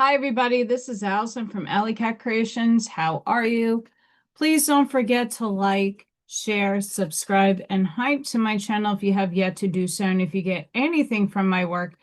Hi, everybody. This is Allison from AllyKat Creations. How are you? Please don't forget to like, share, subscribe, and hype to my channel if you have yet to do so. And if you get anything from my work,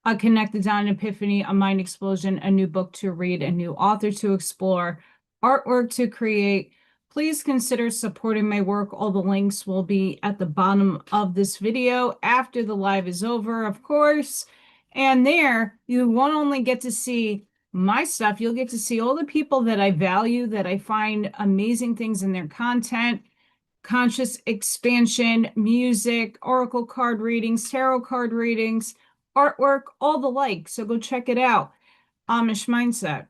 a connected down epiphany, a mind explosion, a new book to read, a new author to explore, artwork to create, please consider supporting my work. All the links will be at the bottom of this video after the live is over, of course. And there, you won't only get to see my stuff, you'll get to see all the people that I value, that I find amazing things in their content, conscious expansion, music, oracle card readings, tarot card readings, artwork, all the like. So go check it out. Amish Mindset.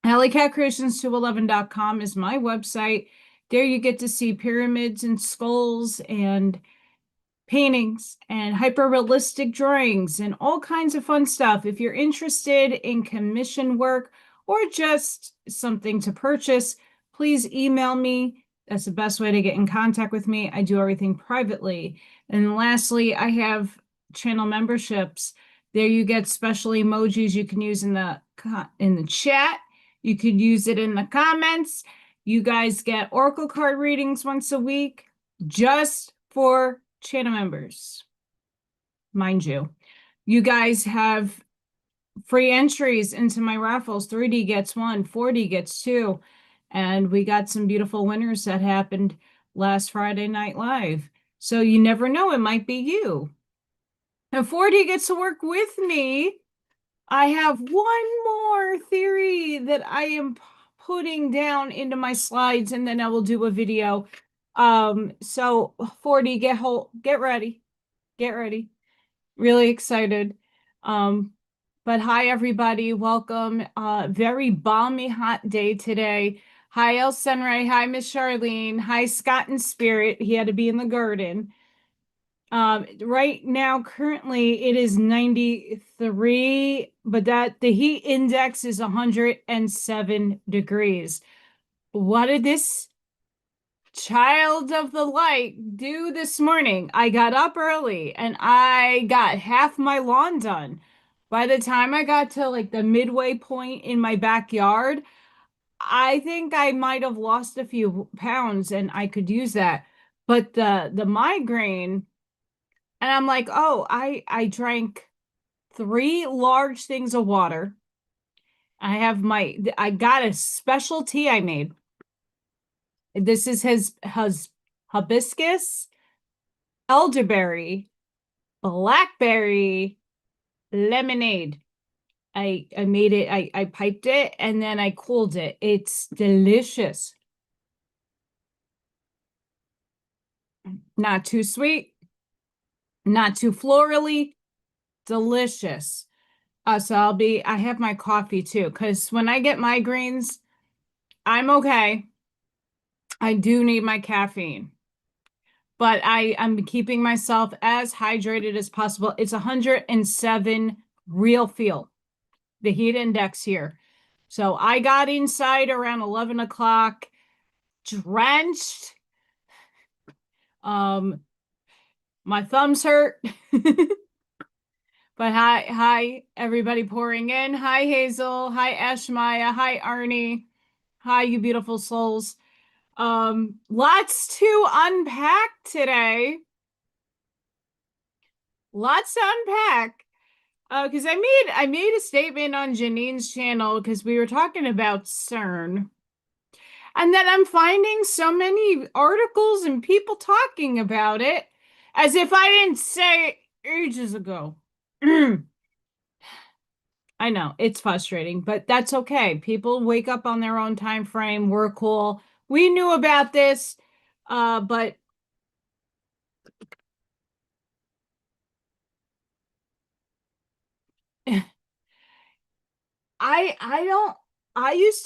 AllyKatCreations211.com is my website. There you get to see pyramids and skulls and paintings and hyper-realistic drawings and all kinds of fun stuff. If you're interested in commission work or just something to purchase, please email me. That's the best way to get in contact with me. I do everything privately. And lastly, I have channel memberships. There you get special emojis you can use in the chat. You could use it in the comments. You guys get oracle card readings once a week just for channel members, mind you. You guys have free entries into my raffles. 3D gets 1, 4D gets 2, and we got some beautiful winners that happened last Friday Night Live. So you never know, it might be you. And 4D gets to work with me. I have one more theory that I am putting down into my slides, and then I will do a video. So 4D, get ready. Get ready. Really excited. But hi everybody, welcome. Very balmy hot day today. Hi El Senray, hi Miss Charlene, hi Scott in Spirit. He had to be in the garden. Right now, currently it is 93, but the heat index is 107 degrees. What did this child of the light do this morning? I got up early and I got half my lawn done. By the time I got to like the midway point in my backyard, I think I might have lost a few pounds and I could use that. But the migraine, and I'm like, oh, I drank 3 large things of water. I got a special tea I made. This is his hibiscus, elderberry, blackberry lemonade. I made it, I piped it and then I cooled it. It's delicious. Not too sweet, not too florally, delicious. So I have my coffee too, because when I get migraines, I'm okay. I do need my caffeine, but I'm keeping myself as hydrated as possible. It's 107 real feel, the heat index here. So I got inside around 11 o'clock, drenched. My thumbs hurt. But hi, everybody pouring in. Hi, Hazel. Hi, Ashmaya. Hi, Arnie. Hi, you beautiful souls. Lots to unpack today. Lots to unpack. Because I made a statement on Janine's channel because we were talking about Cern. And then I'm finding so many articles and people talking about it as if I didn't say it ages ago. I know it's frustrating, but that's okay. People wake up on their own time frame. We're cool. We knew about this, but I don't I used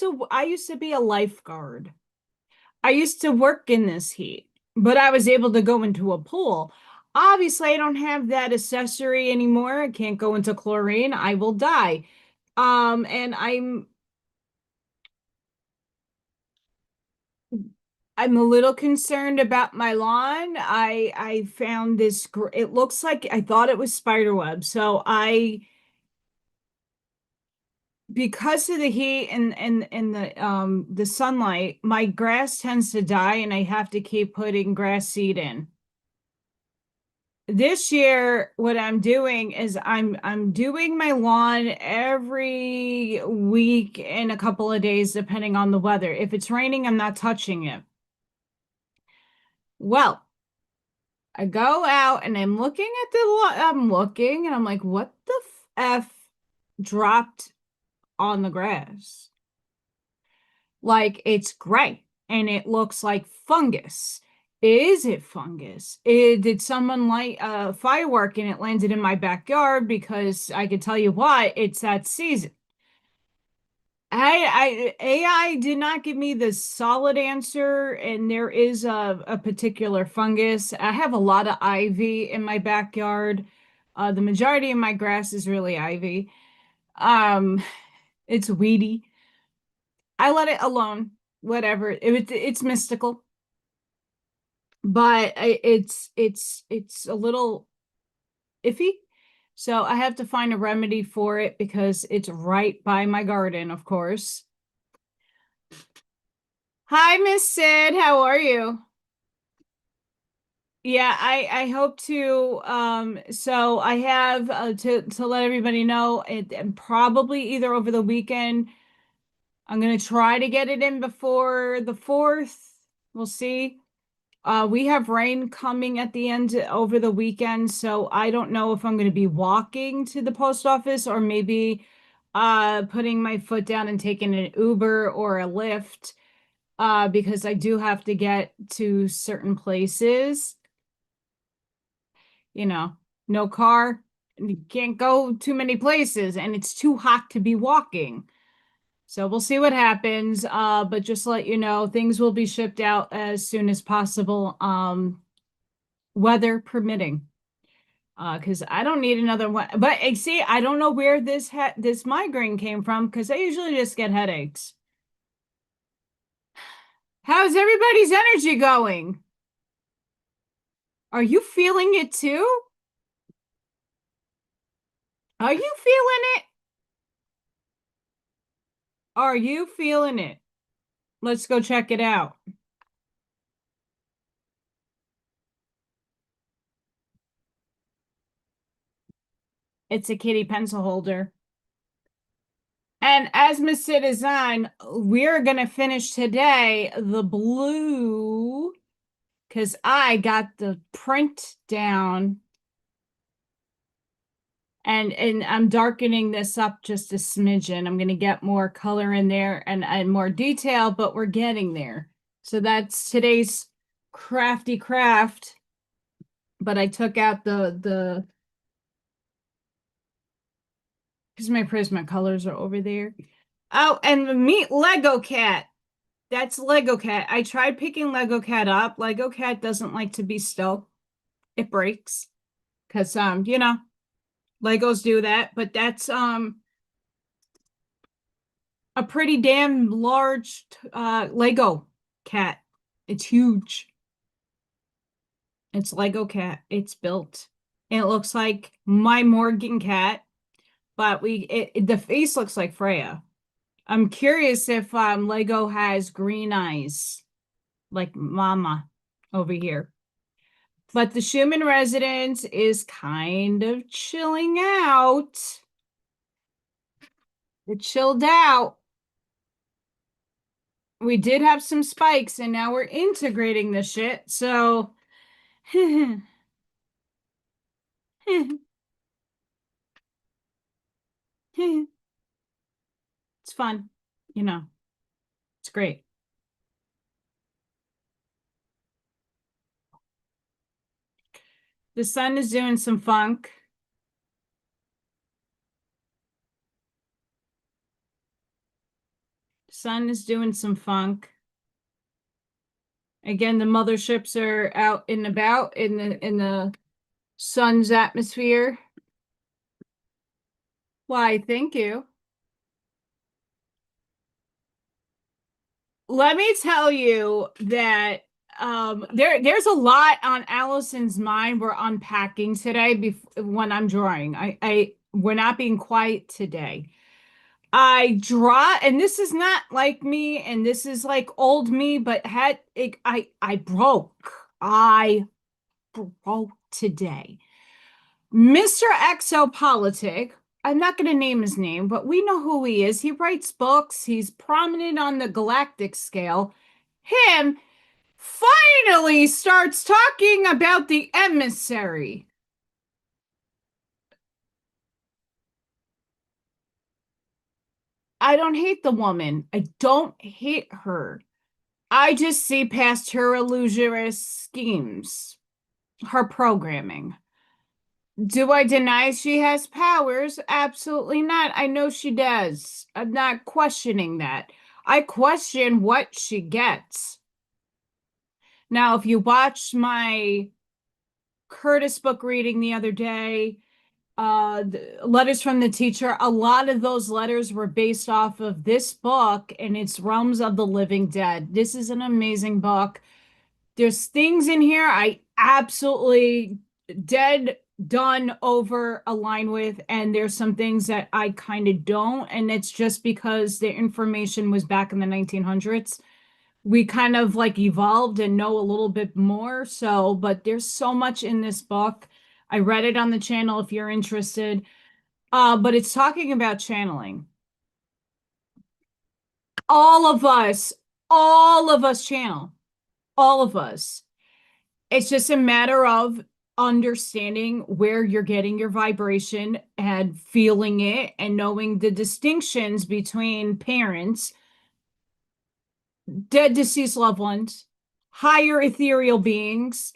to be a lifeguard. I used to work in this heat, but I was able to go into a pool. Obviously, I don't have that accessory anymore. I can't go into chlorine. I will die. And I'm a little concerned about my lawn. I found this it looks like I thought it was spider web. So because of the heat and the sunlight, my grass tends to die and I have to keep putting grass seed in. This year, what I'm doing is I'm doing my lawn every week and a couple of days, depending on the weather. If it's raining, I'm not touching it. Well, I go out and I'm looking at I'm looking and I'm like, what the F dropped on the grass? Like it's gray and it looks like fungus. Is it fungus? Did someone light a firework and it landed in my backyard? Because I could tell you what, it's that season. AI did not give me the solid answer, and there is a particular fungus. I have a lot of ivy in my backyard. The majority of my grass is really ivy. It's weedy. I let it alone. Whatever. It's mystical, but it's a little iffy. So I have to find a remedy for it because it's right by my garden, of course. Hi, Miss Sid. How are you? Yeah, I hope to. So I have to let everybody know it and probably either over the weekend. I'm gonna try to get it in before the 4th. We'll see. We have rain coming at the end over the weekend, so I don't know if I'm going to be walking to the post office or maybe putting my foot down and taking an Uber or a Lyft because I do have to get to certain places. You know, no car, you can't go too many places, and it's too hot to be walking. So we'll see what happens. But just to let you know, things will be shipped out as soon as possible, weather permitting. Because I don't need another one. But see, I don't know where this migraine came from because I usually just get headaches. How's everybody's energy going? Are you feeling it too? Are you feeling it? Are you feeling it? Let's go check it out. It's a kitty pencil holder. And as Miss Citizen, we're going to finish today the blue because I got the print down. And I'm darkening this up just a smidgen. I'm going to get more color in there and more detail, but we're getting there. So that's today's crafty craft. But I took out the because my Prisma colors are over there. Oh, and meet AllyKat. That's AllyKat. I tried picking AllyKat up. AllyKat doesn't like to be still. It breaks. Because you know, Legos do that, but that's a pretty damn large Lego cat. It's huge. It's AllyKat. It's built. And it looks like my Morgan cat, but the face looks like Freya. I'm curious if Lego has green eyes like Mama over here. But the Schumann residence is kind of chilling out. It chilled out. We did have some spikes and now we're integrating the shit. So it's fun, you know. It's great. The sun is doing some funk. Sun is doing some funk. Again, the motherships are out and about in the sun's atmosphere. Why, thank you. Let me tell you that there's a lot on Allison's mind. We're unpacking today when I'm drawing. We're not being quiet today. I draw, and this is not like me, and this is like old me, but I broke. I broke today. Mr. Exopolitic, I'm not going to name his name, but we know who he is. He writes books. He's prominent on the galactic scale. Him finally starts talking about the emissary. I don't hate the woman. I don't hate her. I just see past her illusory schemes, her programming. Do I deny she has powers? Absolutely not. I know she does. I'm not questioning that. I question what she gets. Now, if you watched my Curtis book reading the other day, letters from the teacher, a lot of those letters were based off of this book and its Realms of the Living Dead. This is an amazing book. There's things in here I absolutely dead done over align with, and there's some things that I kind of don't, and it's just because the information was back in the 1900s. We kind of like evolved and know a little bit more. So, but there's so much in this book. I read it on the channel if you're interested. But it's talking about channeling. All of us, all of us channel. All of us. It's just a matter of understanding where you're getting your vibration and feeling it and knowing the distinctions between parents, dead deceased loved ones, higher ethereal beings,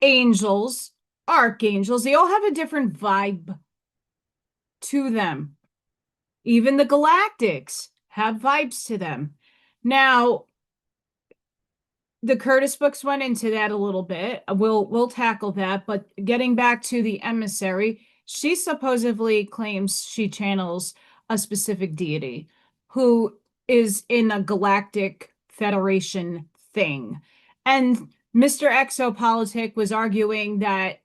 angels, archangels. They all have a different vibe to them. Even the galactics have vibes to them. Now, the Curtis books went into that a little bit. We'll tackle that, but getting back to the emissary, she supposedly claims she channels a specific deity who is in a galactic federation thing. And Mr. Exopolitic was arguing that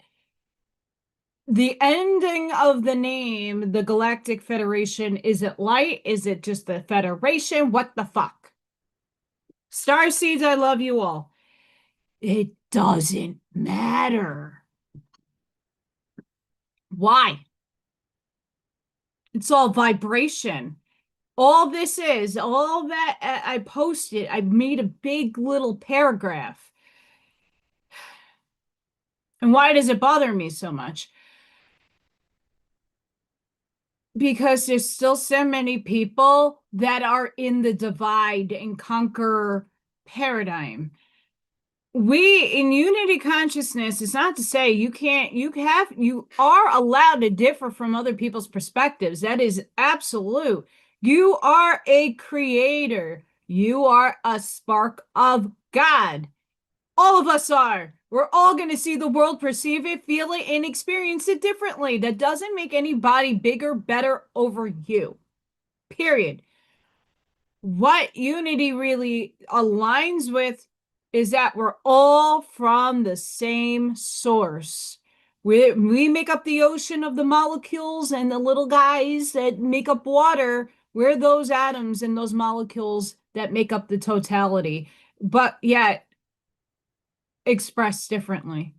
the ending of the name, the Galactic Federation, is it light? Is it just the Federation? What the fuck? Star Seeds, I love you all. It doesn't matter. Why? It's all vibration. All this is, all that I posted, I made a big little paragraph. And why does it bother me so much? Because there's still so many people that are in the divide and conquer paradigm. We in unity consciousness is not to say you are allowed to differ from other people's perspectives. That is absolute. You are a creator. You are a spark of God. All of us are. We're all going to see the world, perceive it, feel it, and experience it differently. That doesn't make anybody bigger, better over you. Period. What unity really aligns with is that we're all from the same source. We make up the ocean of the molecules and the little guys that make up water. We're those atoms and those molecules that make up the totality, but yet expressed differently.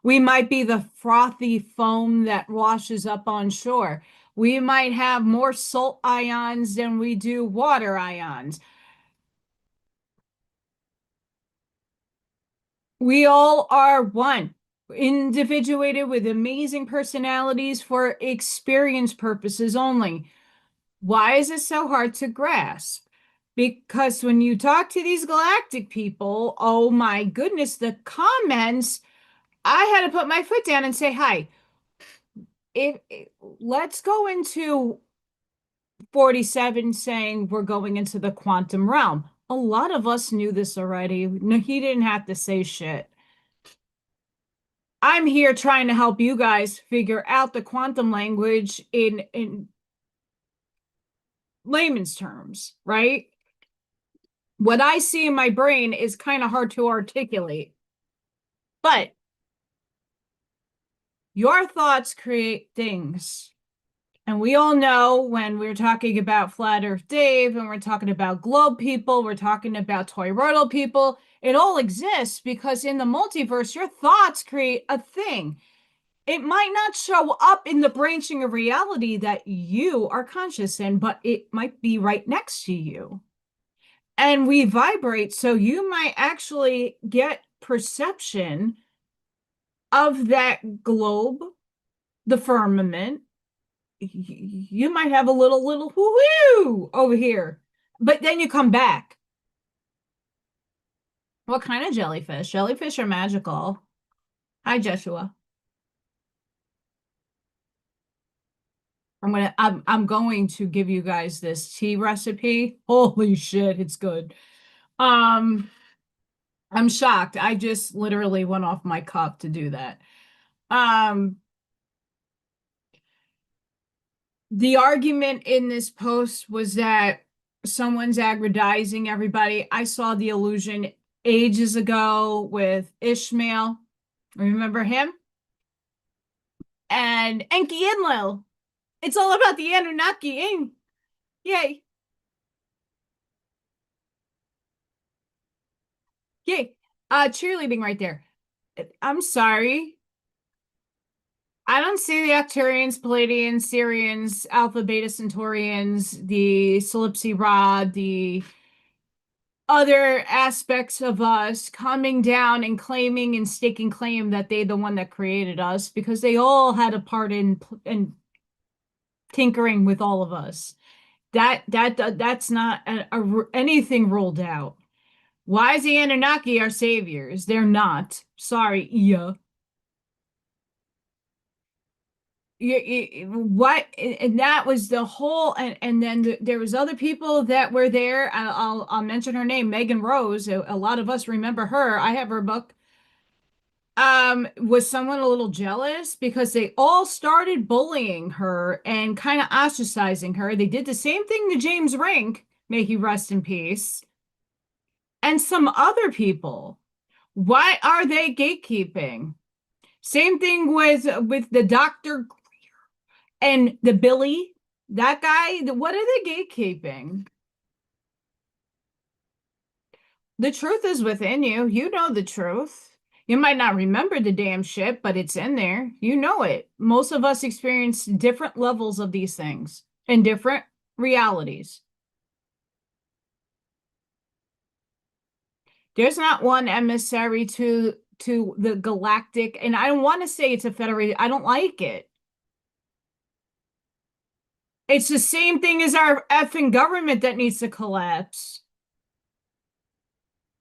We might be the frothy foam that washes up on shore. We might have more salt ions than we do water ions. We all are one, individuated with amazing personalities for experience purposes only. Why is it so hard to grasp? Because when you talk to these galactic people, oh my goodness, the comments, I had to put my foot down and say, hi, if let's go into 47 saying we're going into the quantum realm. A lot of us knew this already. No, he didn't have to say shit. I'm here trying to help you guys figure out the quantum language in layman's terms, right? What I see in my brain is kind of hard to articulate. But your thoughts create things. And we all know when we're talking about Flat Earth Dave and we're talking about globe people, we're talking about toroidal people, it all exists because in the multiverse, your thoughts create a thing. It might not show up in the branching of reality that you are conscious in, but it might be right next to you. And we vibrate, so you might actually get perception of that globe, the firmament. You might have a little whoo over here, but then you come back. What kind of jellyfish? Jellyfish are magical. Hi, Joshua. I'm going to give you guys this tea recipe. Holy shit, it's good. Um, I'm shocked. I just literally went off my cup to do that. Um, the argument in this post was that someone's aggrandizing everybody. I saw the illusion ages ago with Ishmael. Remember him? And Enki Enlil. It's all about the Anunnaki. Yay. Yay. Cheerleading right there. I'm sorry. I don't see the Arcturians, Palladians, Syrians, Alpha, Beta Centaurians, the Solipsi Rod, the other aspects of us coming down and claiming and staking claim that they the one that created us because they all had a part in tinkering with all of us. That's not anything ruled out. Why is the Anunnaki our saviors? They're not. Sorry, yeah. What and that was the whole and then there was other people that were there. I'll mention her name, Megan Rose. A lot of us remember her. I have her book. Was someone a little jealous because they all started bullying her and kind of ostracizing her. They did the same thing to James Rink, may he rest in peace, and some other people. Why are they gatekeeping? Same thing with the Dr. and the Billy, that guy. What are they gatekeeping? The truth is within you. You know the truth. You might not remember the damn shit, but it's in there. You know it. Most of us experience different levels of these things in different realities. There's not one emissary to the galactic, and I don't want to say it's a federation. I don't like it. It's the same thing as our effing government that needs to collapse.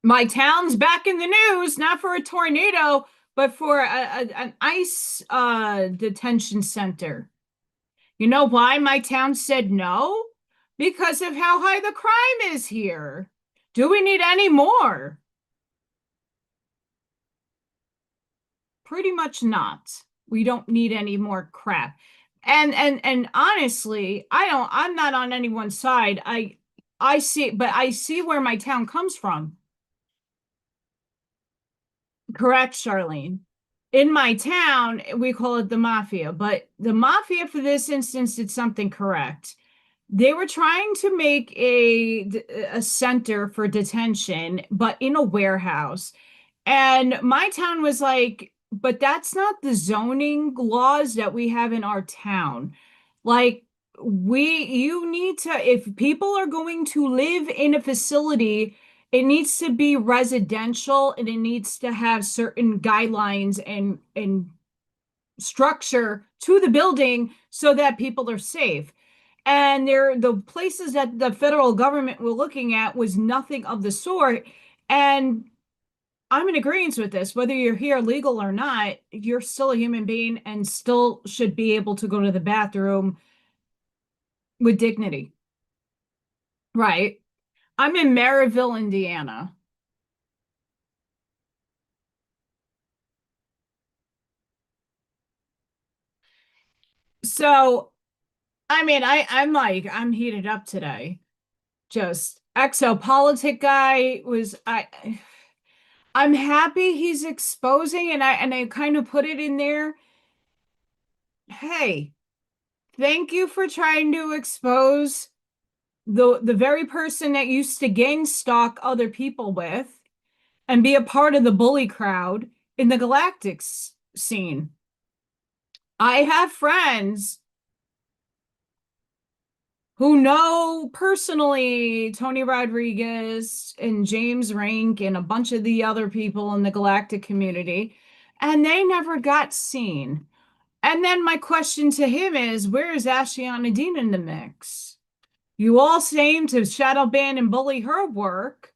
My town's back in the news, not for a tornado, but for an ice detention center. You know why my town said no? Because of how high the crime is here. Do we need any more? Pretty much not. We don't need any more crap. And honestly, I'm not on anyone's side. I see, but I see where my town comes from. Correct, Charlene. In my town, we call it the mafia, but the mafia for this instance did something correct. They were trying to make a center for detention, but in a warehouse. And my town was like, but that's not the zoning laws that we have in our town. Like, you need to, if people are going to live in a facility, it needs to be residential and it needs to have certain guidelines and structure to the building so that people are safe. And the places that the federal government were looking at was nothing of the sort. And I'm in agreement with this. Whether you're here legal or not, you're still a human being and still should be able to go to the bathroom with dignity. Right. I'm in Maryville, Indiana. So, I mean, I'm heated up today. Just exopolitic guy was I'm happy he's exposing and I kind of put it in there. Hey, thank you for trying to expose the very person that used to gang stalk other people with and be a part of the bully crowd in the Galactics scene. I have friends who know personally Tony Rodriguez and James Rank and a bunch of the other people in the Galactic community, and they never got seen. And then my question to him is, where is Ashiana Dean in the mix? You all seem to shadow ban and bully her work.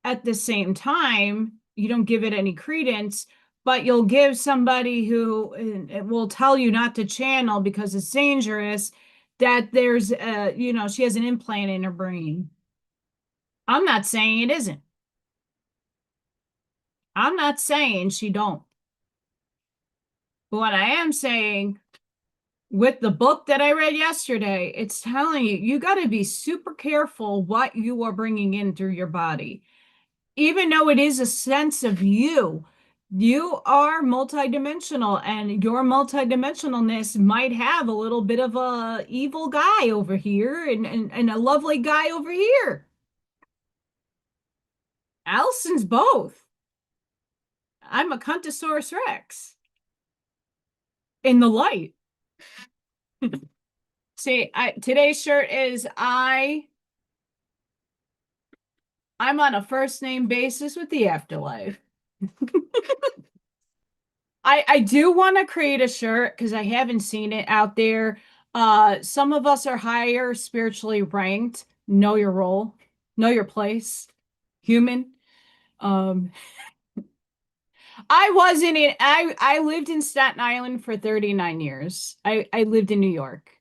At the same time, you don't give it any credence, but you'll give somebody who will tell you not to channel because it's dangerous, that there's she has an implant in her brain. I'm not saying it isn't. I'm not saying she don't. But what I am saying, with the book that I read yesterday, it's telling you got to be super careful what you are bringing in through your body. Even though it is a sense of you are multidimensional, and your multidimensionalness might have a little bit of a evil guy over here and a lovely guy over here. Allison's both. I'm a Cuntosaurus Rex in the light. See, today's shirt is I'm on a first name basis with the afterlife. I do want to create a shirt because I haven't seen it out there. Some of us are higher spiritually ranked. Know your role, know your place, human. Um, I lived in Staten Island for 39 years. I lived in New York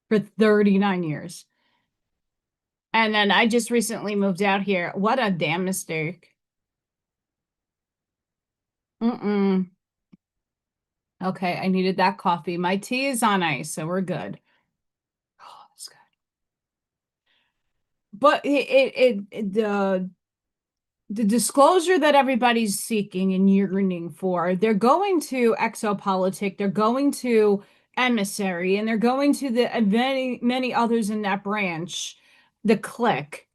for 39 years. And then I just recently moved out here. What a damn mistake. Mm-mm. Okay, I needed that coffee. My tea is on ice, so we're good. Oh, that's good. But the disclosure that everybody's seeking and yearning for, they're going to Exopolitik, they're going to Emissary, and they're going to the many others in that branch. The clique.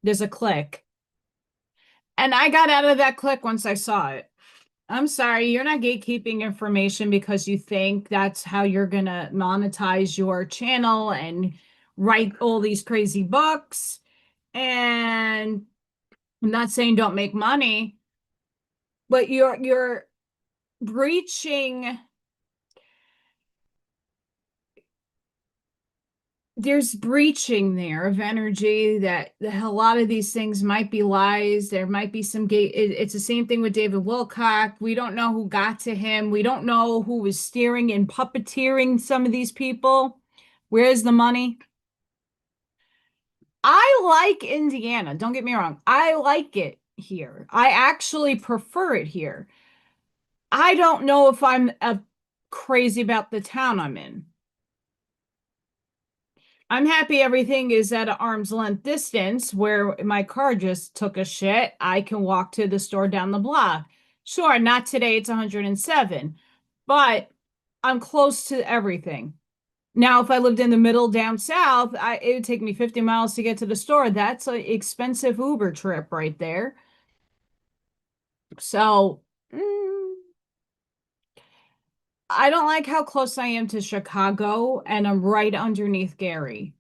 There's a clique. And I got out of that clique once I saw it. I'm sorry, you're not gatekeeping information because you think that's how you're gonna monetize your channel and write all these crazy books. And I'm not saying don't make money, but you're breaching. There's breaching there of energy that a lot of these things might be lies. There might be some gate. It's the same thing with David Wilcock. We don't know who got to him. We don't know who was steering and puppeteering some of these people. Where's the money? I like Indiana. Don't get me wrong. I like it here. I actually prefer it here. I don't know if I'm crazy about the town I'm in. I'm happy everything is at an arm's length distance where my car just took a shit. I can walk to the store down the block. Sure, not today, it's 107, but I'm close to everything. Now, if I lived in the middle down south, it would take me 50 miles to get to the store. That's an expensive Uber trip right there. So, I don't like how close I am to Chicago, and I'm right underneath Gary.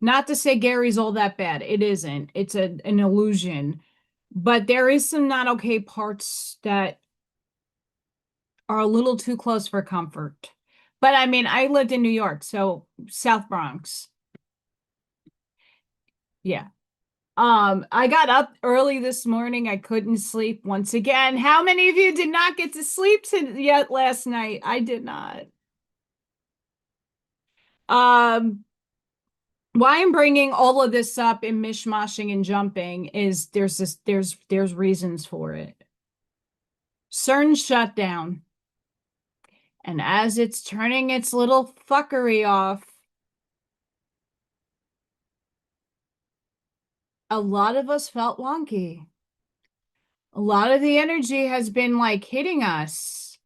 Not to say Gary's all that bad. It isn't. It's an illusion. But there is some not okay parts that are a little too close for comfort. But I mean, I lived in New York, so South Bronx. Yeah. I got up early this morning. I couldn't sleep once again. How many of you did not get to sleep yet last night? I did not. Why I'm bringing all of this up in mishmashing and jumping is there's reasons for it. Cern shut down. And as it's turning its little fuckery off, a lot of us felt wonky. A lot of the energy has been like hitting us.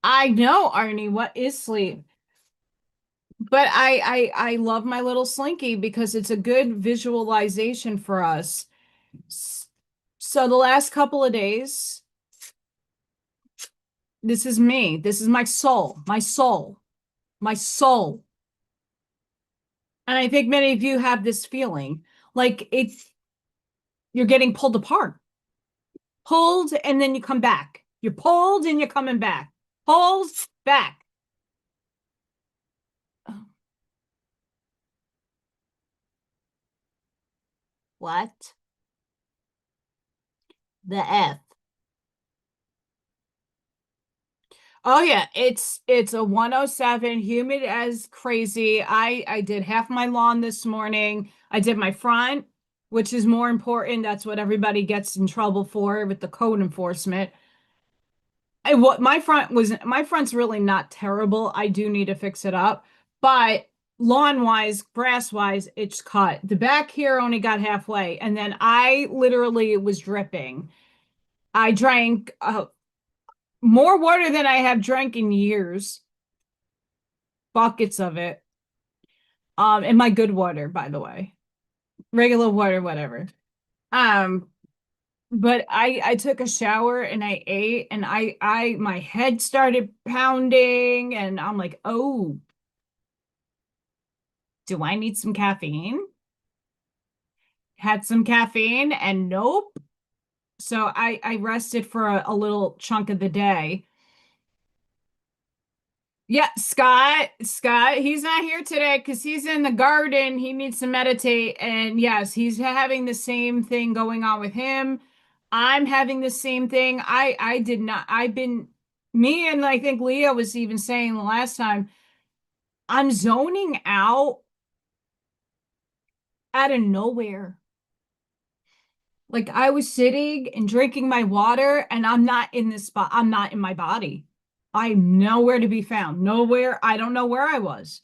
I know, Arnie, what is sleep? But I love my little slinky because it's a good visualization for us. So the last couple of days, this is me. This is my soul, my soul, my soul. And I think many of you have this feeling like you're getting pulled apart. Pulled and then you come back. You're pulled and you're coming back. Pulled back. What? The F. Oh yeah, it's a 107, humid as crazy. I did half my lawn this morning. I did my front, which is more important. That's what everybody gets in trouble for with the code enforcement. What my front's really not terrible. I do need to fix it up, but lawn wise, grass wise, it's cut. The back here only got halfway, and then I literally was dripping. I drank more water than I have drank in years, buckets of it. And my good water, by the way, regular water, whatever. Um, but I took a shower and I ate and my head started pounding and I'm like, oh, do I need some caffeine? Had some caffeine and nope. So I rested for a little chunk of the day. Yeah, Scott, he's not here today because he's in the garden. He needs to meditate. And yes, he's having the same thing going on with him. I'm having the same thing. I did not, me and I think Leah was even saying the last time, I'm zoning out of nowhere. Like I was sitting and drinking my water and I'm not in this spot. I'm not in my body. I'm nowhere to be found. Nowhere. I don't know where I was.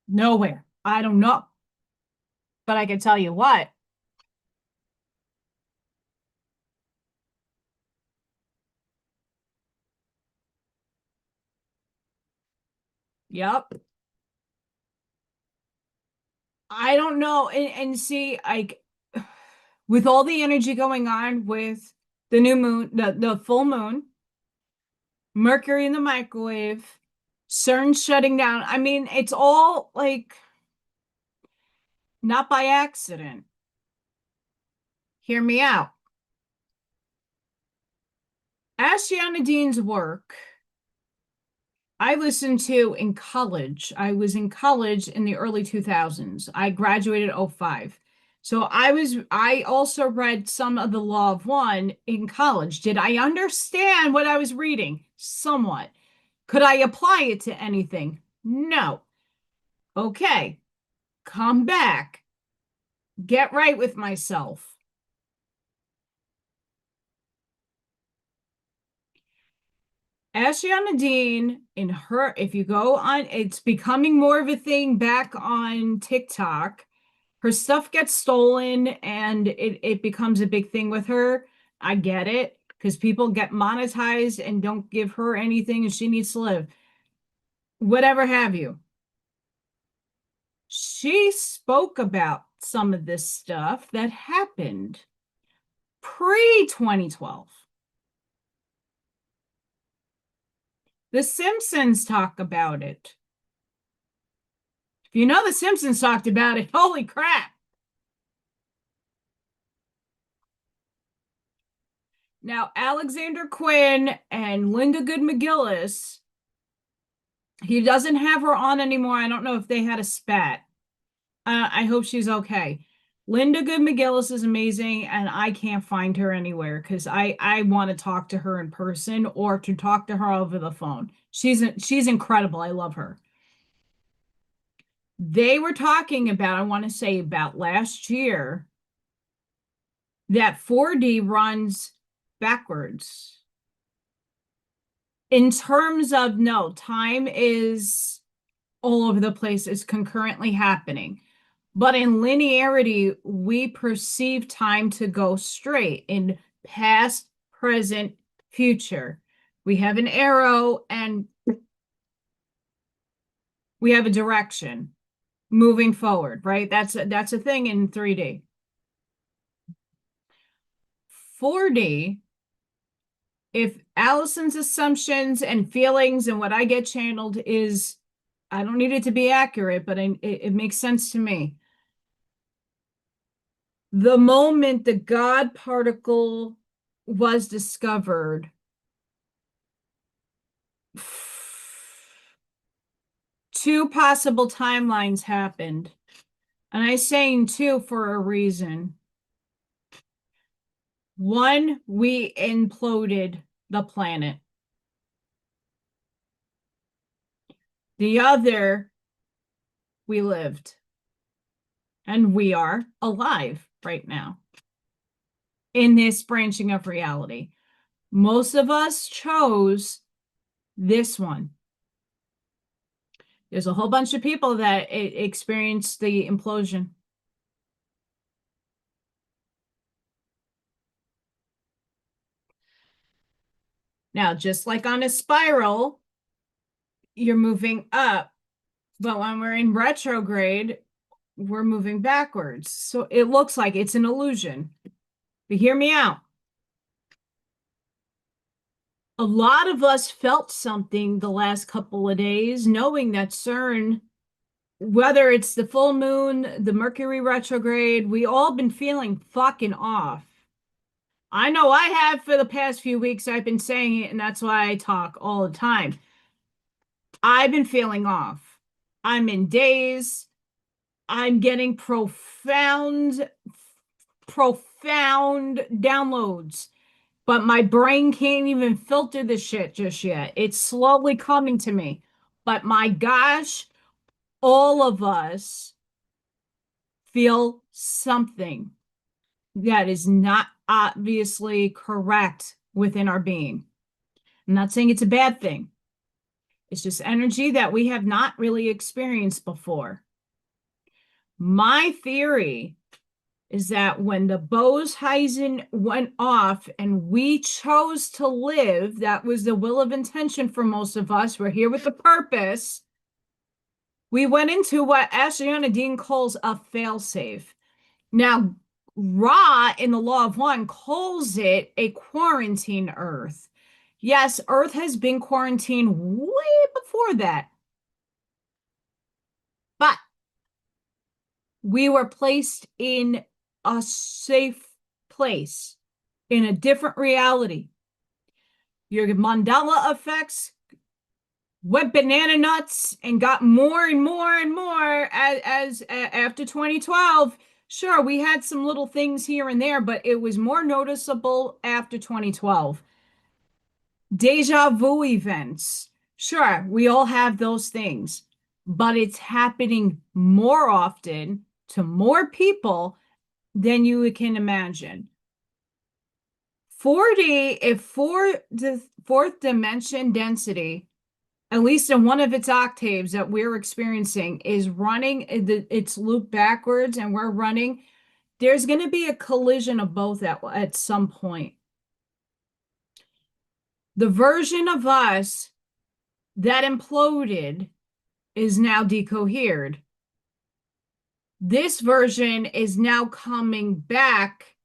Nowhere. I don't know. But I can tell you what. Yep. I don't know. And see, like with all the energy going on with the new moon, the full moon, Mercury in the microwave, Cern shutting down. I mean, it's all like not by accident. Hear me out. Ashtiana Dean's work I listened to in college. I was in college in the early 2000s. I graduated 05. So I also read some of the Law of One in college. Did I understand what I was reading? Somewhat. Could I apply it to anything? No. Okay. Come back. Get right with myself. Ashtiana Dean in her, if you go on, it's becoming more of a thing back on TikTok. Her stuff gets stolen and it becomes a big thing with her. I get it because people get monetized and don't give her anything and she needs to live. Whatever have you. She spoke about some of this stuff that happened pre-2012. The Simpsons talk about it. If you know The Simpsons talked about it, holy crap. Now, Alexander Quinn and Linda Good McGillis, he doesn't have her on anymore. I don't know if they had a spat. I hope she's okay. Linda Good McGillis is amazing, and I can't find her anywhere because I want to talk to her in person or to talk to her over the phone. She's incredible. I love her. They were talking about, I want to say about last year, that 4D runs backwards. In terms of no, time is all over the place. It's concurrently happening. But in linearity, we perceive time to go straight in past, present, future. We have an arrow and We have a direction moving forward, right? That's a thing in 3D. 4D, if Allison's assumptions and feelings and what I get channeled is, I don't need it to be accurate, but it makes sense to me. The moment the God particle was discovered, two possible timelines happened. And I'm saying two for a reason. One, we imploded the planet. The other, we lived. And we are alive right now in this branching of reality. Most of us chose this one. There's a whole bunch of people that experienced the implosion. Now, just like on a spiral, you're moving up, but when we're in retrograde, we're moving backwards. So it looks like it's an illusion. But hear me out. A lot of us felt something the last couple of days, knowing that Cern, whether it's the full moon, the Mercury retrograde, we all been feeling fucking off. I know I have for the past few weeks. I've been saying it, and that's why I talk all the time. I've been feeling off. I'm in daze. I'm getting profound downloads, but my brain can't even filter the shit just yet. It's slowly coming to me. But my gosh, all of us feel something that is not obviously correct within our being. I'm not saying it's a bad thing. It's just energy that we have not really experienced before. My theory is that when the Bose-Heisen went off and we chose to live, that was the will of intention for most of us. We're here with a purpose. We went into what Ashleyana Dean calls a failsafe. Now, Ra in the Law of One calls it a quarantine Earth. Yes, Earth has been quarantined way before that. But we were placed in a safe place, in a different reality. Your mandala effects went banana nuts and got more and more and more as after 2012. Sure, we had some little things here and there, but it was more noticeable after 2012. Deja vu events. Sure, we all have those things, but it's happening more often to more people than you can imagine. 4D, if the fourth dimension density, at least in one of its octaves that we're experiencing, is running its loop backwards and we're running, there's going to be a collision of both at some point. The version of us that imploded is now decohered. This version is now coming back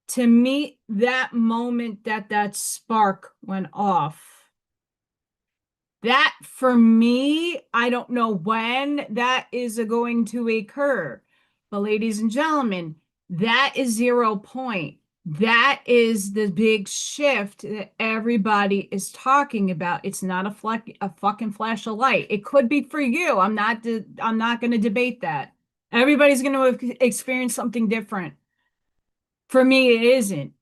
to meet that moment that spark went off. That, for me, I don't know when that is going to occur. But ladies and gentlemen, that is 0 point. That is the big shift that everybody is talking about. It's not a fucking flash of light. It could be for you. I'm not going to debate that. Everybody's going to experience something different. For me, it isn't.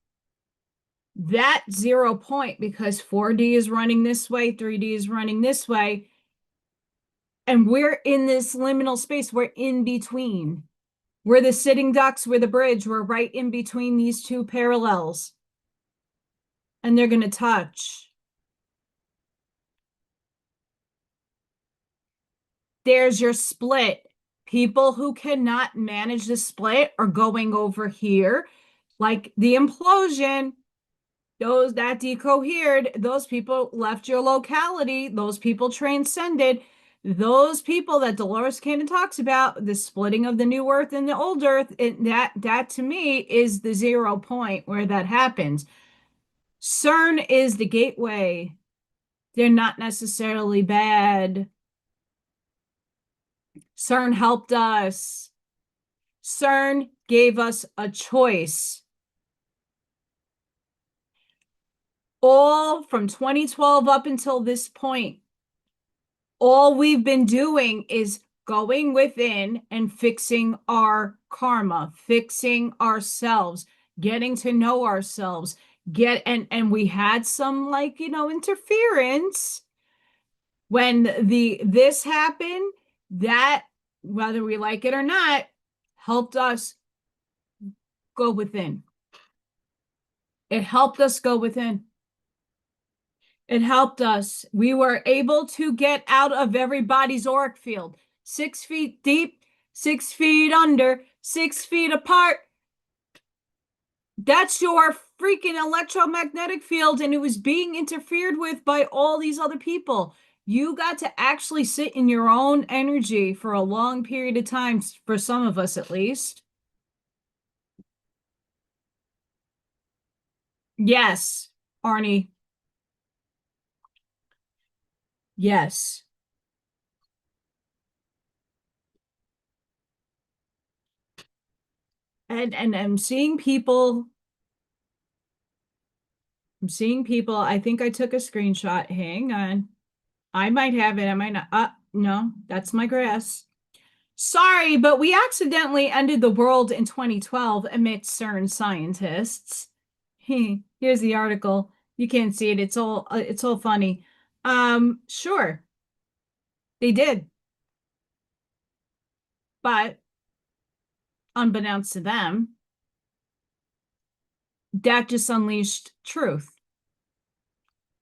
That 0 point, because 4D is running this way, 3D is running this way, and we're in this liminal space. We're in between. We're the sitting ducks, we're the bridge. We're right in between these two parallels. And they're going to touch. There's your split. People who cannot manage the split are going over here. Like the implosion, those that decohered, those people left your locality. Those people transcended. those people that Dolores Cannon talks about, the splitting of the new earth and the old earth, that to me is the 0 point where that happens. Cern is the gateway. They're not necessarily bad. Cern helped us. Cern gave us a choice. All from 2012 up until this point, all we've been doing is going within and fixing our karma, fixing ourselves, getting to know ourselves, and we had some interference when this happened, that whether we like it or not helped us go within. It helped us go within. It helped us. We were able to get out of everybody's auric field. 6 feet deep, 6 feet under, 6 feet apart. That's your freaking electromagnetic field, and it was being interfered with by all these other people. You got to actually sit in your own energy for a long period of time, for some of us at least. Yes, Arnie. Yes. And I'm seeing people. I think I took a screenshot. Hang on. I might have it. I might not. No, that's my grass. Sorry, but we accidentally ended the world in 2012 amidst Cern scientists. Here's the article. You can't see it. It's all funny. Sure. They did. But unbeknownst to them, that just unleashed truth.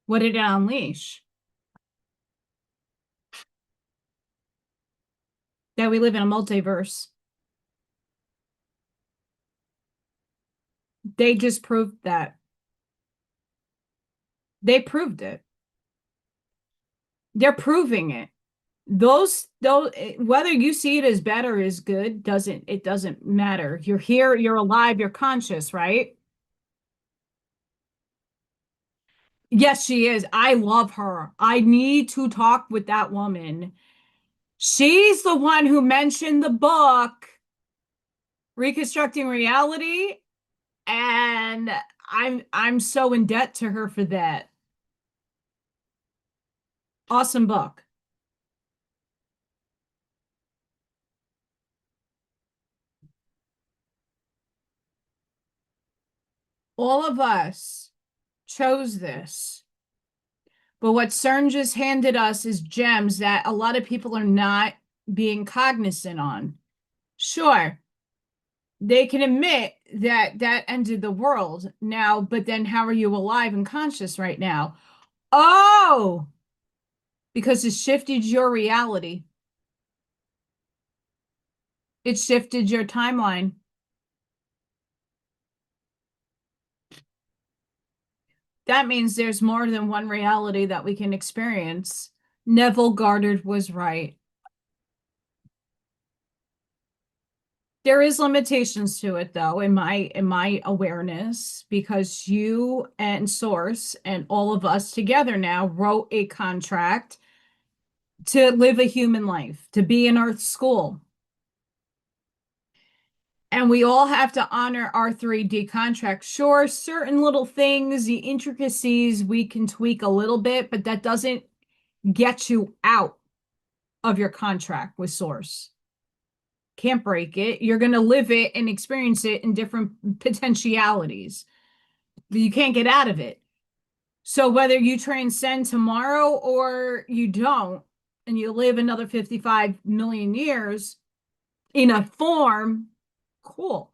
What did it unleash? That we live in a multiverse. They just proved that. They proved it. They're proving it. Those whether you see it as bad or as good doesn't matter. You're here, you're alive, you're conscious, right? Yes, she is. I love her. I need to talk with that woman. She's the one who mentioned the book Reconstructing Reality, and I'm so in debt to her for that. Awesome book. All of us chose this. But what Cern just handed us is gems that a lot of people are not being cognizant on. Sure, they can admit that that ended the world now, but then how are you alive and conscious right now? Oh, because it shifted your reality. It shifted your timeline. That means there's more than one reality that we can experience. Neville Goddard was right. There is limitations to it though, in my awareness, because you and Source and all of us together now wrote a contract to live a human life, to be in Earth School. And we all have to honor our 3D contract. Sure, certain little things, the intricacies, we can tweak a little bit, but that doesn't get you out of your contract with Source. Can't break it. You're going to live it and experience it in different potentialities. You can't get out of it. So whether you transcend tomorrow or you don't, and you live another 55 million years in a form, cool.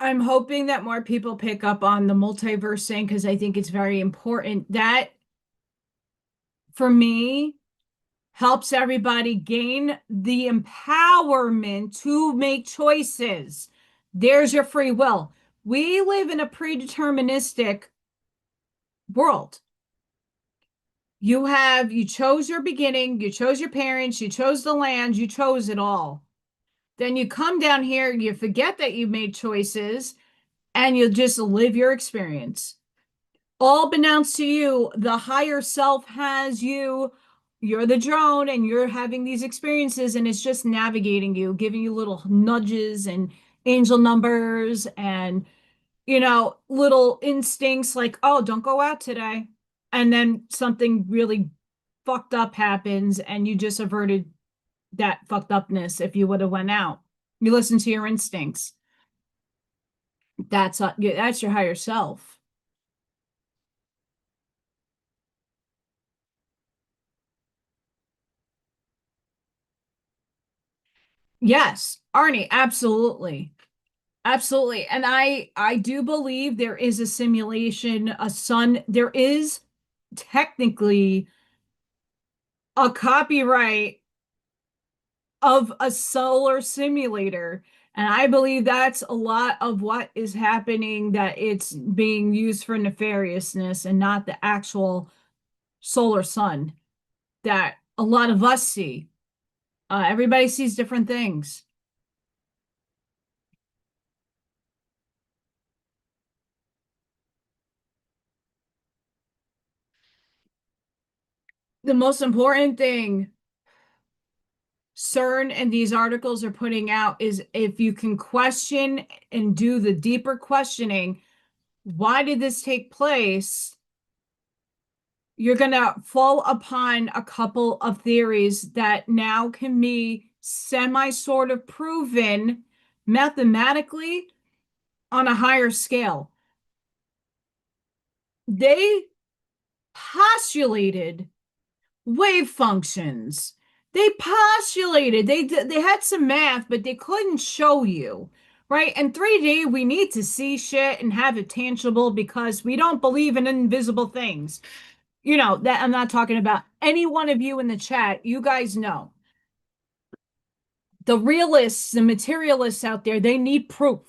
I'm hoping that more people pick up on the multiverse thing because I think it's very important. That, for me, helps everybody gain the empowerment to make choices. There's your free will. We live in a predeterministic world. You chose your beginning, you chose your parents, you chose the land, you chose it all. Then you come down here, you forget that you made choices, and you just live your experience. All announced to you, the higher self has you. You're the drone, and you're having these experiences, and it's just navigating you, giving you little nudges and angel numbers and, little instincts like, oh, don't go out today. And then something really fucked up happens, and you just averted that fucked upness if you would have went out. You listen to your instincts. That's your higher self. Yes, Arnie, absolutely. Absolutely. And I do believe there is a simulation, a sun. There is technically a copyright of a solar simulator. And I believe that's a lot of what is happening, that it's being used for nefariousness and not the actual solar sun that a lot of us see. Everybody sees different things. The most important thing Cern and these articles are putting out is, if you can question and do the deeper questioning, why did this take place? You're going to fall upon a couple of theories that now can be semi sort of proven mathematically on a higher scale. They postulated wave functions. They had some math, but they couldn't show you, right? In 3D, we need to see shit and have it tangible because we don't believe in invisible things. That I'm not talking about any one of you in the chat. You guys know. The realists, the materialists out there, they need proof,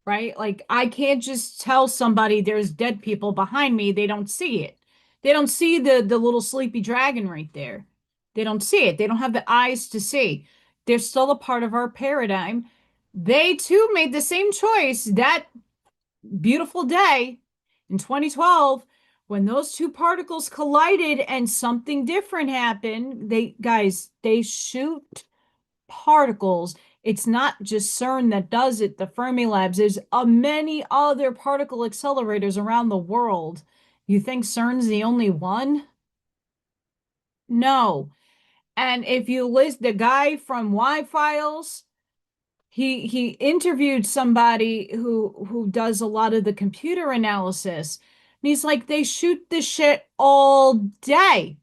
right? Like, I can't just tell somebody there's dead people behind me. They don't see it. They don't see the little sleepy dragon right there. They don't see it. They don't have the eyes to see. They're still a part of our paradigm. They too made the same choice that beautiful day in 2012 when those two particles collided and something different happened. They shoot particles. It's not just CERN that does it, the Fermi Labs. There's many other particle accelerators around the world. You think CERN's the only one? No. And if you list the guy from Y-Files, he interviewed somebody who does a lot of the computer analysis. And he's like, they shoot this shit all day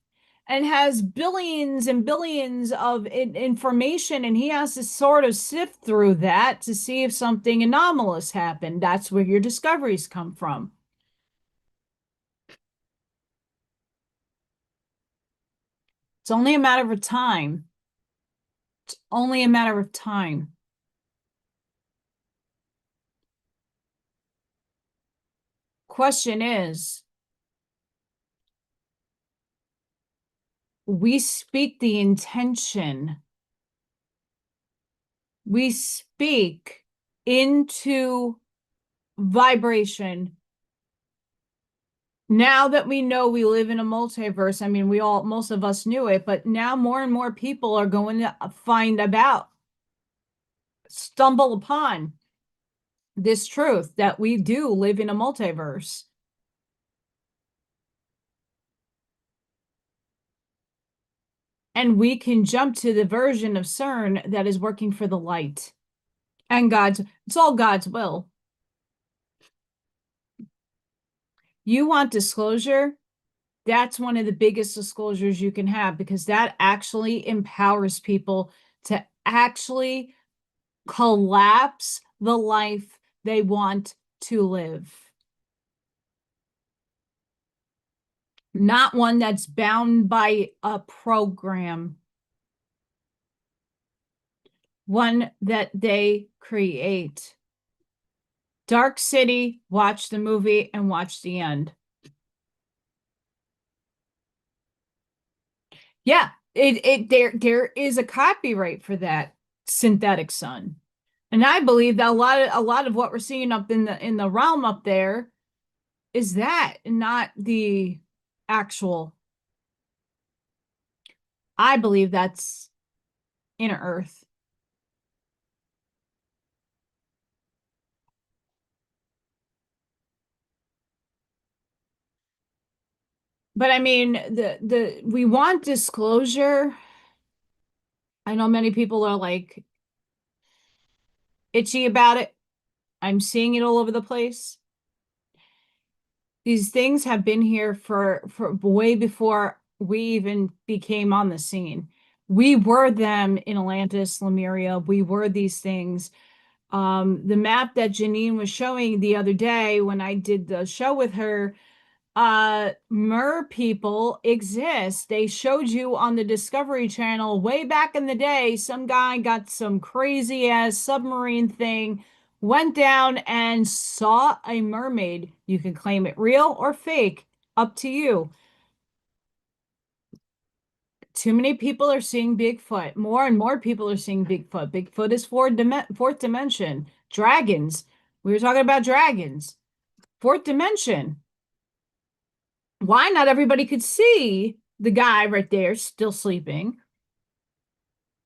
and has billions and billions of information, and he has to sort of sift through that to see if something anomalous happened. That's where your discoveries come from. It's only a matter of time. It's only a matter of time. Question is, we speak the intention. We speak into vibration. Now that we know we live in a multiverse, I mean, most of us knew it, but now more and more people are going to stumble upon this truth that we do live in a multiverse. And we can jump to the version of CERN that is working for the light. And it's all God's will. You want disclosure? That's one of the biggest disclosures you can have, because that actually empowers people to actually collapse the life they want to live. Not one that's bound by a program. One that they create. Dark City, watch the movie and watch the end. Yeah, there is a copyright for that synthetic sun. And I believe that a lot of what we're seeing up in the realm up there is that, and not the actual. I believe that's inner Earth. But I mean, the we want disclosure. I know many people are like itchy about it. I'm seeing it all over the place. These things have been here for way before we even became on the scene. We were them in Atlantis, Lemuria. We were these things. The map that Janine was showing the other day when I did the show with her, mer people exist. They showed you on the Discovery Channel way back in the day. Some guy got some crazy ass submarine thing, went down and saw a mermaid. You can claim it real or fake, up to you. Too many people are seeing Bigfoot. More and more people are seeing Bigfoot. Bigfoot is fourth dimension. Dragons. We were talking about dragons. Fourth dimension. Why not everybody could see the guy right there still sleeping?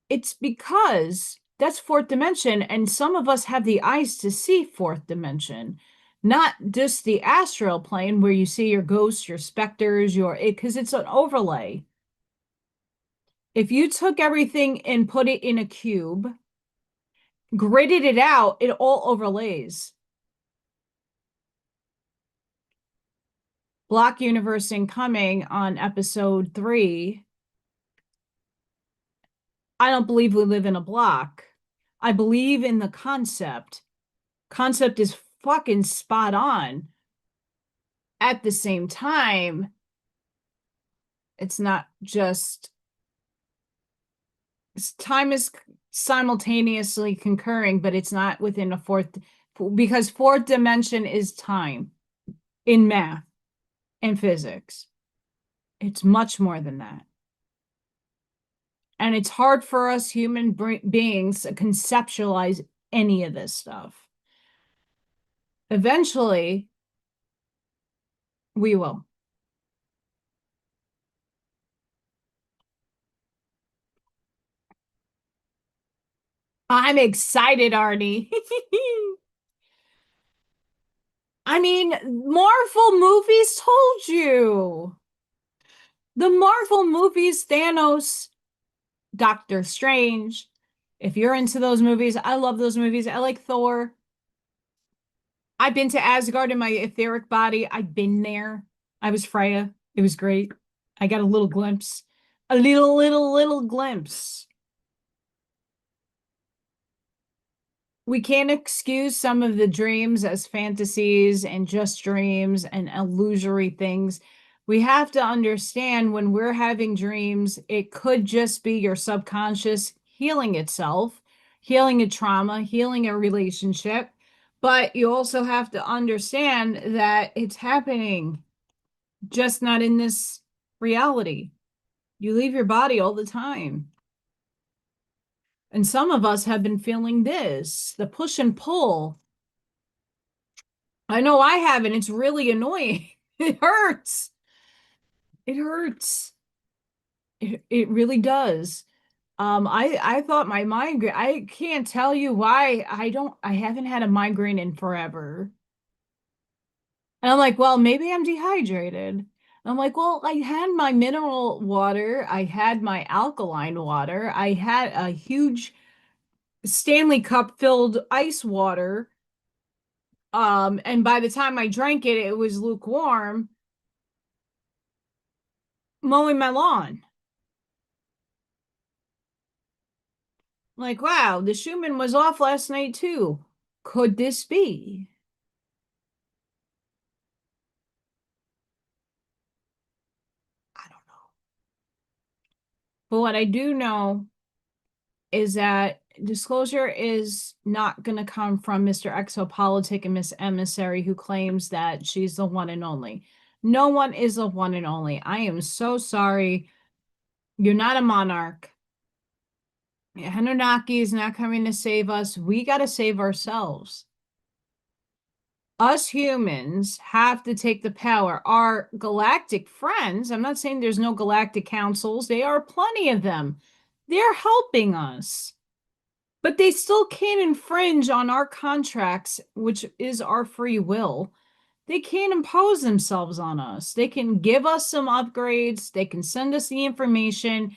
It's because that's fourth dimension, and some of us have the eyes to see fourth dimension, not just the astral plane where you see your ghosts, your specters, because it's an overlay. If you took everything and put it in a cube, gridded it out, it all overlays. Block Universe Incoming on episode 3. I don't believe we live in a block. I believe in the concept. Concept is fucking spot on. At the same time, it's not just time is simultaneously concurring, but it's not within a fourth, because fourth dimension is time in math and physics. It's much more than that. And it's hard for us human beings to conceptualize any of this stuff. Eventually, we will. I'm excited, Arnie. I mean, Marvel movies told you. The Marvel movies, Thanos, Doctor Strange. If you're into those movies, I love those movies. I like Thor. I've been to Asgard in my etheric body. I've been there. I was Freya. It was great. I got a little glimpse. A little glimpse. We can't excuse some of the dreams as fantasies and just dreams and illusory things. We have to understand when we're having dreams, it could just be your subconscious healing itself, healing a trauma, healing a relationship. But you also have to understand that it's happening, just not in this reality. You leave your body all the time. And some of us have been feeling this, the push and pull. I know I haven't. It's really annoying. It hurts. It hurts. It really does. I thought my migraine, I can't tell you why I haven't had a migraine in forever. And I'm like, well, maybe I'm dehydrated. And I'm like, well, I had my mineral water, I had my alkaline water, I had a huge Stanley Cup filled ice water. And by the time I drank it, it was lukewarm, mowing my lawn. Like, wow, the Schumann was off last night too. Could this be? I don't know. But what I do know is that disclosure is not going to come from Mr. Exopolitic and Miss Emissary, who claims that she's the one and only. No one is the one and only. I am so sorry. You're not a monarch. Anunnaki is not coming to save us. We got to save ourselves. Us humans have to take the power. Our galactic friends, I'm not saying there's no galactic councils, there are plenty of them. They're helping us. But they still can't infringe on our contracts, which is our free will. They can't impose themselves on us. They can give us some upgrades. They can send us the information.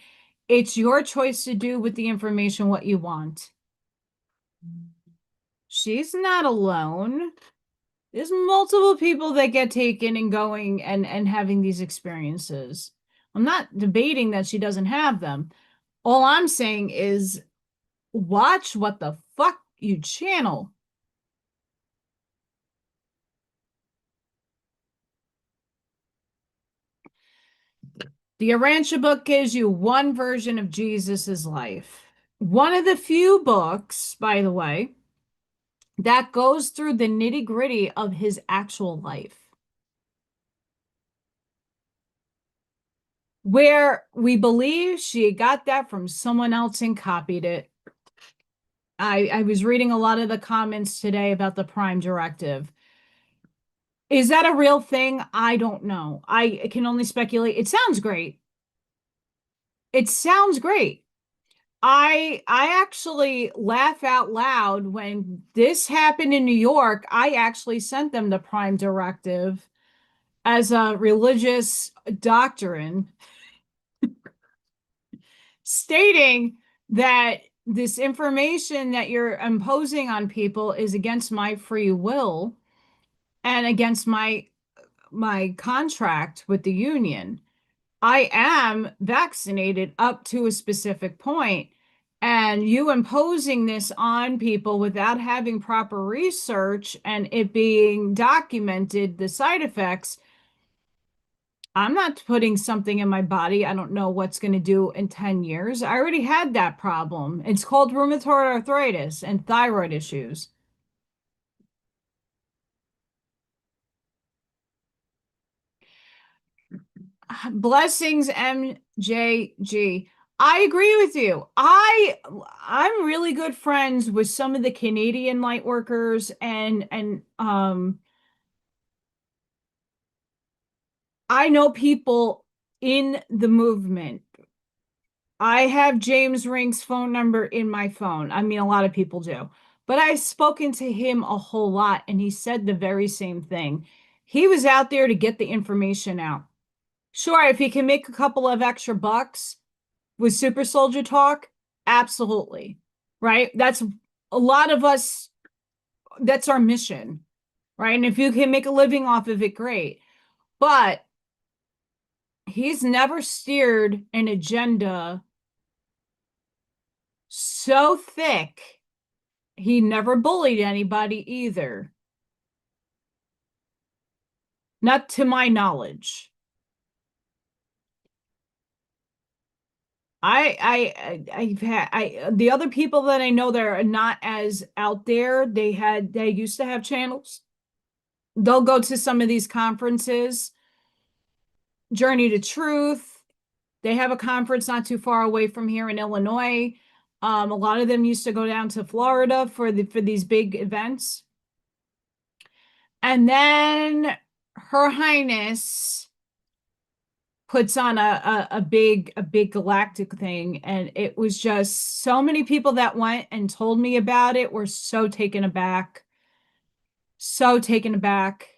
It's your choice to do with the information what you want. She's not alone. There's multiple people that get taken and going and having these experiences. I'm not debating that she doesn't have them. All I'm saying is watch what the fuck you channel. The Arantia book gives you one version of Jesus's life. One of the few books, by the way, that goes through the nitty-gritty of his actual life. Where we believe she got that from someone else and copied it. I was reading a lot of the comments today about the Prime Directive. Is that a real thing? I don't know. I can only speculate. It sounds great. It sounds great. I actually laugh out loud when this happened in New York. I actually sent them the Prime Directive as a religious doctrine stating that this information that you're imposing on people is against my free will and against my contract with the union. I am vaccinated up to a specific point, and you imposing this on people without having proper research and it being documented, the side effects, I'm not putting something in my body I don't know what's going to do in 10 years. I already had that problem. It's called rheumatoid arthritis and thyroid issues. Blessings, MJG. I agree with you. I'm really good friends with some of the Canadian light workers and I know people in the movement. I have James Ring's phone number in my phone. I mean, a lot of people do. But I've spoken to him a whole lot, and he said the very same thing. He was out there to get the information out. Sure, if he can make a couple of extra bucks with Super Soldier Talk, absolutely. Right? That's a lot of us, that's our mission. Right? And if you can make a living off of it, great. But he's never steered an agenda so thick. He never bullied anybody either. Not to my knowledge. I've had the other people that I know that are not as out there, they used to have channels. They'll go to some of these conferences. Journey to Truth. They have a conference not too far away from here in Illinois. A lot of them used to go down to Florida for these big events. And then Her Highness puts on a big galactic thing, and it was just so many people that went and told me about it were so taken aback. So taken aback.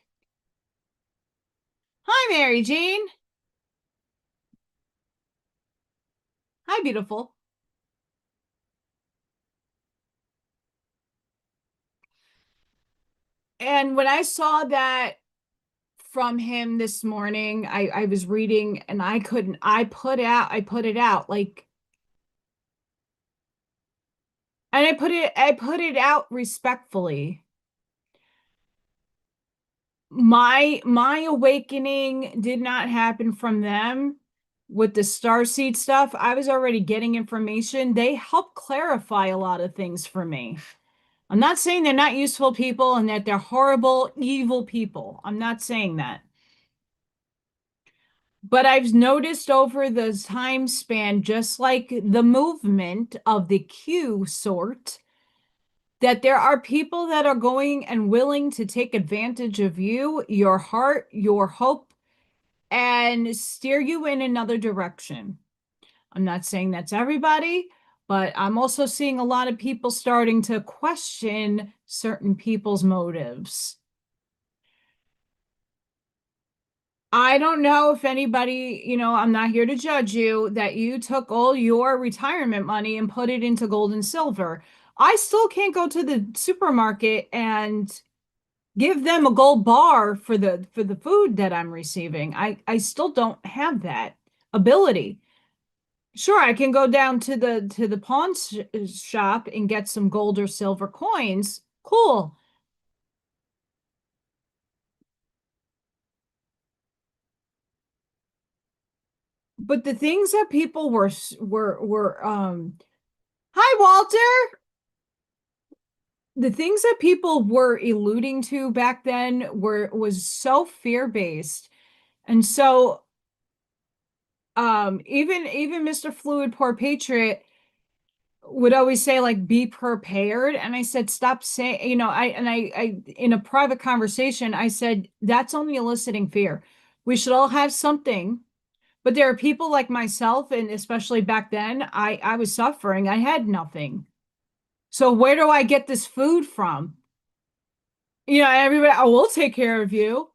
Hi, Mary Jean. Hi, beautiful. And when I saw that from him this morning, I was reading and I couldn't, I put it out like, and I put it out respectfully. My awakening did not happen from them. with the starseed stuff, I was already getting information. They help clarify a lot of things for me. I'm not saying they're not useful people and that they're horrible, evil people. I'm not saying that. But I've noticed over the time span, just like the movement of the Q sort, that there are people that are going and willing to take advantage of you, your heart, your hope, and steer you in another direction. I'm not saying that's everybody, but I'm also seeing a lot of people starting to question certain people's motives. I don't know if anybody, I'm not here to judge you, that you took all your retirement money and put it into gold and silver. I still can't go to the supermarket and give them a gold bar for the food that I'm receiving. I still don't have that ability. Sure, I can go down to the pawn shop and get some gold or silver coins. Cool. But the things that people were hi Walter. The things that people were alluding to back then was so fear-based. And so even Mr. Fluid Poor Patriot would always say like be prepared, and I said stop saying, I in a private conversation I said that's only eliciting fear. We should all have something, but there are people like myself, and especially back then I was suffering. I had nothing, so where do I get this food from? Everybody, oh, we'll take care of you.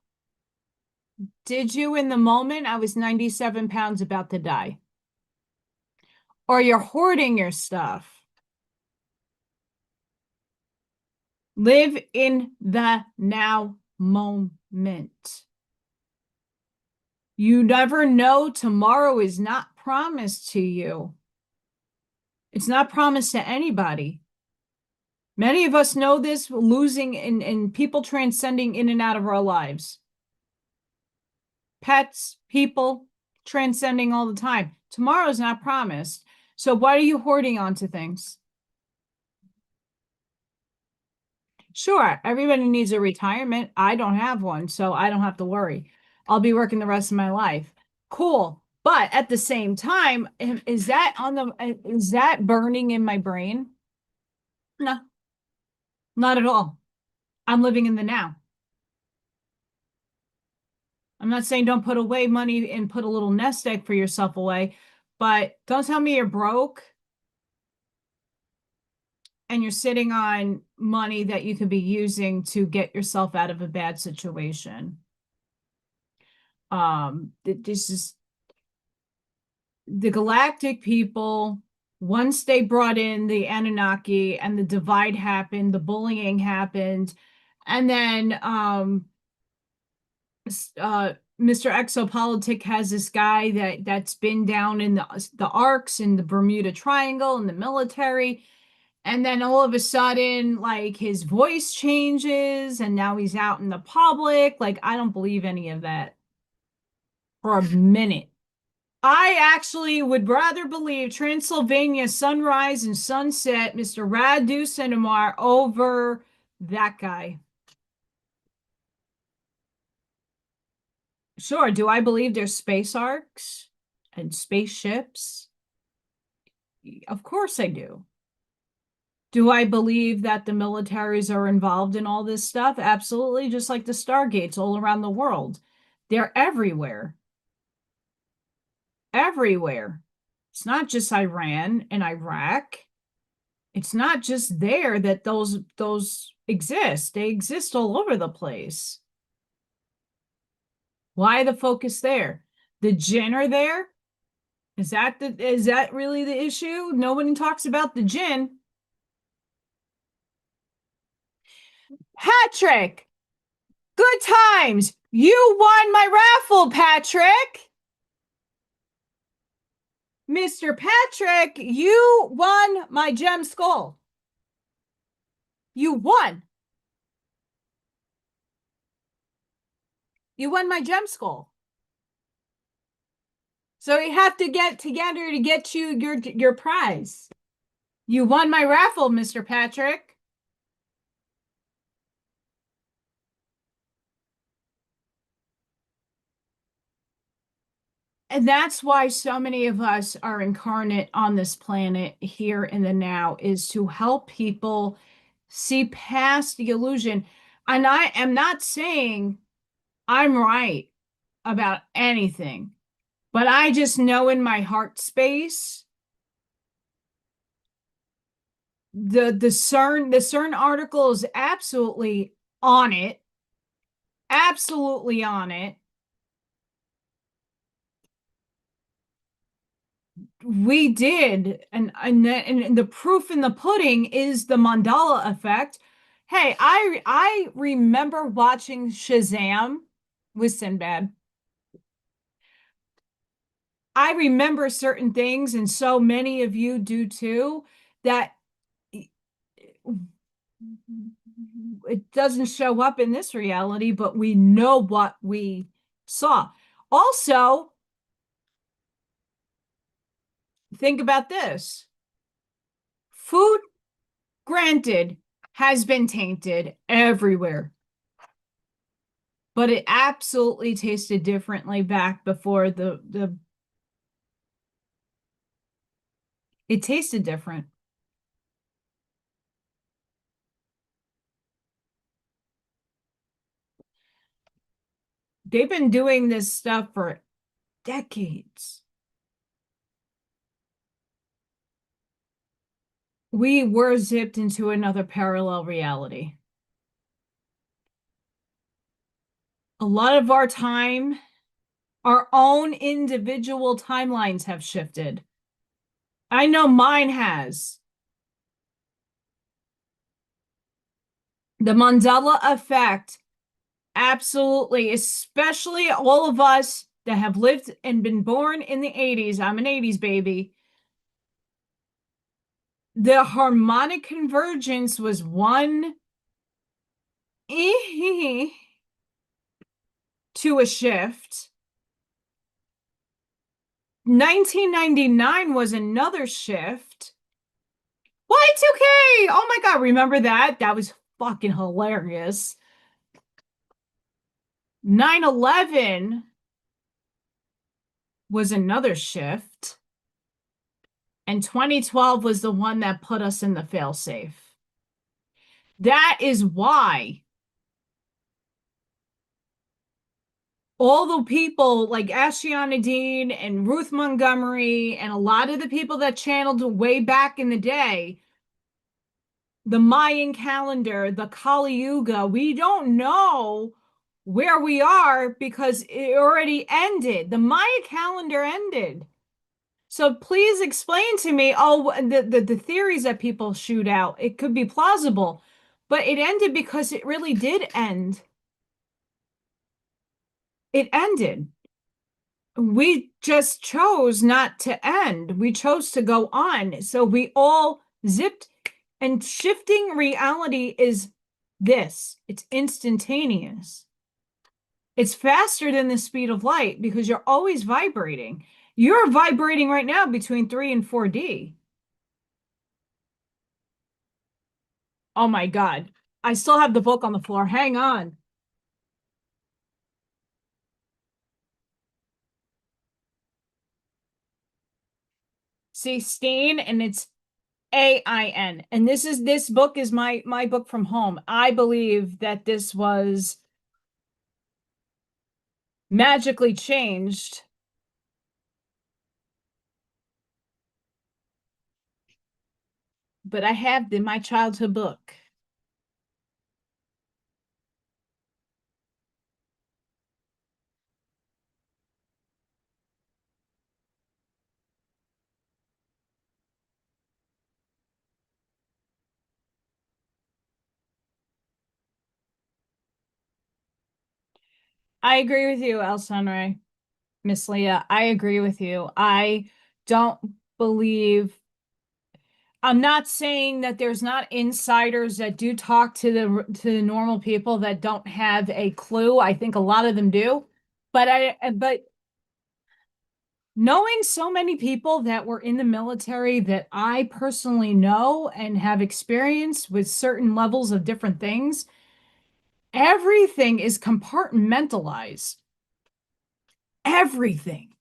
Did you in the moment? I was 97 pounds about to die. Or you're hoarding your stuff. Live in the now moment. You never know. Tomorrow is not promised to you. It's not promised to anybody. Many of us know this, losing and people transcending in and out of our lives. Pets, people transcending all the time. Tomorrow's not promised. So why are you hoarding onto things? Sure, everybody needs a retirement. I don't have one, so I don't have to worry. I'll be working the rest of my life. Cool. But at the same time, is that burning in my brain? No, not at all. I'm living in the now. I'm not saying don't put away money and put a little nest egg for yourself away, but don't tell me you're broke and you're sitting on money that you could be using to get yourself out of a bad situation. This is the galactic people. Once they brought in the Anunnaki and the divide happened, the bullying happened, and then Mr. Exopolitic has this guy that's been down in the arcs in the Bermuda Triangle in the military. And then all of a sudden, like his voice changes and now he's out in the public. Like, I don't believe any of that for a minute. I actually would rather believe Transylvania Sunrise and Sunset, Mr. Radu Cinemar, over that guy. Sure. Do I believe there's space arcs and spaceships? Of course I do. Do I believe that the militaries are involved in all this stuff? Absolutely, just like the Stargates all around the world. They're everywhere. Everywhere. It's not just Iran and Iraq. It's not just there that those exist. They exist all over the place. Why the focus there? The jinn are there? Is that really the issue? Nobody talks about the jinn. Patrick, good times. You won my raffle, Patrick. Mr. Patrick, you won my gem skull. You won. You won my gem skull. So we have to get together to get you your prize. You won my raffle, Mr. Patrick. And that's why so many of us are incarnate on this planet here in the now, is to help people see past the illusion. And I am not saying I'm right about anything, but I just know in my heart space the CERN article is absolutely on it. Absolutely on it. We did, and the proof in the pudding is the mandala effect. Hey, I remember watching Shazam with Sinbad. I remember certain things, and so many of you do too, that it doesn't show up in this reality, but we know what we saw. Also, think about this. Food, granted, has been tainted everywhere, but it absolutely tasted differently back before it tasted different. They've been doing this stuff for decades. We were zipped into another parallel reality. A lot of our time, our own individual timelines have shifted. I know mine has. The Mandela effect, absolutely, especially all of us that have lived and been born in the 80s. I'm an 80s baby. The harmonic convergence was one to a shift. 1999 was another shift. Y2K! Oh my God, remember that? That was fucking hilarious. 9/11 was another shift. And 2012 was the one that put us in the failsafe. That is why all the people like Ashiana Dean and Ruth Montgomery and a lot of the people that channeled way back in the day, the Mayan calendar, the Kali Yuga, we don't know where we are because it already ended. The Maya calendar ended. So please explain to me, the theories that people shoot out. It could be plausible, but it ended because it really did end. It ended. We just chose not to end. We chose to go on. So we all zipped, and shifting reality is this. It's instantaneous. It's faster than the speed of light because you're always vibrating. You're vibrating right now between 3 and 4D. Oh my God. I still have the book on the floor. Hang on. See, Steen, and it's AIN. And this book is my book from home. I believe that this was magically changed. But I have my childhood book. I agree with you, El Sunray, Miss Leah. I agree with you. I don't believe I'm not saying that there's not insiders that do talk to the normal people that don't have a clue. I think a lot of them do. But knowing so many people that were in the military that I personally know and have experience with certain levels of different things, everything is compartmentalized. Everything.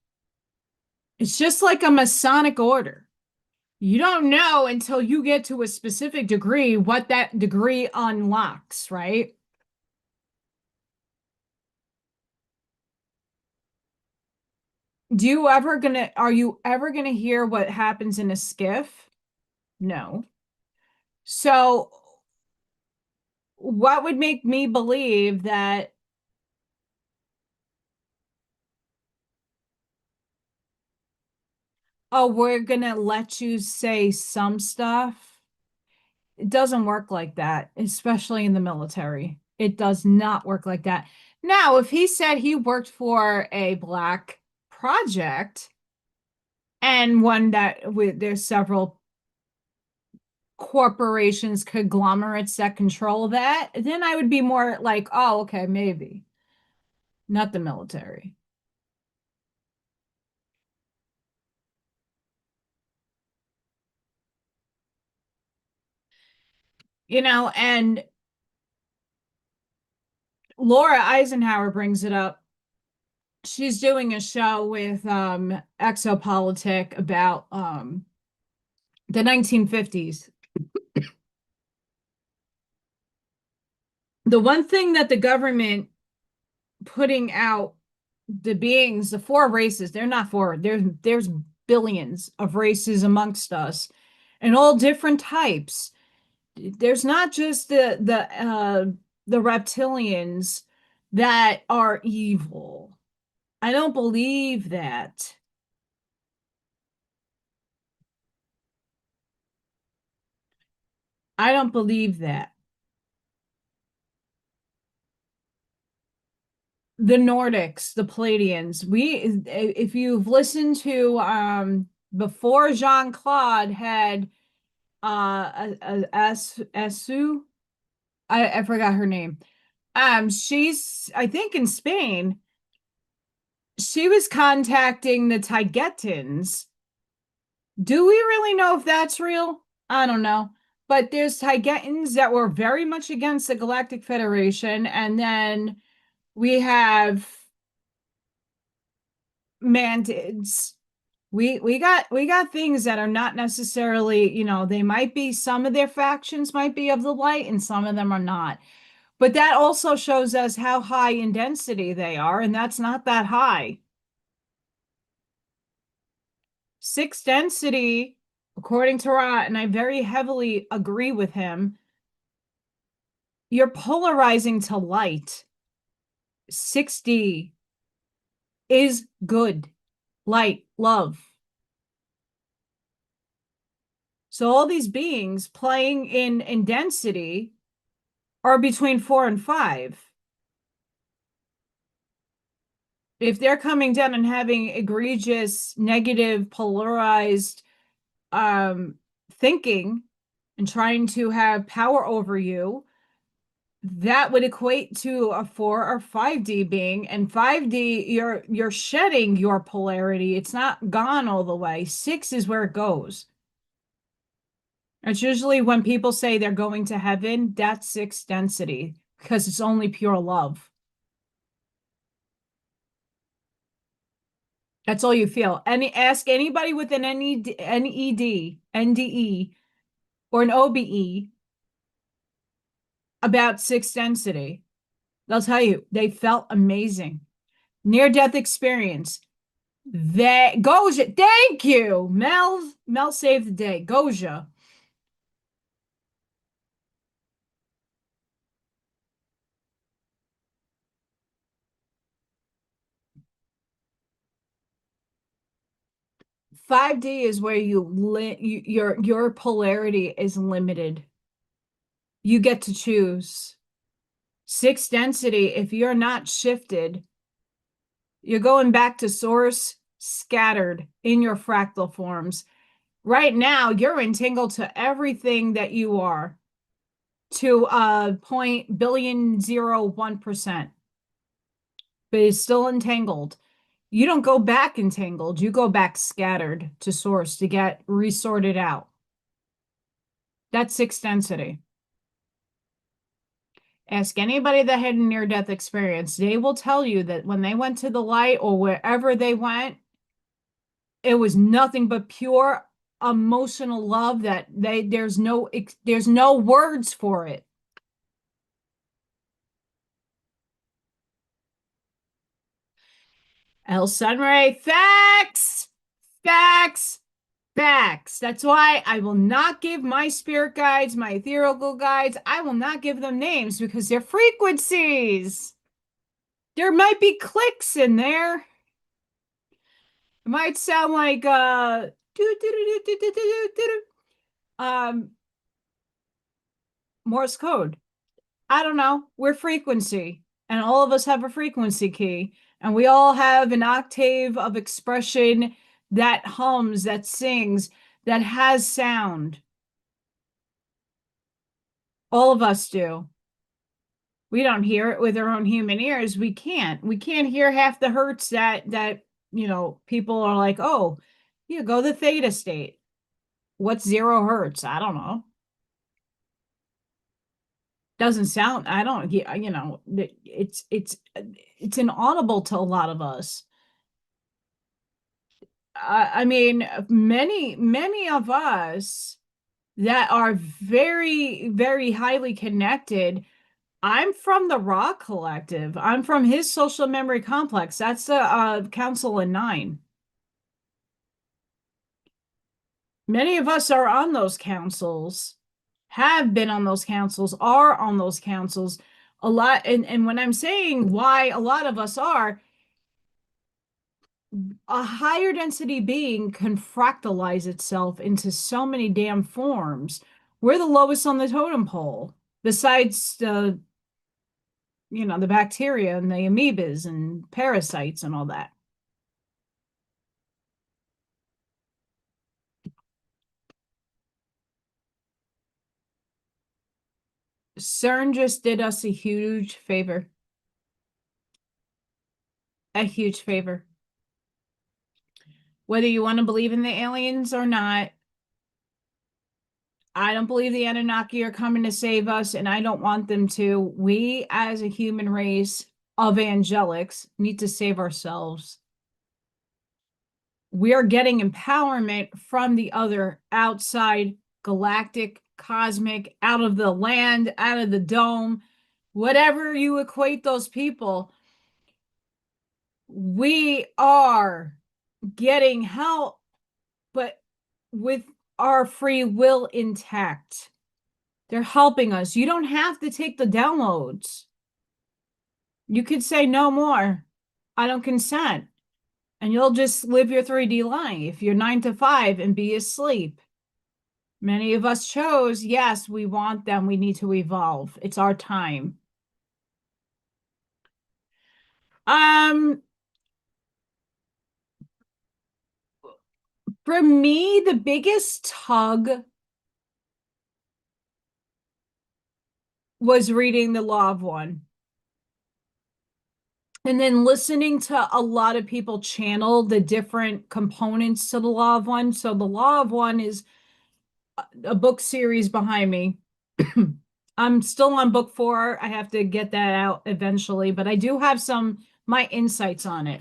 It's just like a Masonic order. You don't know until you get to a specific degree what that degree unlocks, right? Are you ever gonna hear what happens in a skiff? No. So what would make me believe that, oh, we're gonna let you say some stuff? It doesn't work like that, especially in the military. It does not work like that. Now, if he said he worked for a black project and one that there's several corporations, conglomerates that control that, then I would be more like, oh, okay, maybe. Not the military. And Laura Eisenhower brings it up. She's doing a show with Exopolitik about the 1950s. The one thing that the government putting out, the beings, the four races, they're not four, there's billions of races amongst us and all different types. There's not just the reptilians that are evil. I don't believe that. I don't believe that. The Nordics, the Palladians. If you've listened to before Jean-Claude had Asu, I forgot her name. She's, I think, in Spain. She was contacting the Taigetans. Do we really know if that's real? I don't know. But there's Taigetans that were very much against the Galactic Federation, and then we have mantids. We got things that are not necessarily, they might be, some of their factions might be of the light and some of them are not. But that also shows us how high in density they are, and that's not that high. Six density, according to Ra, and I very heavily agree with him, you're polarizing to light. 6D is good. Light, love. So all these beings playing in density are between 4 and 5. If they're coming down and having egregious, negative, polarized thinking and trying to have power over you, that would equate to a 4 or 5D being. And 5D, you're shedding your polarity. It's not gone all the way. 6 is where it goes. It's usually when people say they're going to heaven, that's 6 density because it's only pure love. That's all you feel. Ask anybody with an NED, NDE, or an OBE about 6 density. They'll tell you they felt amazing. Near-death experience. Goja, thank you. Mel saved the day. Goja. Five D is where your polarity is limited. You get to choose. 6 density, if you're not shifted, you're going back to source, scattered in your fractal forms. Right now, you're entangled to everything that you are, to .0.001%, but it's still entangled. You don't go back entangled, you go back scattered to source to get resorted out. That's sixth density. Ask anybody that had a near-death experience. They will tell you that when they went to the light or wherever they went, it was nothing but pure emotional love that there's no words for it. El Sunray, facts, facts, facts. That's why I will not give my spirit guides, my ethereal guides, I will not give them names because they're frequencies. There might be clicks in there. It might sound like Morse code. I don't know. We're frequency, and all of us have a frequency key, and we all have an octave of expression that hums, that sings, that has sound. All of us do. We don't hear it with our own human ears. We can't. We can't hear half the hertz that people are like, oh, yeah, go the theta state. What's 0 hertz? I don't know. Doesn't sound, I don't, it's inaudible to a lot of us. I mean, many of us that are very, very highly connected. I'm from the Raw Collective. I'm from his social memory complex. That's the Council in 9. Many of us are on those councils, have been on those councils, are on those councils a lot. And when I'm saying why a lot of us are, a higher density being can fractalize itself into so many damn forms. We're the lowest on the totem pole, besides the bacteria and the amoebas and parasites and all that. Cern just did us a huge favor. A huge favor. Whether you want to believe in the aliens or not, I don't believe the Anunnaki are coming to save us, and I don't want them to. We, as a human race of angelics, need to save ourselves. We are getting empowerment from the other outside galactic, cosmic, out of the land, out of the dome, whatever you equate those people. We are getting help, but with our free will intact. They're helping us. You don't have to take the downloads. You could say no more. I don't consent. And you'll just live your 3D life, your 9 to 5, and be asleep. Many of us chose, yes, we want them. We need to evolve. It's our time. For me, the biggest tug was reading The Law of One. And then listening to a lot of people channel the different components to The Law of One. So The Law of One is a book series behind me. I'm still on book 4. I have to get that out eventually, but I do have my insights on it.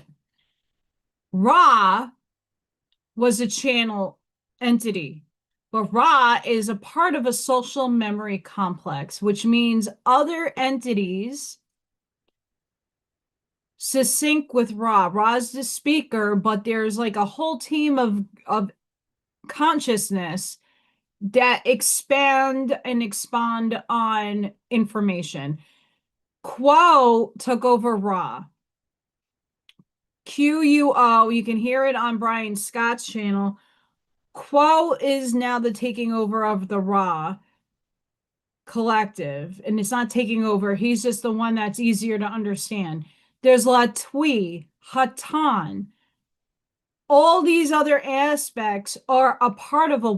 Ra was a channel entity, but Ra is a part of a social memory complex, which means other entities sync with Ra. Ra's the speaker, but there's like a whole team of consciousness that expand and expand on information. Quo took over Ra. QUO, you can hear it on Brian Scott's channel. Quo is now the taking over of the Ra collective, and it's not taking over. He's just the one that's easier to understand. There's Latwi, Hatan. All these other aspects are a part of a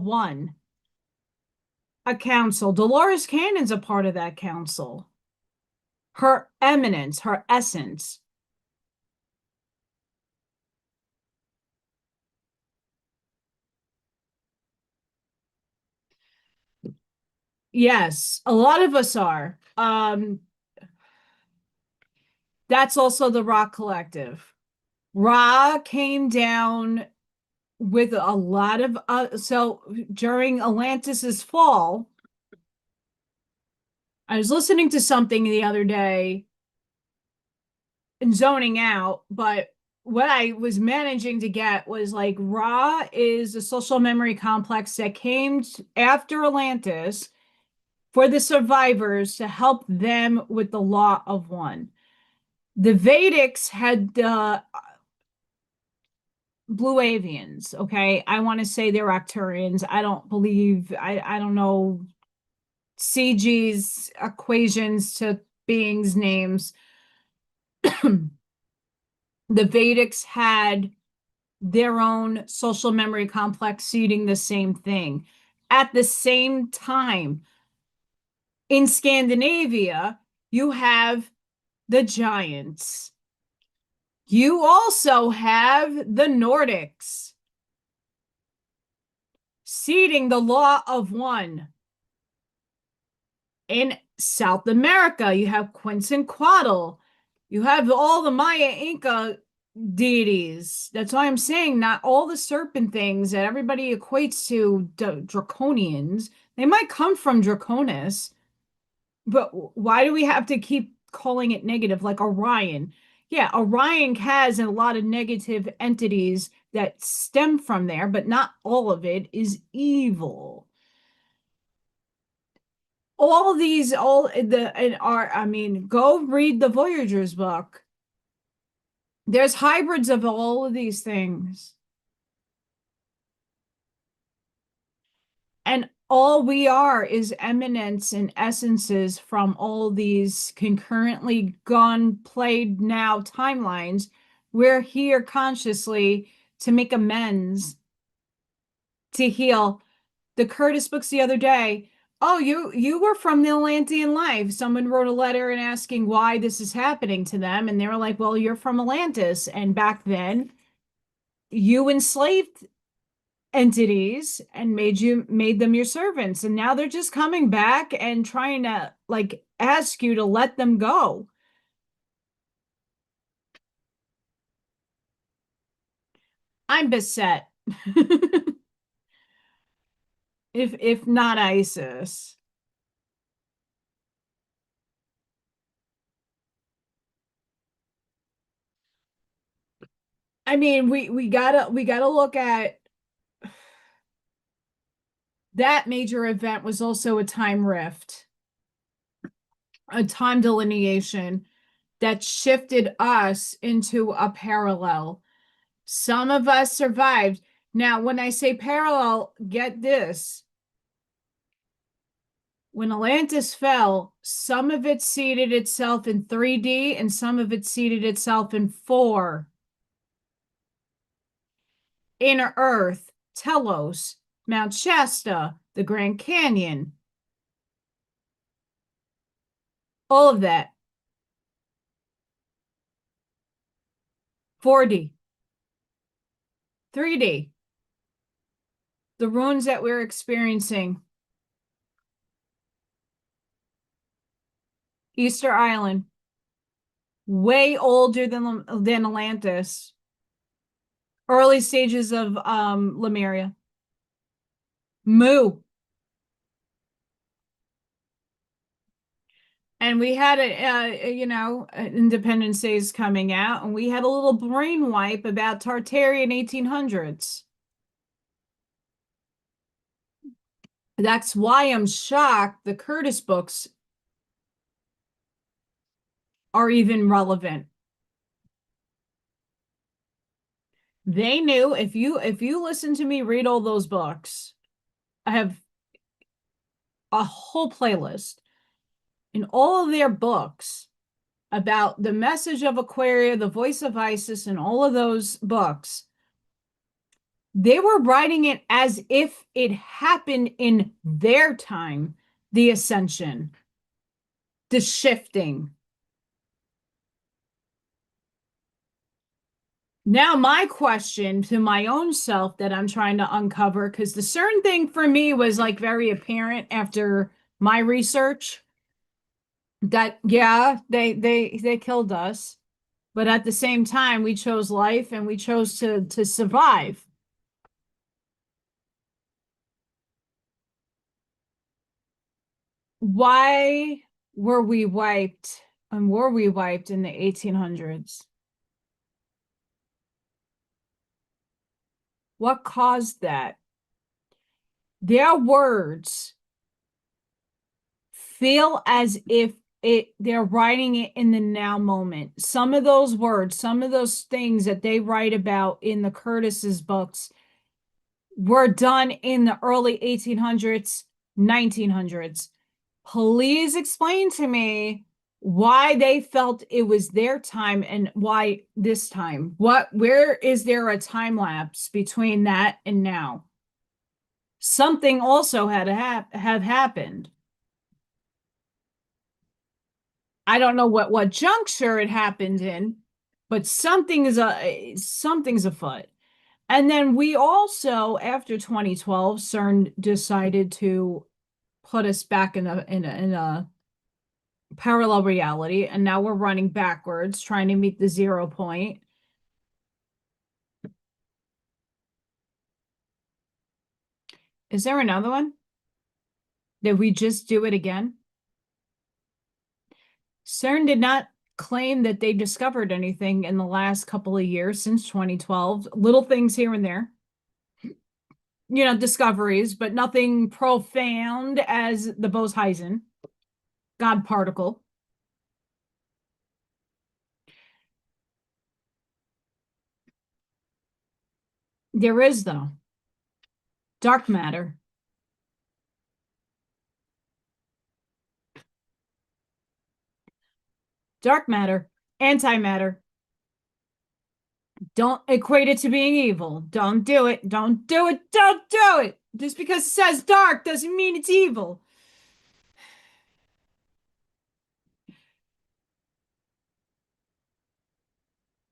council. Dolores Cannon's a part of that council. Her eminence, her essence. Yes, a lot of us are. That's also the Rock Collective. Ra came down with a lot of so during Atlantis's fall, I was listening to something the other day and zoning out, but what I was managing to get was like Ra is a social memory complex that came after Atlantis for the survivors to help them with the law of one. The Vedics had blue avians. Okay, I want to say they're Arcturians. I don't believe I don't know CG's equations to beings' names. The Vedics had their own social memory complex seeding the same thing. At the same time, in Scandinavia, you have the giants. You also have the Nordics seeding the law of one. In South America, you have Quetzalcoatl. You have all the Maya Inca deities. That's why I'm saying not all the serpent things that everybody equates to draconians. They might come from Draconis, but why do we have to keep calling it negative? Like Orion. Yeah, Orion has a lot of negative entities that stem from there, but not all of it is evil. All these, all the, and are, I mean, go read the Voyagers book. There's hybrids of all of these things. And all we are is eminence and essences from all these concurrently gone, played now timelines. We're here consciously to make amends, to heal. The Curtis books the other day. Oh, you were from the Atlantean life. Someone wrote a letter and asking why this is happening to them, and they were like, "Well, you're from Atlantis, and back then you enslaved entities and made them your servants, and now they're just coming back and trying to like ask you to let them go." I'm beset. If not ISIS. I mean, we gotta look at that major event was also a time rift, a time delineation that shifted us into a parallel. Some of us survived. Now, when I say parallel, get this. When Atlantis fell, some of it seeded itself in 3D and some of it seeded itself in 4. Inner Earth, Telos, Mount Shasta, the Grand Canyon, all of that. 4D, 3D, the ruins that we're experiencing. Easter Island, way older than Atlantis. Early stages of Lemuria. Moo. And we had Independence Day is coming out, and we had a little brain wipe about Tartarian 1800s. That's why I'm shocked the Curtis books are even relevant. They knew if you listen to me read all those books, I have a whole playlist in all of their books about the message of Aquaria, the voice of Isis, and all of those books. They were writing it as if it happened in their time, the ascension, the shifting. Now, my question to my own self that I'm trying to uncover, because the Cern thing for me was like very apparent after my research that, yeah, they killed us, but at the same time, we chose life and we chose to survive. Why were we wiped and were we wiped in the 1800s? What caused that? Their words feel as if they're writing it in the now moment. Some of those words, some of those things that they write about in the Curtis's books were done in the early 1800s, 1900s. Please explain to me why they felt it was their time and why this time. Where is there a time lapse between that and now? Something also had to have happened. I don't know what juncture it happened in, but something's afoot. And then we also, after 2012, Cern decided to put us back in a parallel reality, and now we're running backwards, trying to meet the 0 point. Is there another one? Did we just do it again? Cern did not claim that they discovered anything in the last couple of years since 2012. Little things here and there. You know, discoveries, but nothing profound as the Bose-Hyson God particle. There is, though. Dark matter. Dark matter. Antimatter. Don't equate it to being evil. Don't do it. Don't do it. Don't do it. Just because it says dark doesn't mean it's evil.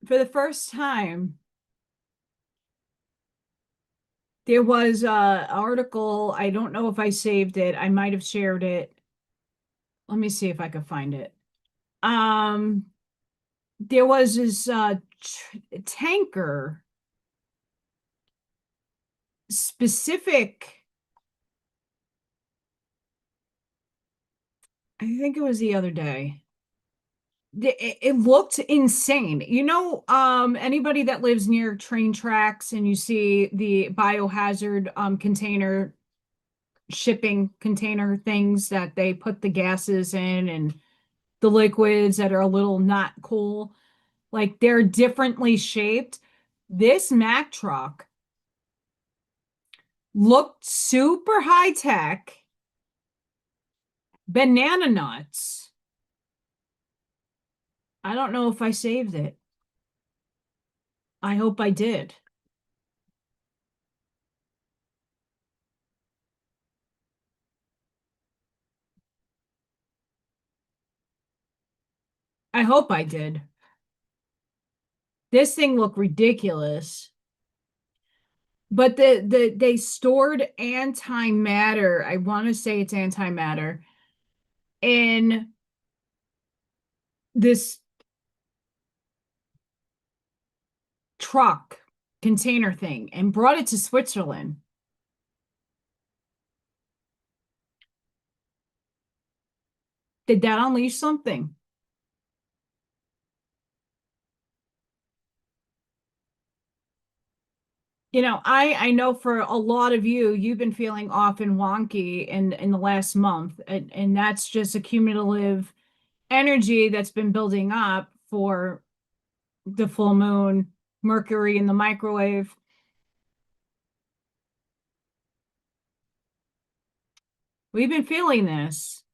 For the first time, there was a article. I don't know if I saved it. I might have shared it. Let me see if I can find it. There was this tanker specific. I think it was the other day. It looked insane. You know, anybody that lives near train tracks and you see the biohazard container shipping container things that they put the gases in and the liquids that are a little not cool, like they're differently shaped. This Mack truck looked super high tech, banana nuts. I don't know if I saved it. I hope I did. I hope I did. This thing looked ridiculous. But they stored antimatter. I want to say it's antimatter in this truck container thing and brought it to Switzerland. Did that unleash something? You know, I know for a lot of you, you've been feeling off and wonky in the last month, and that's just a cumulative energy that's been building up for the full moon, Mercury in the microwave. We've been feeling this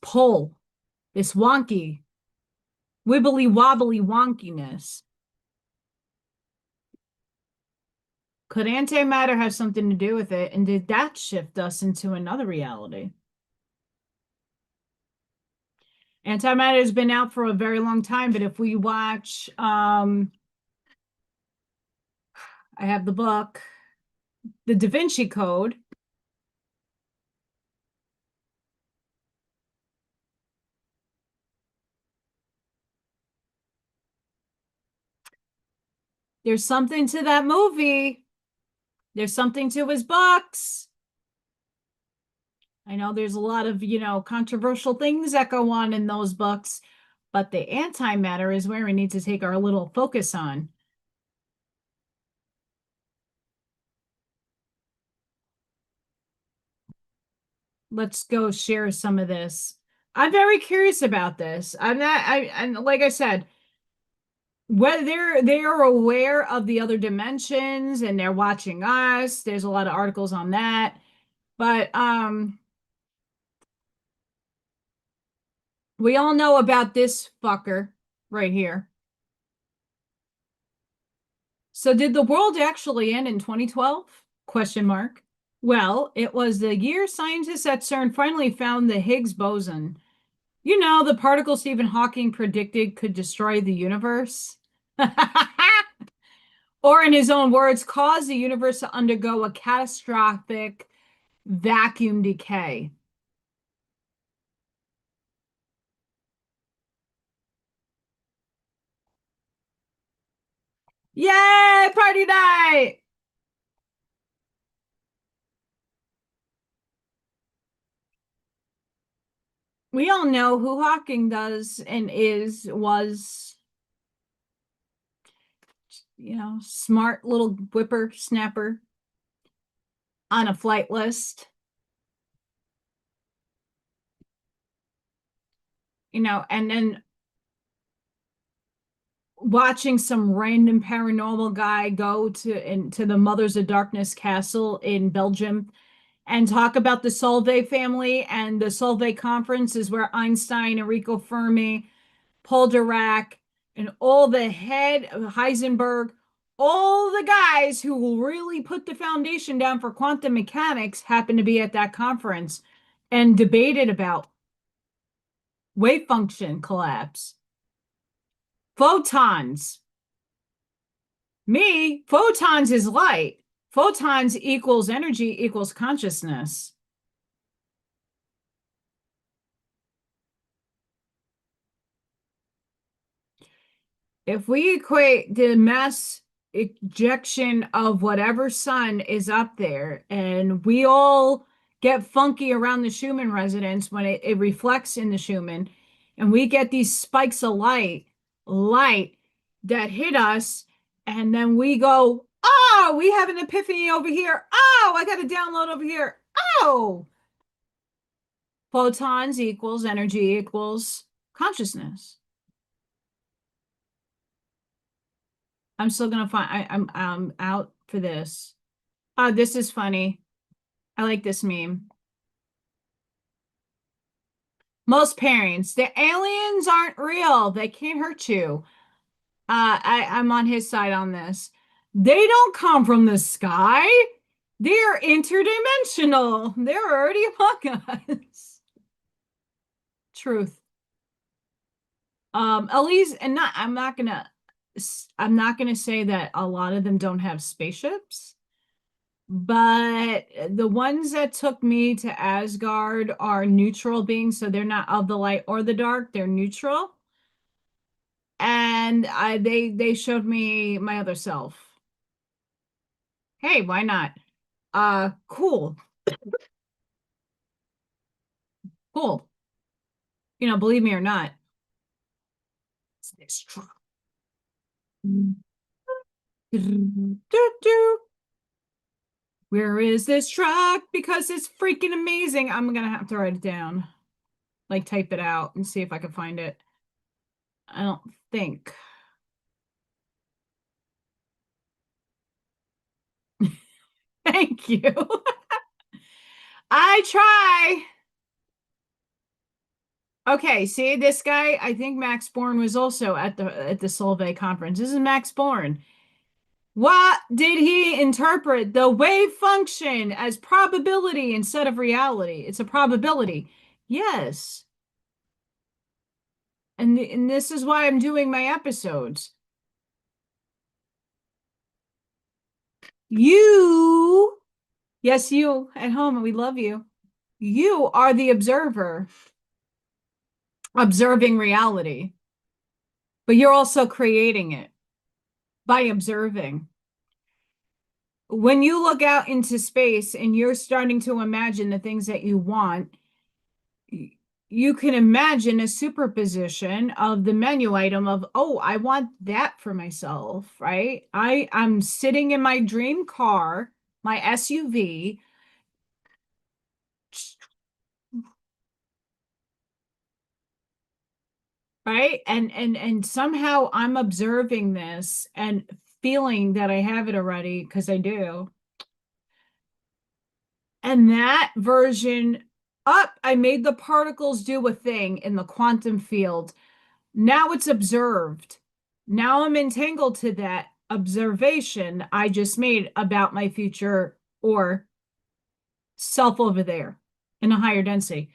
pull, this wonky, wibbly wobbly wonkiness. Could antimatter have something to do with it? And did that shift us into another reality? Antimatter has been out for a very long time, but if we watch, I have the book, The Da Vinci Code. There's something to that movie. There's something to his books. I know there's a lot of, controversial things that go on in those books, but the antimatter is where we need to take our little focus on. Let's go share some of this. I'm very curious about this. And like I said, whether they are aware of the other dimensions and they're watching us. There's a lot of articles on that. But we all know about this fucker right here. So did the world actually end in 2012? Question mark. Well, it was the year scientists at Cern finally found the Higgs boson. You know, the particle Stephen Hawking predicted could destroy the universe. Or in his own words, cause the universe to undergo a catastrophic vacuum decay. Yay, party night! We all know who Hawking does and was, smart little whippersnapper on a flight list. And then watching some random paranormal guy go into the Mothers of Darkness castle in Belgium and talk about the Solvay family, and the Solvay conference is where Einstein, Enrico Fermi, Paul Dirac, and all the head of Heisenberg, all the guys who will really put the foundation down for quantum mechanics happen to be at that conference and debated about wave function collapse. Photons. Photons is light. Photons equals energy equals consciousness. If we equate the mass ejection of whatever sun is up there, and we all get funky around the Schumann resonance when it reflects in the Schumann, and we get these spikes of light that hit us, and then we go, oh, we have an epiphany over here. Oh, I got a download over here. Oh, photons equals energy equals consciousness. I'm still gonna find. I'm out for this. Oh, this is funny. I like this meme. Most parents, the aliens aren't real. They can't hurt you. I'm on his side on this. They don't come from the sky. They're interdimensional. They're already among us. Truth. At least, and not. I'm not gonna say that a lot of them don't have spaceships. But the ones that took me to Asgard are neutral beings, so they're not of the light or the dark, they're neutral. And they showed me my other self. Hey, why not? Cool. Cool. Believe me or not. It's true. Where is this truck? Because it's freaking amazing. I'm gonna have to write it down. Like type it out and see if I can find it. I don't think. Thank you. I try. Okay, see this guy? I think Max Born was also at the Solvay conference. This is Max Born. What did he interpret the wave function as probability instead of reality? It's a probability. Yes. And this is why I'm doing my episodes. You, yes, you at home, we love you. You are the observer, observing reality, but you're also creating it. by observing. When you look out into space and you're starting to imagine the things that you want, you can imagine a superposition of the menu item of, oh, I want that for myself, right? I'm sitting in my dream car, my SUV, right? And somehow I'm observing this and feeling that I have it already because I do. And that version up, I made the particles do a thing in the quantum field. Now it's observed. Now I'm entangled to that observation I just made about my future or self over there in a higher density.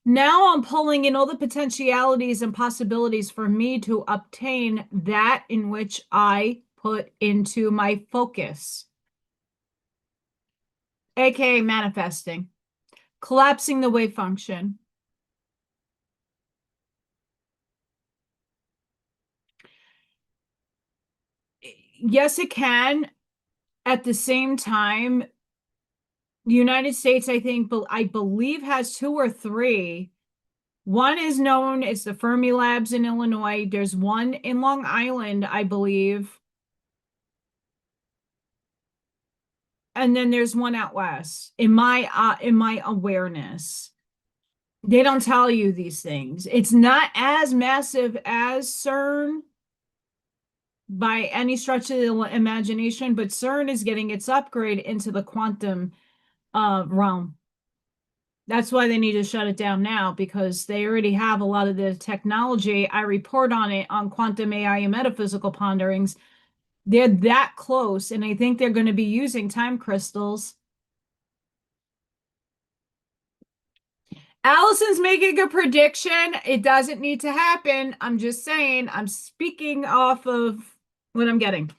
Now I'm pulling in all the potentialities and possibilities for me to obtain that in which I put into my focus, aka manifesting, collapsing the wave function. Yes, it can. At the same time, the United States, I believe, has two or three. One is known as the Fermi Labs in Illinois. There's one in Long Island, I believe. And then there's one out west in my awareness. They don't tell you these things. It's not as massive as Cern by any stretch of the imagination, but Cern is getting its upgrade into the quantum realm. That's why they need to shut it down now, because they already have a lot of the technology. I report on it on Quantum AI and Metaphysical Ponderings. They're that close, and I think they're going to be using time crystals. Allison's making a prediction. It doesn't need to happen. I'm just saying, I'm speaking off of what I'm getting.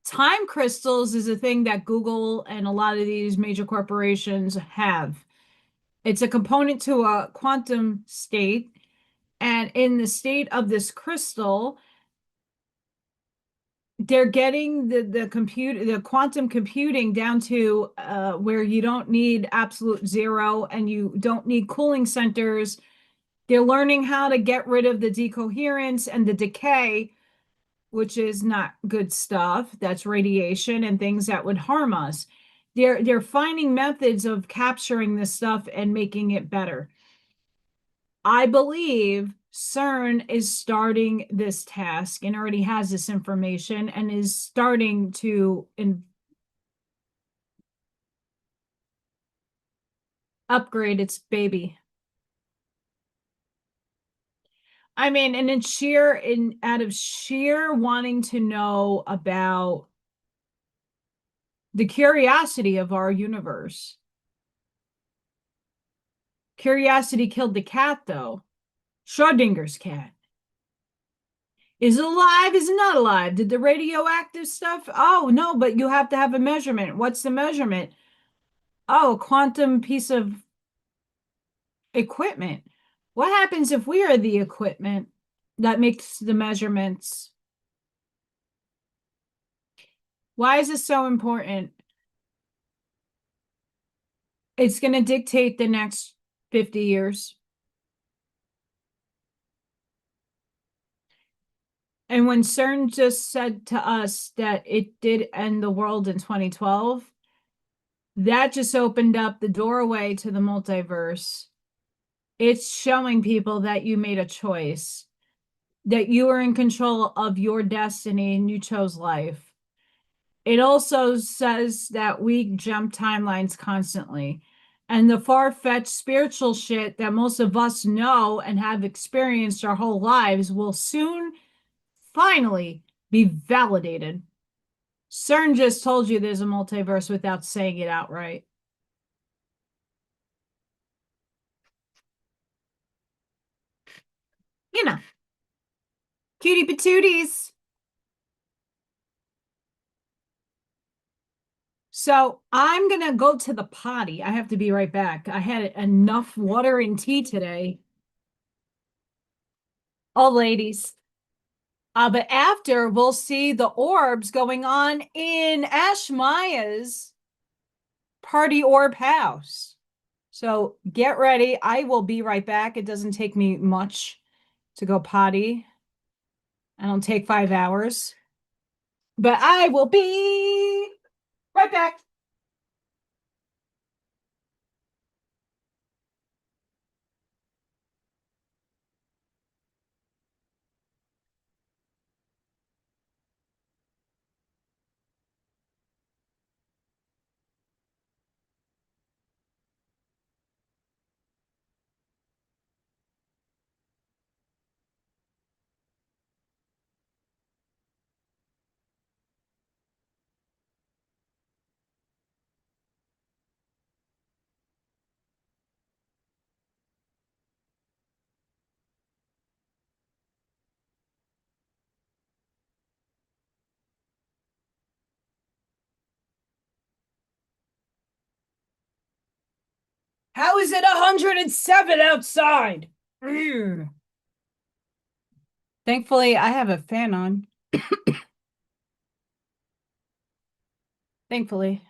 Time crystals is a thing that Google and a lot of these major corporations have. It's a component to a quantum state. And in the state of this crystal, they're getting the quantum computing down to where you don't need absolute zero and you don't need cooling centers. They're learning how to get rid of the decoherence and the decay, which is not good stuff. That's radiation and things that would harm us. They're finding methods of capturing this stuff and making it better. I believe Cern is starting this task and already has this information and is starting to upgrade its baby. I mean, and out of sheer wanting to know about the curiosity of our universe. Curiosity killed the cat, though. Schrodinger's cat. Is it alive? Is it not alive? Did the radioactive stuff? Oh, no, but you have to have a measurement. What's the measurement? Oh, a quantum piece of equipment. What happens if we are the equipment that makes the measurements? Why is this so important? It's going to dictate the next 50 years. And when Cern just said to us that it did end the world in 2012, that just opened up the doorway to the multiverse. It's showing people that you made a choice, that you are in control of your destiny and you chose life. It also says that we jump timelines constantly. And the far-fetched spiritual shit that most of us know and have experienced our whole lives will soon finally be validated. Cern just told you there's a multiverse without saying it outright. You know, cutie patooties. So I'm going to go to the potty. I have to be right back. I had enough water and tea today. Oh, ladies. But after, we'll see the orbs going on in Ash Maya's party orb house. So get ready. I will be right back. It doesn't take me much to go potty. I don't take 5 hours. But I will be right back. How is it 107 outside? Thankfully, I have a fan on. Thankfully.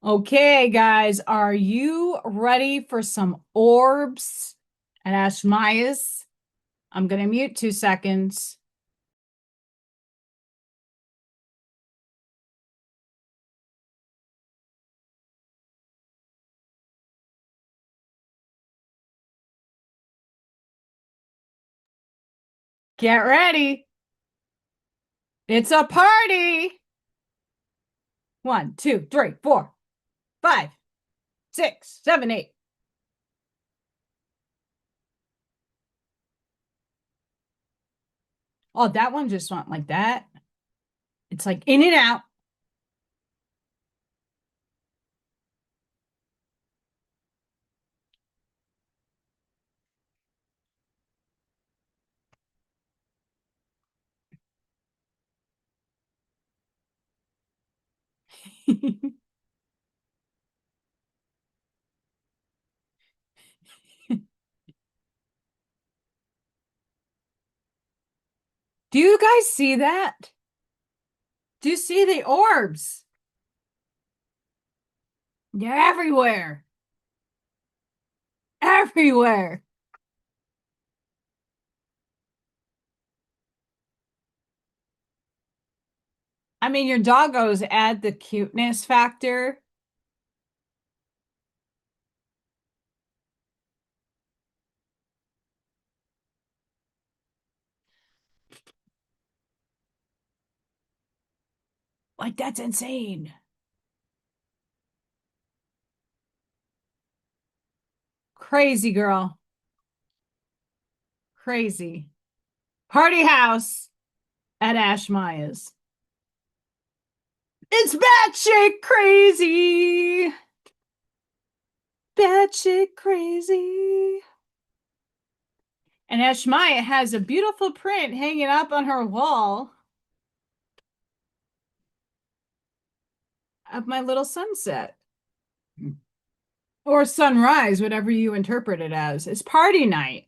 Okay, guys, are you ready for some orbs and Ash Maya's? I'm going to mute 2 seconds. Get ready. It's a party. 1, 2, 3, 4, 5, 6, 7, 8. Oh, that one just went like that. It's like in and out. Do you guys see that? Do you see the orbs? They're everywhere. Everywhere. I mean, your doggos add the cuteness factor. Like, that's insane. Crazy girl. Crazy. Party house at Ash Maya's. It's batshit crazy. Batshit crazy. And Ash Maya has a beautiful print hanging up on her wall of my little sunset. Or sunrise, whatever you interpret it as. It's party night.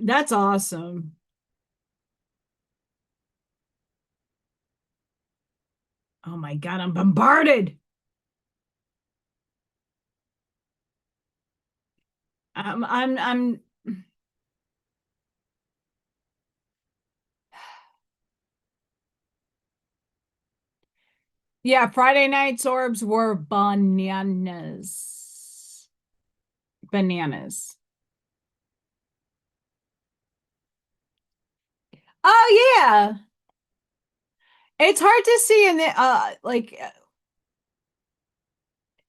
That's awesome. Oh my God, I'm bombarded. I'm yeah, Friday night's orbs were bananas. Bananas. Oh yeah. It's hard to see in the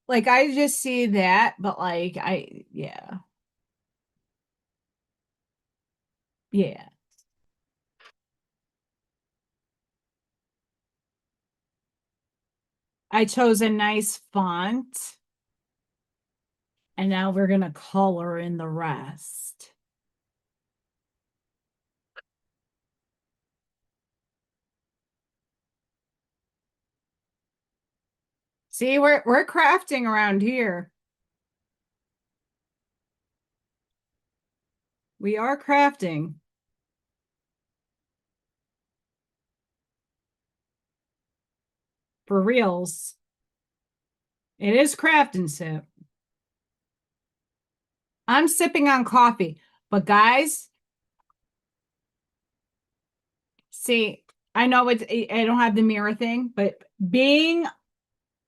like I just see that, but like yeah. Yeah. I chose a nice font. And now we're gonna color in the rest. See, we're crafting around here. We are crafting. For reals. It is craft and sip. I'm sipping on coffee, but guys, see, I know I don't have the mirror thing, but being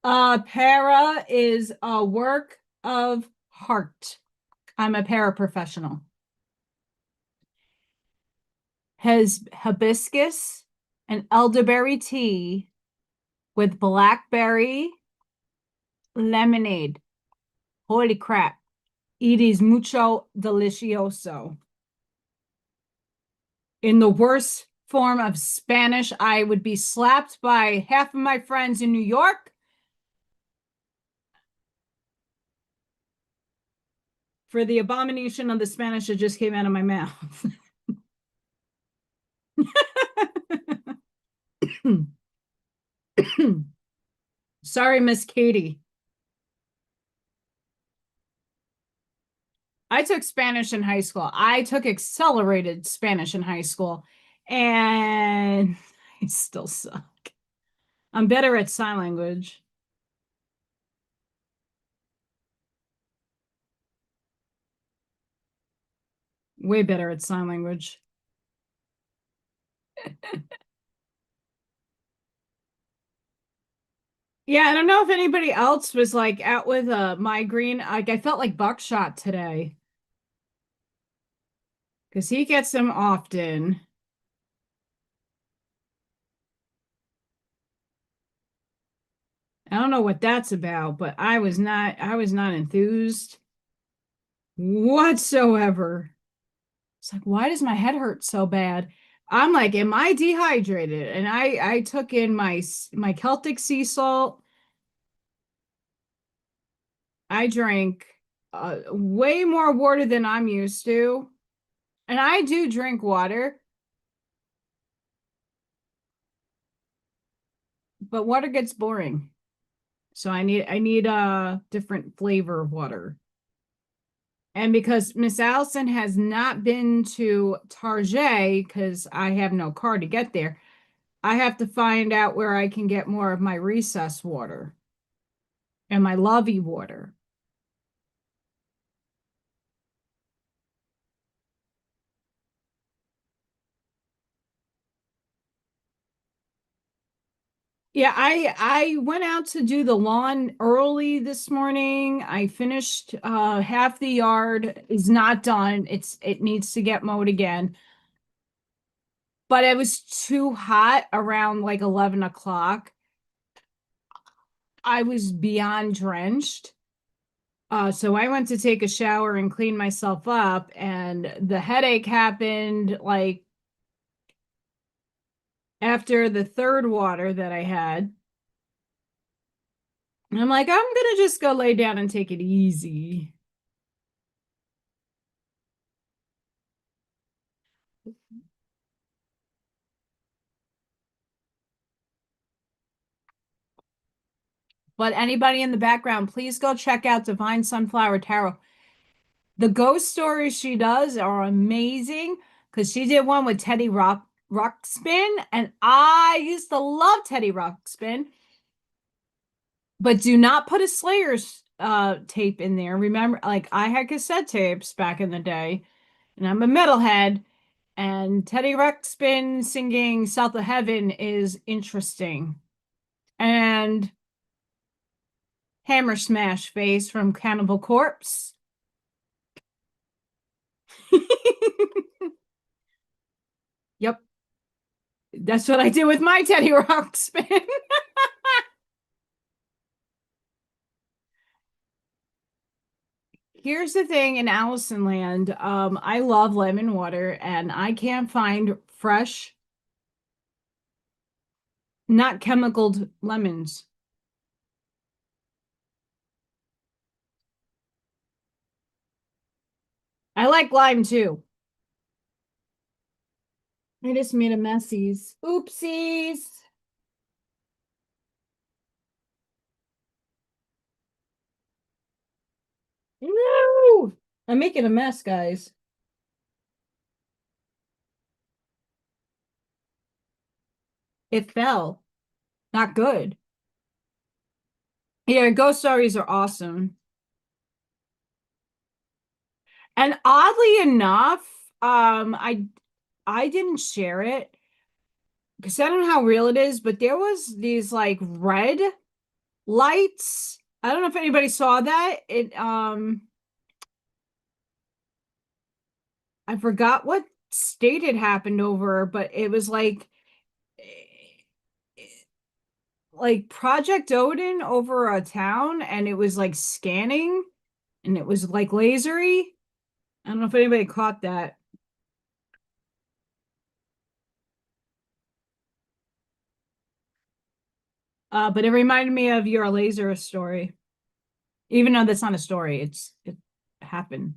a para is a work of heart. I'm a paraprofessional. Has hibiscus and elderberry tea with blackberry lemonade. Holy crap. It is mucho delicioso. In the worst form of Spanish, I would be slapped by half of my friends in New York for the abomination of the Spanish that just came out of my mouth. Sorry, Miss Katie. I took Spanish in high school. I took accelerated Spanish in high school, and I still suck. I'm better at sign language. Way better at sign language. Yeah, I don't know if anybody else was like out with a migraine. Like I felt like Buckshot today because he gets them often. I don't know what that's about, but I was not enthused whatsoever. It's like, why does my head hurt so bad? I'm like, am I dehydrated? And I took in my Celtic sea salt. I drank way more water than I'm used to. And I do drink water, but water gets boring. So I need a different flavor of water. And because Miss Allison has not been to Target because I have no car to get there, I have to find out where I can get more of my recess water and my lovey water. Yeah, I went out to do the lawn early this morning. I finished half the yard is not done. It needs to get mowed again. But it was too hot around like 11 o'clock. I was beyond drenched. So I went to take a shower and clean myself up, and the headache happened like after the third water that I had. And I'm like, I'm gonna just go lay down and take it easy. But anybody in the background, please go check out Divine Sunflower Tarot. The ghost stories she does are amazing because she did one with Teddy Ruxpin, and I used to love Teddy Ruxpin. But do not put a Slayer's tape in there. Remember, like I had cassette tapes back in the day, and I'm a metalhead, and Teddy Ruxpin singing South of Heaven is interesting. And Hammer Smash Face from Cannibal Corpse. Yep. That's what I did with my Teddy Ruxpin. Here's the thing in Allison Land. I love lemon water and I can't find fresh, not chemicaled lemons. I like lime too. I just made a messies. Oopsies. I'm making a mess, guys. It fell. Not good. Yeah, ghost stories are awesome. And oddly enough, I didn't share it because I don't know how real it is, but there was these like red lights. I don't know if anybody saw that. I forgot what state it happened over, but it was like Project Odin over a town, and it was like scanning, and it was like lasery. I don't know if anybody caught that. But it reminded me of your laser story. Even though that's not a story, it happened.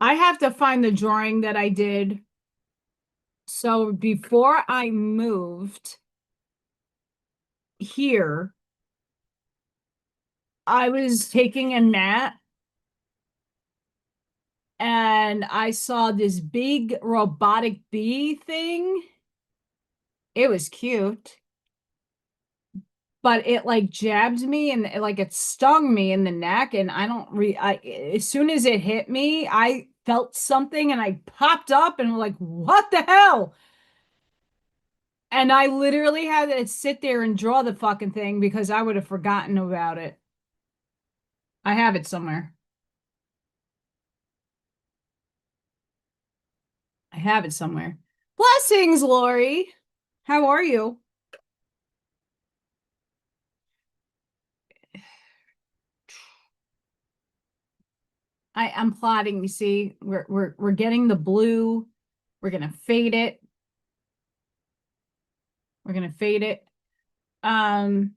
I have to find the drawing that I did. So before I moved here, I was taking a nap and I saw this big robotic bee thing. It was cute, but it like jabbed me and it stung me in the neck. And as soon as it hit me, I felt something and I popped up and like, what the hell? And I literally had to sit there and draw the fucking thing because I would have forgotten about it. I have it somewhere. I have it somewhere. Blessings, Lori. How are you? I'm plotting. You see, we're getting the blue. We're gonna fade it. We're gonna fade it. Um,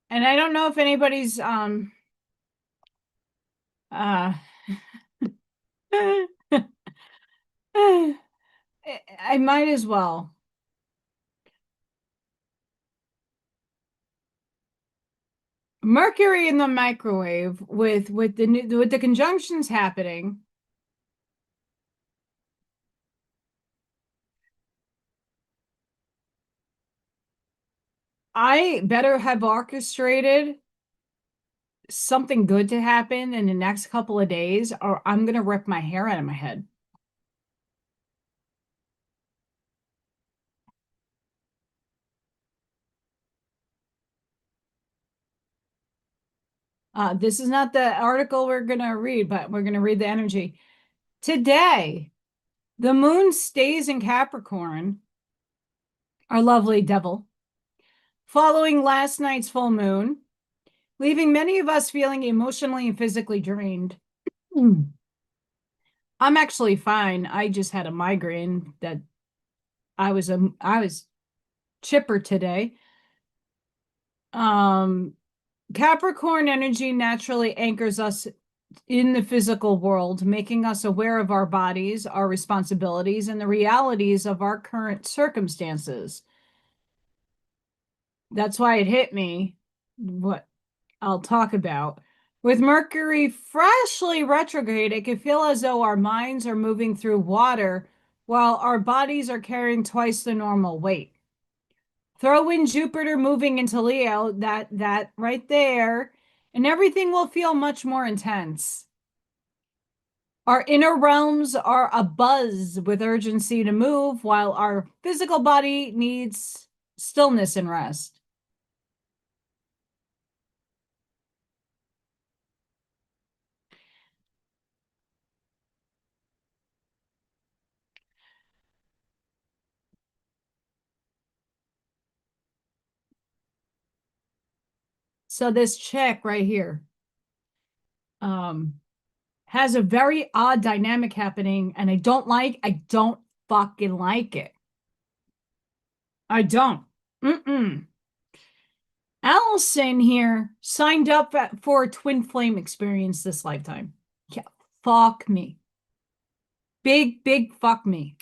and I don't know if anybody's uh I might as well. Mercury in the microwave with the conjunctions happening. I better have orchestrated something good to happen in the next couple of days, or I'm gonna rip my hair out of my head. This is not the article we're gonna read, but we're gonna read the energy. Today, the moon stays in Capricorn, our lovely devil, following last night's full moon, leaving many of us feeling emotionally and physically drained. I'm actually fine. I just had a migraine that I was chipper today. Um, Capricorn energy naturally anchors us in the physical world, making us aware of our bodies, our responsibilities, and the realities of our current circumstances. That's why it hit me, what I'll talk about. With Mercury freshly retrograde, it can feel as though our minds are moving through water while our bodies are carrying twice the normal weight. Throw in Jupiter moving into Leo, that right there, and everything will feel much more intense. Our inner realms are abuzz with urgency to move, while our physical body needs stillness and rest. So this chick right here um, has a very odd dynamic happening, and I don't fucking like it. I don't. Mm-mm. Allison here signed up for a twin flame experience this lifetime. Yeah, fuck me. Big fuck me.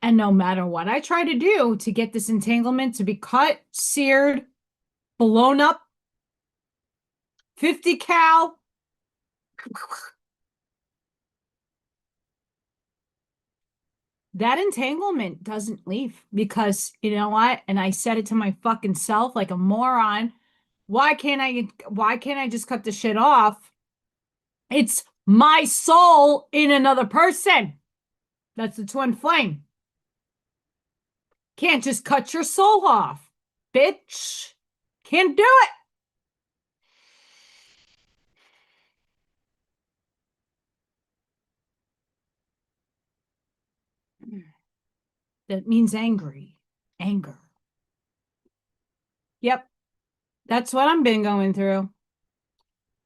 And no matter what I try to do to get this entanglement to be cut, seared, blown up, 50 cal, that entanglement doesn't leave because you know what? And I said it to my fucking self like a moron. Why can't I just cut the shit off? It's my soul in another person. That's the twin flame. Can't just cut your soul off, bitch. Can't do it. That means angry. Anger. Yep. That's what I've been going through.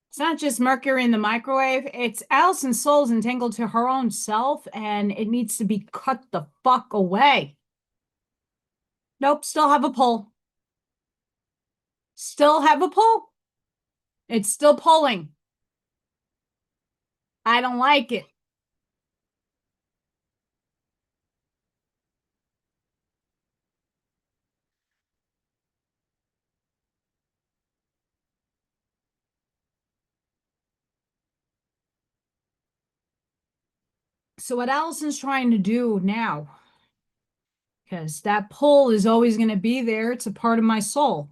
It's not just Mercury in the microwave. It's Allison's soul's entangled to her own self, and it needs to be cut the fuck away. Nope, still have a pull. Still have a pull. It's still pulling. I don't like it. So what Allison's trying to do now, because that pull is always going to be there. It's a part of my soul.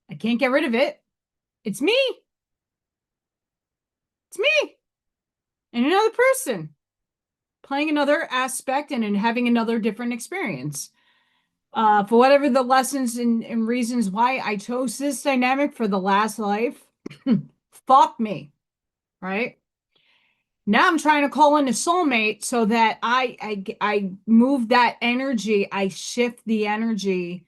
I can't get rid of it. It's me. It's me and another person playing another aspect and having another different experience. For whatever the lessons and reasons why I chose this dynamic for the last life, fuck me, right? Now I'm trying to call in a soulmate so that I move that energy, I shift the energy,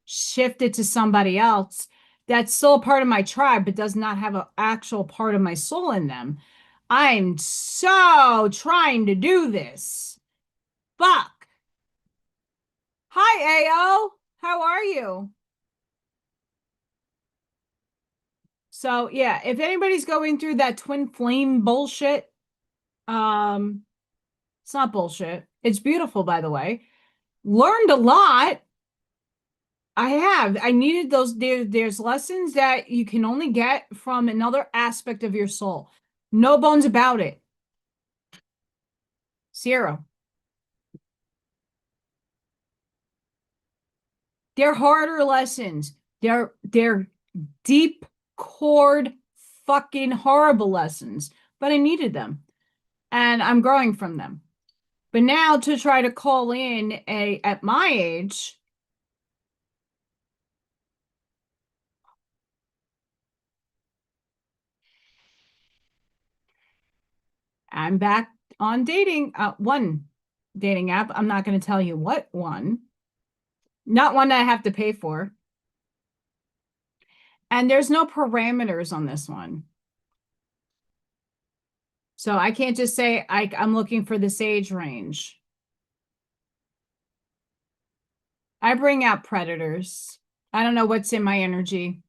shift it to somebody else that's still a part of my tribe, but does not have an actual part of my soul in them. I'm so trying to do this. Fuck. Hi, AO. How are you? So yeah, if anybody's going through that twin flame bullshit, um, it's not bullshit. It's beautiful, by the way. Learned a lot. I have. I needed those. There's lessons that you can only get from another aspect of your soul. No bones about it. Zero. They're harder lessons. They're deep chord fucking horrible lessons, but I needed them and I'm growing from them. But now to try to call in at my age, I'm back on dating one dating app. I'm not going to tell you what one. Not one that I have to pay for. And there's no parameters on this one. So I can't just say I'm looking for this age range. I bring out predators. I don't know what's in my energy.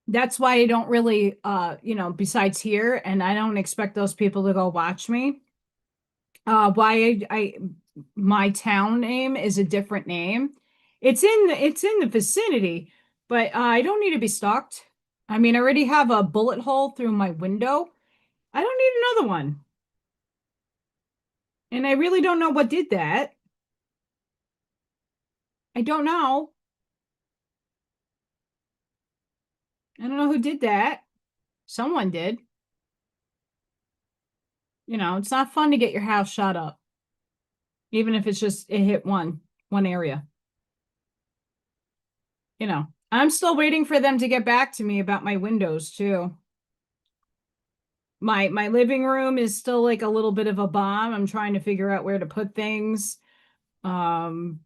That's why I don't really besides here, and I don't expect those people to go watch me. Why my town name is a different name. It's in the vicinity, but I don't need to be stalked. I mean, I already have a bullet hole through my window. I don't need another one. And I really don't know what did that. I don't know. I don't know who did that. Someone did. It's not fun to get your house shot up, even if it's just it hit one area. I'm still waiting for them to get back to me about my windows too. My living room is still like a little bit of a bomb. I'm trying to figure out where to put things. From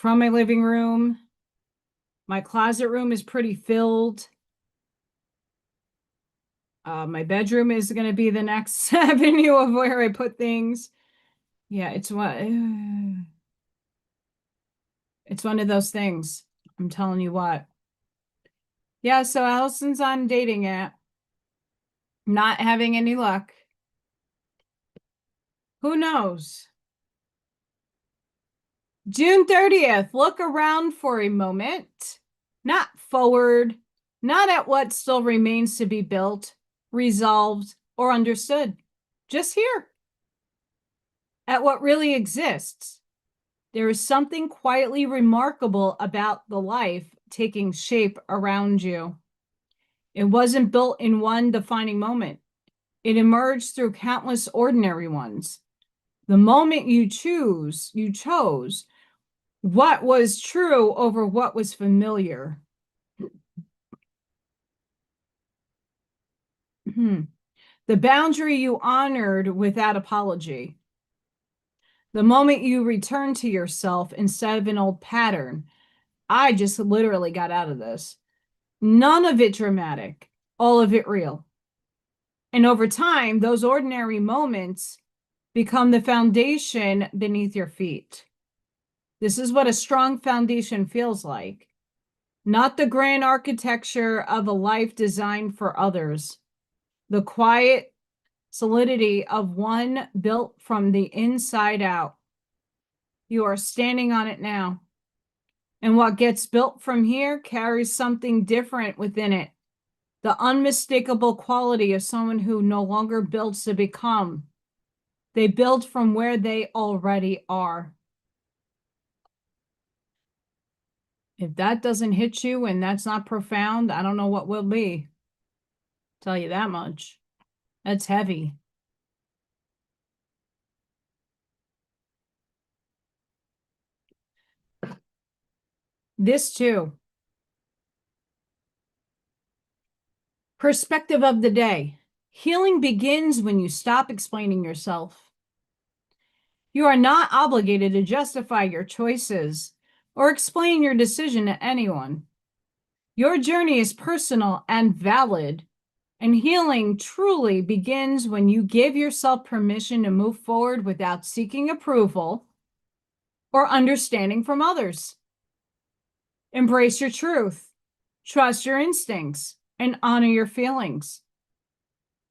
my living room, my closet room is pretty filled. My bedroom is going to be the next avenue of where I put things. Yeah, it's one of those things. I'm telling you what. Yeah, so Allison's on dating app. Not having any luck. Who knows? June 30th, look around for a moment. Not forward, not at what still remains to be built, resolved, or understood. Just here. At what really exists. There is something quietly remarkable about the life taking shape around you. It wasn't built in one defining moment. It emerged through countless ordinary ones. The moment you chose what was true over what was familiar. The boundary you honored without apology. The moment you returned to yourself instead of an old pattern. I just literally got out of this. None of it dramatic, all of it real. And over time, those ordinary moments become the foundation beneath your feet. This is what a strong foundation feels like. Not the grand architecture of a life designed for others. The quiet solidity of one built from the inside out. You are standing on it now. And what gets built from here carries something different within it. The unmistakable quality of someone who no longer builds to become. They build from where they already are. If that doesn't hit you and that's not profound, I don't know what will be. Tell you that much. That's heavy. This too. Perspective of the day. Healing begins when you stop explaining yourself. You are not obligated to justify your choices or explain your decision to anyone. Your journey is personal and valid, and healing truly begins when you give yourself permission to move forward without seeking approval or understanding from others. Embrace your truth, trust your instincts, and honor your feelings.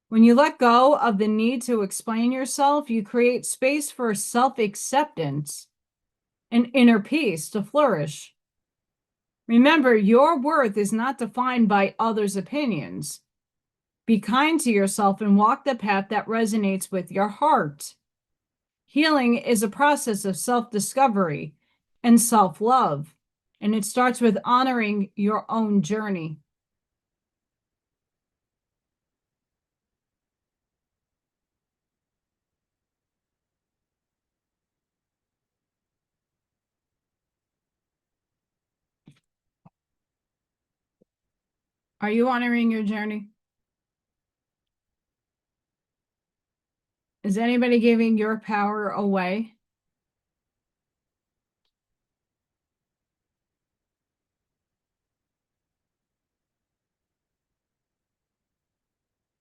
When you let go of the need to explain yourself, you create space for self-acceptance and inner peace to flourish. Remember, your worth is not defined by others' opinions. Be kind to yourself and walk the path that resonates with your heart. Healing is a process of self-discovery and self-love, and it starts with honoring your own journey. Are you honoring your journey? Is anybody giving your power away?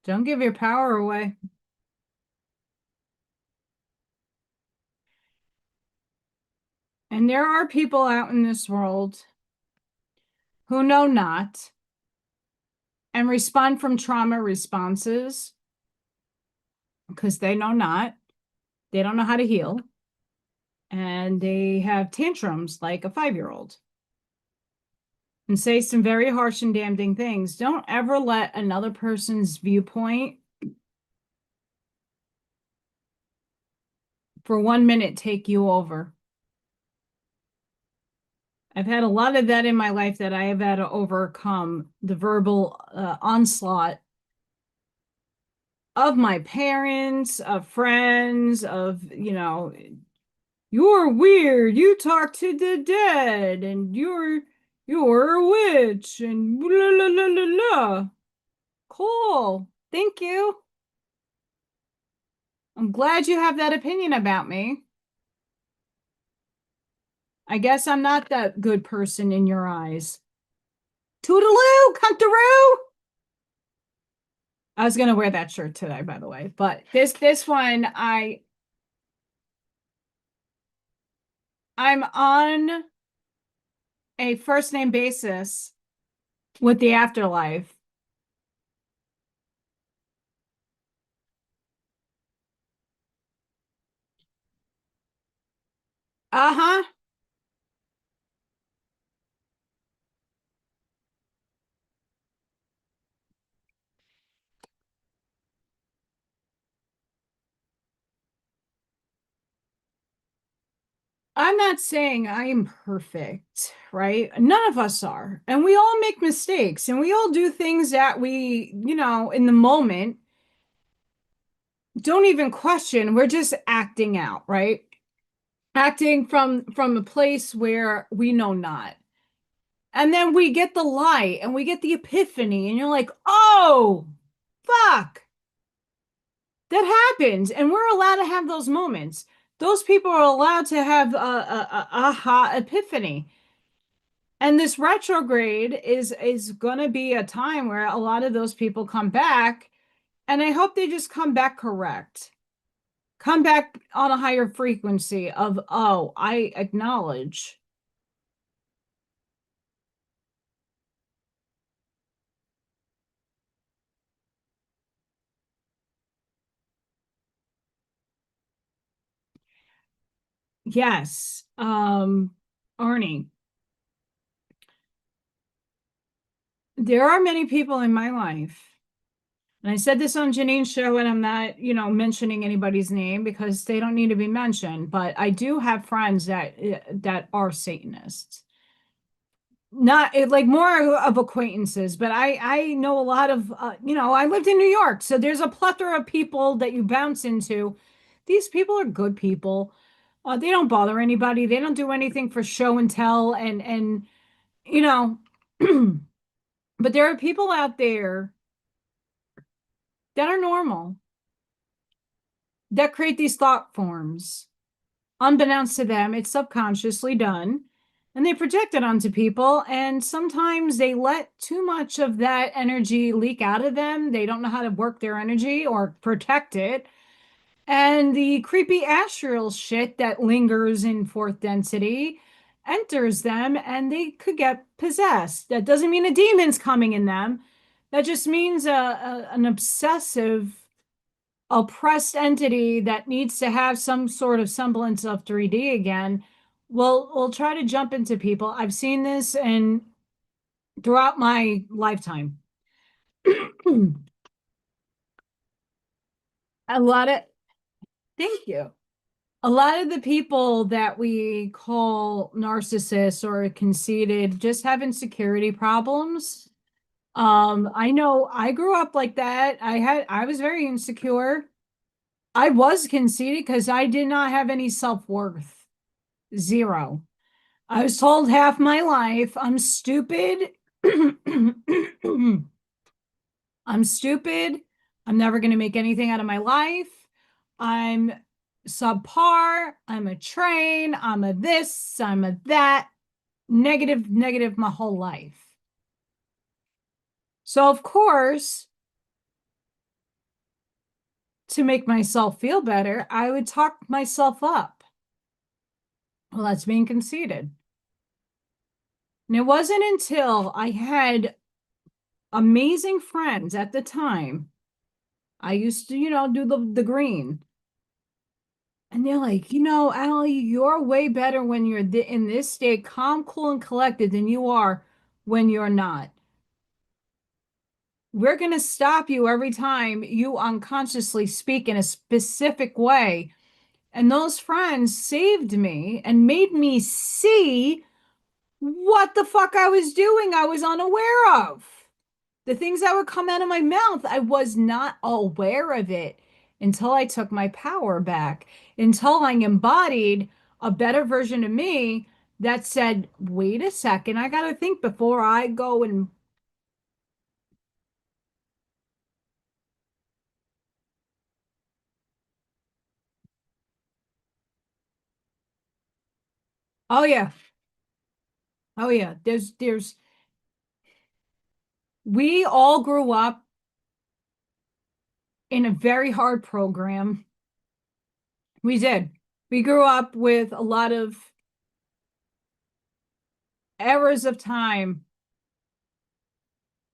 Don't give your power away. And there are people out in this world who know not and respond from trauma responses because they know not. They don't know how to heal. And they have tantrums like a 5-year-old and say some very harsh and damning things. Don't ever let another person's viewpoint for 1 minute take you over. I've had a lot of that in my life that I have had to overcome the verbal onslaught of my parents, of friends, of, you're weird, you talk to the dead, and you're a witch, and blah, blah, blah, blah, blah. Cool. Thank you. I'm glad you have that opinion about me. I guess I'm not that good person in your eyes. Toodaloo, cuntaroo. I was going to wear that shirt today, by the way, but this one, I'm on a first name basis with the afterlife. Uh-huh. I'm not saying I am perfect, right? None of us are. And we all make mistakes and we all do things that we, in the moment don't even question. We're just acting out, right? Acting from a place where we know not. And then we get the light and we get the epiphany and you're like, "Oh, fuck. That happens." And we're allowed to have those moments. Those people are allowed to have a aha epiphany. And this retrograde is going to be a time where a lot of those people come back, and I hope they just come back correct. Come back on a higher frequency of, "Oh, I acknowledge." Yes. Arnie, there are many people in my life, and I said this on Janine's show, and I'm not, mentioning anybody's name because they don't need to be mentioned, but I do have friends that are Satanists. Not like more of acquaintances, but I know a lot of I lived in New York, so there's a plethora of people that you bounce into. These people are good people. They don't bother anybody. They don't do anything for show and tell, and you know, but there are people out there that are normal that create these thought forms. Unbeknownst to them, it's subconsciously done. And they project it onto people. And sometimes they let too much of that energy leak out of them. They don't know how to work their energy or protect it. And the creepy astral shit that lingers in fourth density enters them and they could get possessed. That doesn't mean a demon's coming in them. That just means an obsessive oppressed entity that needs to have some sort of semblance of 3D again will try to jump into people. I've seen this and throughout my lifetime. A lot of Thank you. A lot of the people that we call narcissists or conceited just have insecurity problems. I know I grew up like that. I was very insecure. I was conceited because I did not have any self-worth. Zero. I was told half my life, I'm stupid. I'm stupid. I'm never going to make anything out of my life. I'm subpar. I'm a train. I'm a this. I'm a that. Negative, negative my whole life. So, of course, to make myself feel better, I would talk myself up. Well, that's being conceited. And it wasn't until I had amazing friends at the time. I used to, do the green. And they're like, Allie, you're way better when you're in this state, calm, cool, and collected than you are when you're not. We're going to stop you every time you unconsciously speak in a specific way. And those friends saved me and made me see what the fuck I was doing I was unaware of. The things that would come out of my mouth, I was not aware of it until I took my power back, until I embodied a better version of me that said, wait a second, I got to think before I go and, oh yeah, oh yeah, we all grew up in a very hard program. We did. We grew up with a lot of eras of time.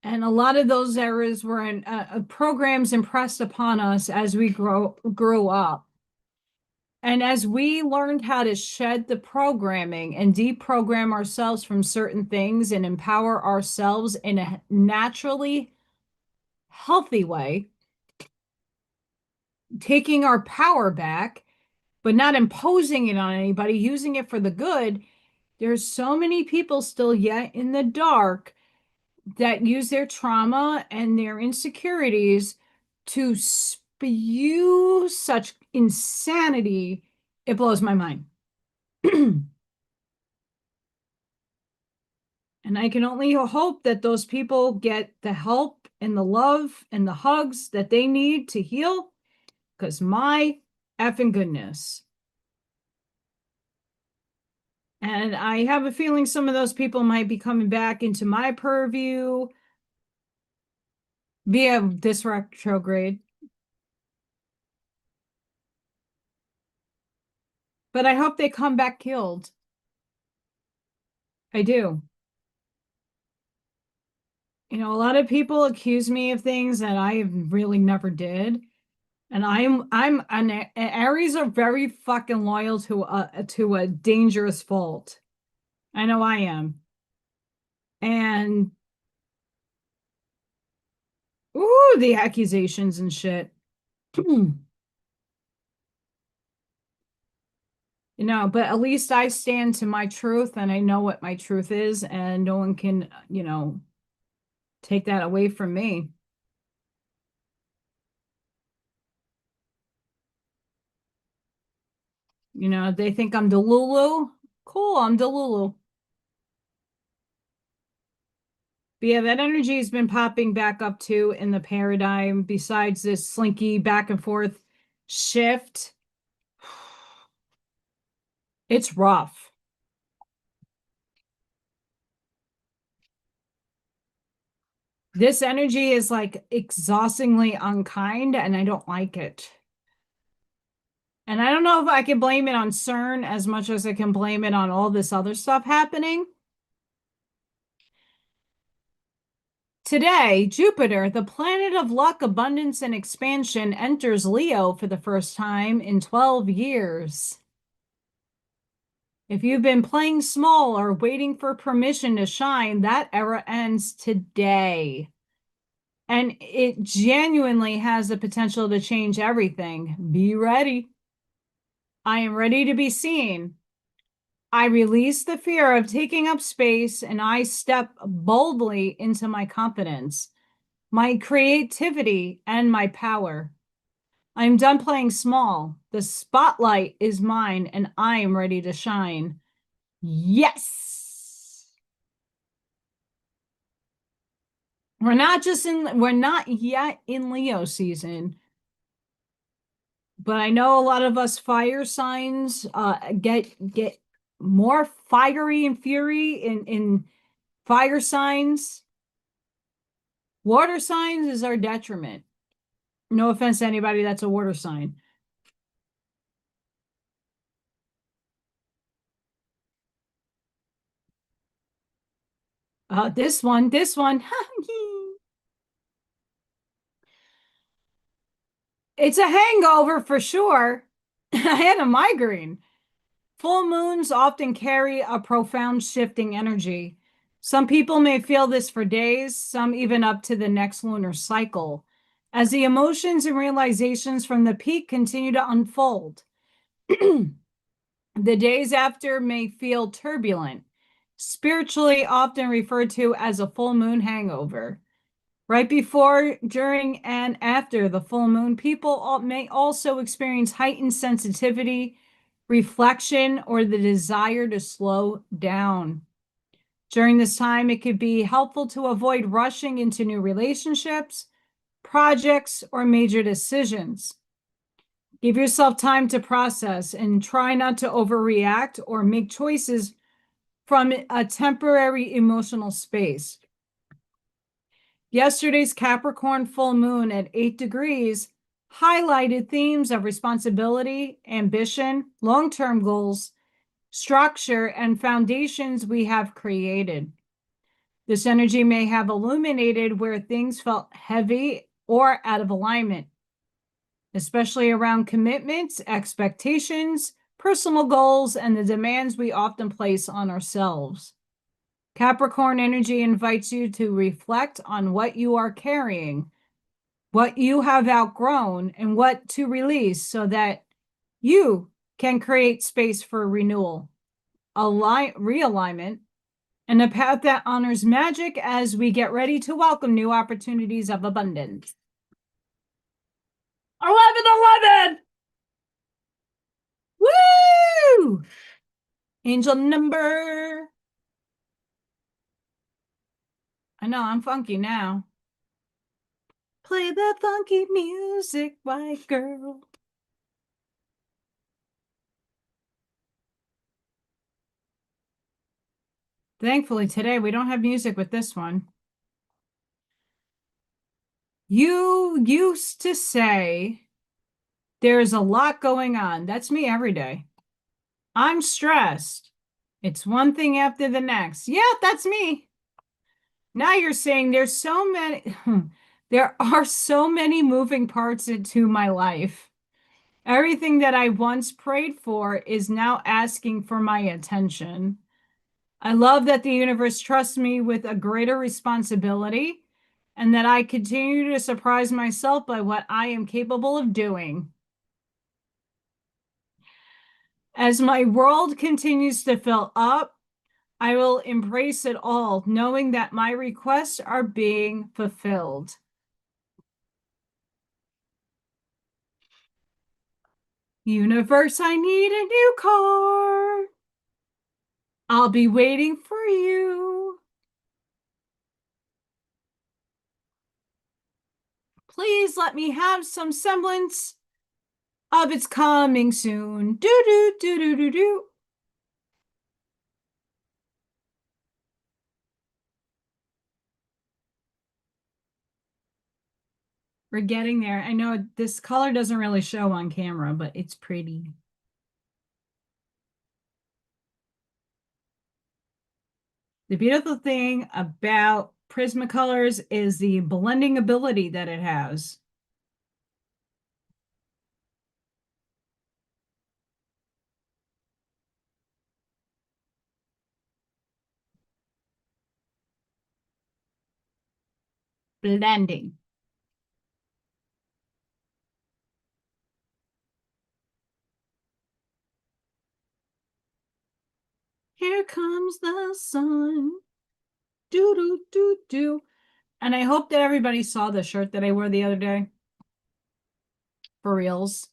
And a lot of those eras were in programs impressed upon us as we grew up. And as we learned how to shed the programming and deprogram ourselves from certain things and empower ourselves in a naturally healthy way, taking our power back, but not imposing it on anybody, using it for the good, there's so many people still yet in the dark that use their trauma and their insecurities to spew such insanity. It blows my mind. And I can only hope that those people get the help and the love and the hugs that they need to heal, because my effing goodness. And I have a feeling some of those people might be coming back into my purview via this retrograde. But I hope they come back killed. I do. You know, a lot of people accuse me of things that I really never did. And Aries are very fucking loyal to a dangerous fault. I know I am. And ooh, the accusations and shit. You know, but at least I stand to my truth and I know what my truth is, and no one can, you know, take that away from me. You know, they think I'm Delulu. Cool, I'm Delulu. But yeah, that energy has been popping back up too in the paradigm, besides this slinky back and forth shift. It's rough. This energy is like exhaustingly unkind, and I don't like it. And I don't know if I can blame it on Cern as much as I can blame it on all this other stuff happening. Today, Jupiter, the planet of luck, abundance, and expansion, enters Leo for the first time in 12 years. If you've been playing small or waiting for permission to shine, that era ends today. And it genuinely has the potential to change everything. Be ready. I am ready to be seen. I release the fear of taking up space and I step boldly into my confidence, my creativity, and my power. I'm done playing small. The spotlight is mine and I am ready to shine. Yes. We're not yet in Leo season, but I know a lot of us fire signs get more fiery and fury in fire signs. Water signs is our detriment. No offense to anybody that's a water sign. This one. It's a hangover for sure. I had a migraine. Full moons often carry a profound shifting energy. Some people may feel this for days, some even up to the next lunar cycle, as the emotions and realizations from the peak continue to unfold. The days after may feel turbulent, spiritually often referred to as a full moon hangover. Right before, during, and after the full moon, people may also experience heightened sensitivity, reflection, or the desire to slow down. During this time, it could be helpful to avoid rushing into new relationships, projects, or major decisions. Give yourself time to process and try not to overreact or make choices from a temporary emotional space. Yesterday's Capricorn full moon at 8 degrees highlighted themes of responsibility, ambition, long-term goals, structure, and foundations we have created. This energy may have illuminated where things felt heavy or out of alignment, especially around commitments, expectations, personal goals, and the demands we often place on ourselves. Capricorn energy invites you to reflect on what you are carrying, what you have outgrown, and what to release so that you can create space for renewal, realignment, and a path that honors magic as we get ready to welcome new opportunities of abundance. 1111! Woo! Angel number. I know, I'm funky now. Play that funky music, white girl. Thankfully, today we don't have music with this one. You used to say, there's a lot going on. That's me every day. I'm stressed. It's one thing after the next. Yeah, that's me. Now you're saying there's so many, there are so many moving parts into my life. Everything that I once prayed for is now asking for my attention. I love that the universe trusts me with a greater responsibility and that I continue to surprise myself by what I am capable of doing. As my world continues to fill up, I will embrace it all, knowing that my requests are being fulfilled. Universe, I need a new car. I'll be waiting for you. Please let me have some semblance of it's coming soon. Do do do do do do. We're getting there. I know this color doesn't really show on camera, but it's pretty. The beautiful thing about Prismacolors is the blending ability that it has. Blending. Here comes the sun. Do do do do. And I hope that everybody saw the shirt that I wore the other day. For reals.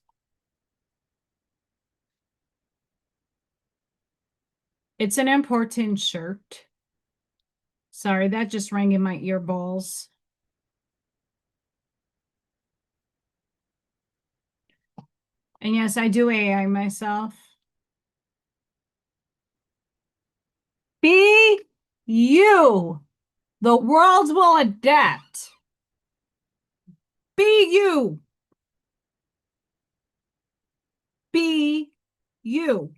It's an important shirt. Sorry, that just rang in my ear balls. And yes, I do AI myself. Be you. The world will adapt. Be you. Be you.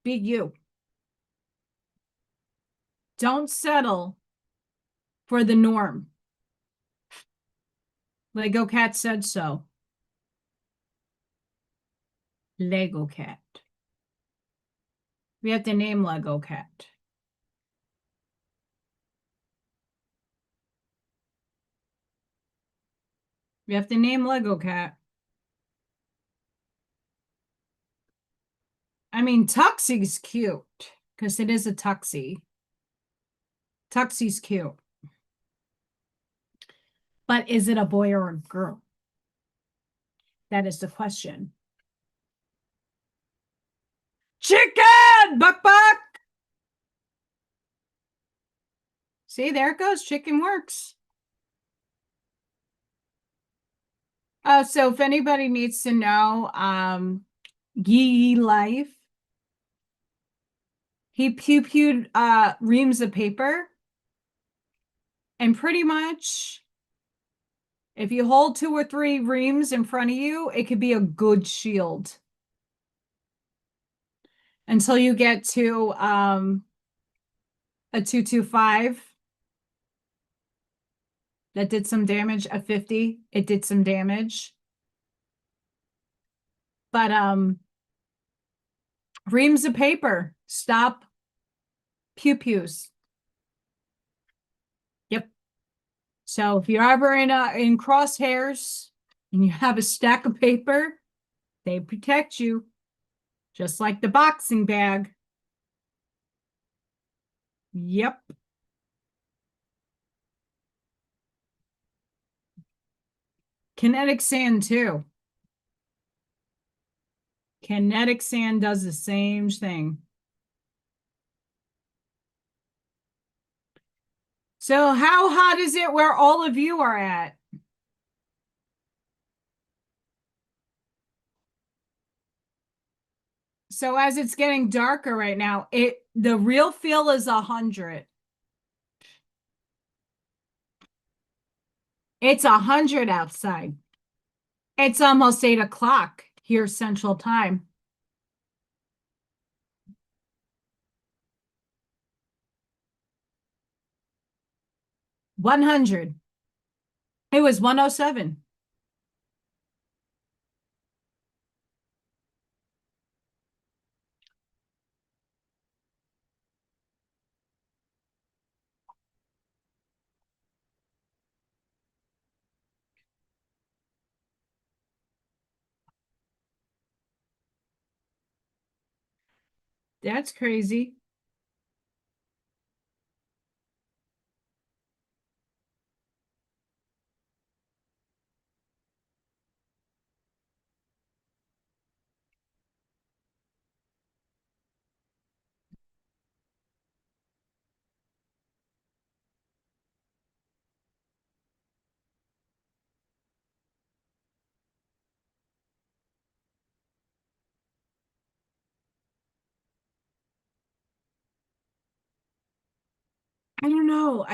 Be you. Don't settle for the norm. AllyKat said so. AllyKat. We have to name AllyKat. We have to name AllyKat. I mean, Tuxie's cute because it is a tuxie. Tuxie's cute. But is it a boy or a girl? That is the question. Chicken! Buck, buck! See, there it goes. Chicken works. So if anybody needs to know, Yee Life, he pew-pewed reams of paper, and pretty much If you hold 2 or 3 reams in front of you, it could be a good shield. Until you get to a 225 that did some damage, a 50, it did some damage. But reams of paper stop pew-pews. Yep. So if you're ever in crosshairs and you have a stack of paper, they protect you, just like the boxing bag. Yep. Kinetic sand too. Kinetic sand does the same thing. So how hot is it where all of you are at? So as it's getting darker right now, the real feel is 100. It's 100 outside. It's almost 8 o'clock here Central Time. $100. It was 107. That's crazy. I don't know.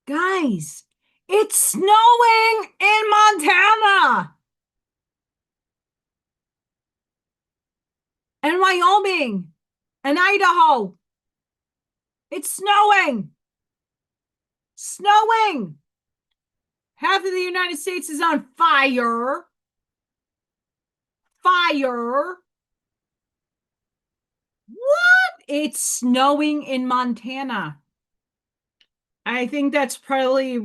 Guys, it's snowing in Montana and Wyoming and Idaho. It's snowing. Snowing. Half of the United States is on fire. Fire. What? It's snowing in Montana. I think that's probably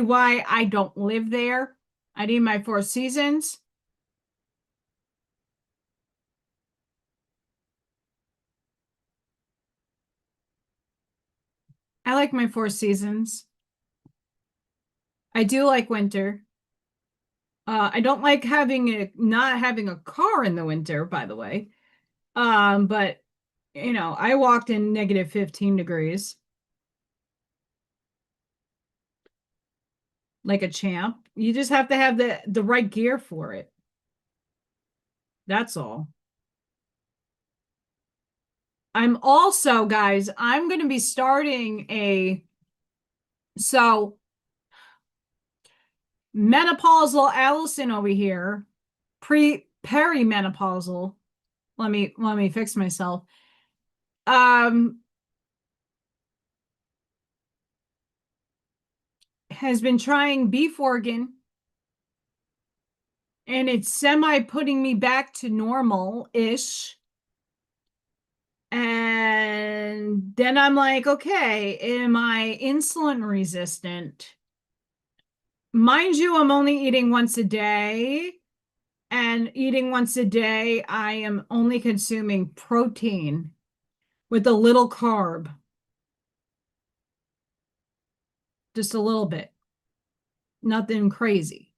why I don't live there. I need my 4 seasons. I like my 4 seasons. I do like winter. I don't like not having a car in the winter, by the way. But I walked in negative 15 degrees like a champ. You just have to have the right gear for it. That's all. I'm also, guys, I'm going to be starting so menopausal Allison over here, perimenopausal. Let me fix myself. Has been trying beef organ and it's semi putting me back to normal-ish. And then I'm like, okay, am I insulin resistant? Mind you, I'm only eating once a day. And eating once a day, I am only consuming protein with a little carb. Just a little bit. Nothing crazy.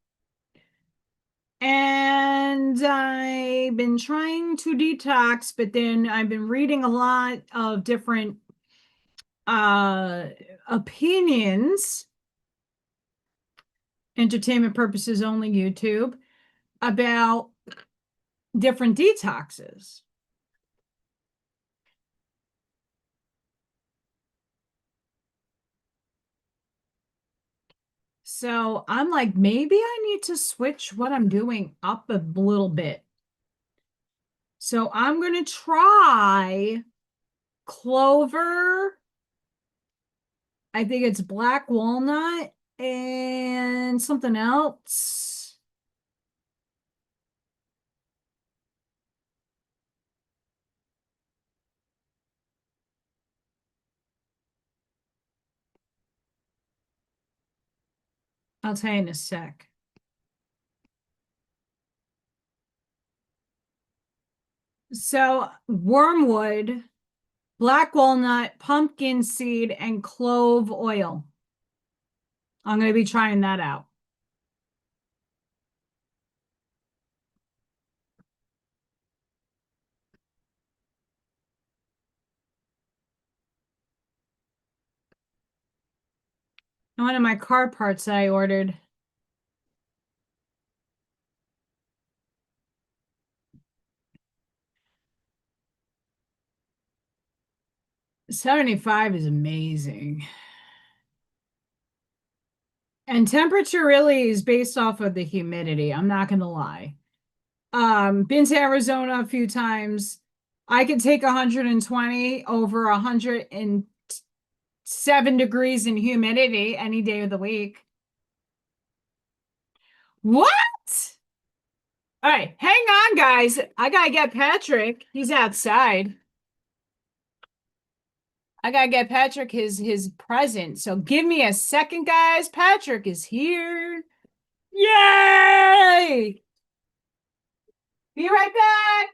And I've been trying to detox, but then I've been reading a lot of different opinions, entertainment purposes only YouTube, about different detoxes. So I'm like, maybe I need to switch what I'm doing up a little bit. So I'm going to try clover. I think it's black walnut and something else. I'll tell you in a sec. So wormwood, black walnut, pumpkin seed, and clove oil. I'm going to be trying that out. And one of my car parts that I ordered. $75 is amazing. And temperature really is based off of the humidity. I'm not going to lie. Been to Arizona a few times. I could take 120 over 107 degrees in humidity any day of the week. What? All right, hang on, guys. I gotta get Patrick. He's outside. I gotta get Patrick his present. So give me a second, guys. Patrick is here. Yay! Be right back.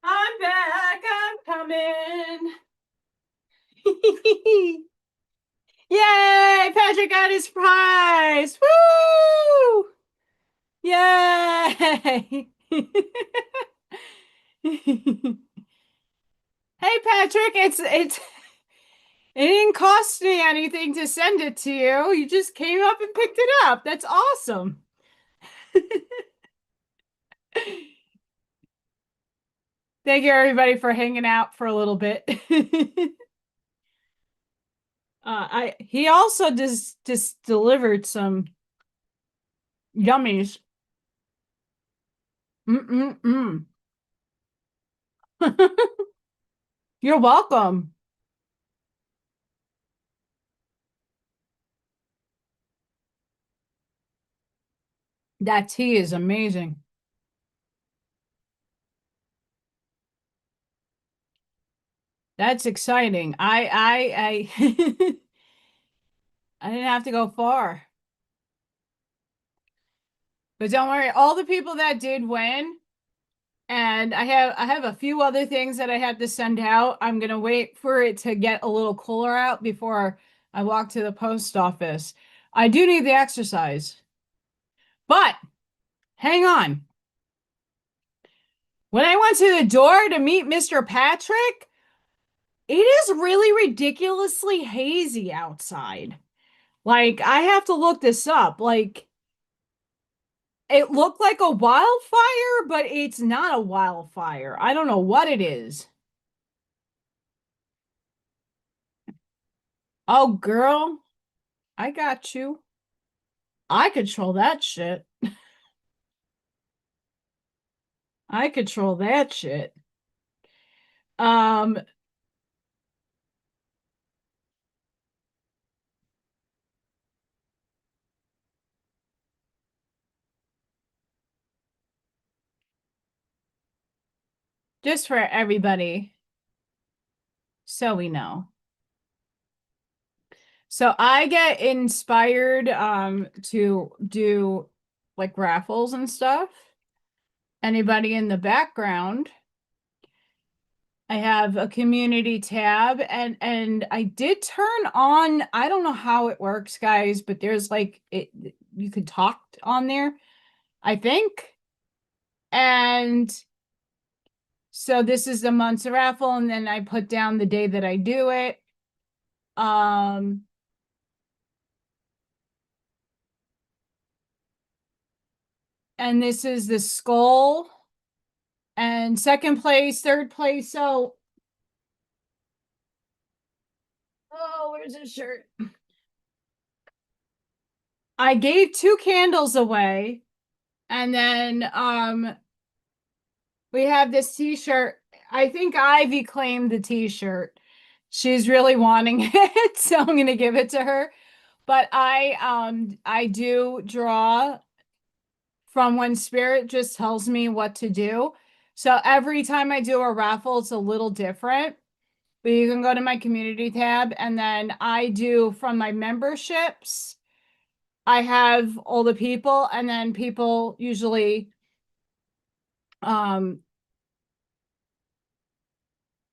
I'm back. I'm coming. Yay! Patrick got his prize. Woo! Yay! Hey Patrick, it didn't cost me anything to send it to you. You just came up and picked it up. That's awesome. Thank you everybody for hanging out for a little bit. I he also just delivered some yummies. Mm-mm-mm. You're welcome. That tea is amazing. That's exciting. I I didn't have to go far. But don't worry, all the people that did win, and I have a few other things that I had to send out. I'm gonna wait for it to get a little cooler out before I walk to the post office. I do need the exercise. But hang on. When I went to the door to meet Mr. Patrick, it is really ridiculously hazy outside. Like, I have to look this up. Like, it looked like a wildfire, but it's not a wildfire. I don't know what it is. Oh, girl, I got you. I control that shit. I control that shit. Um, just for everybody, so we know. So I get inspired to do like raffles and stuff. Anybody in the background, I have a community tab and I did turn on, I don't know how it works, guys, but there's like it you could talk on there, I think. And so this is the month's raffle, and then I put down the day that I do it. Um, and this is the skull and second place, third place. So, oh, where's this shirt? I gave 2 candles away, and then we have this t-shirt. I think Ivy claimed the t-shirt. She's really wanting it, so I'm gonna give it to her. But I do draw from when spirit just tells me what to do. So every time I do a raffle, it's a little different. But you can go to my community tab, and then I do from my memberships. I have all the people, and then people usually um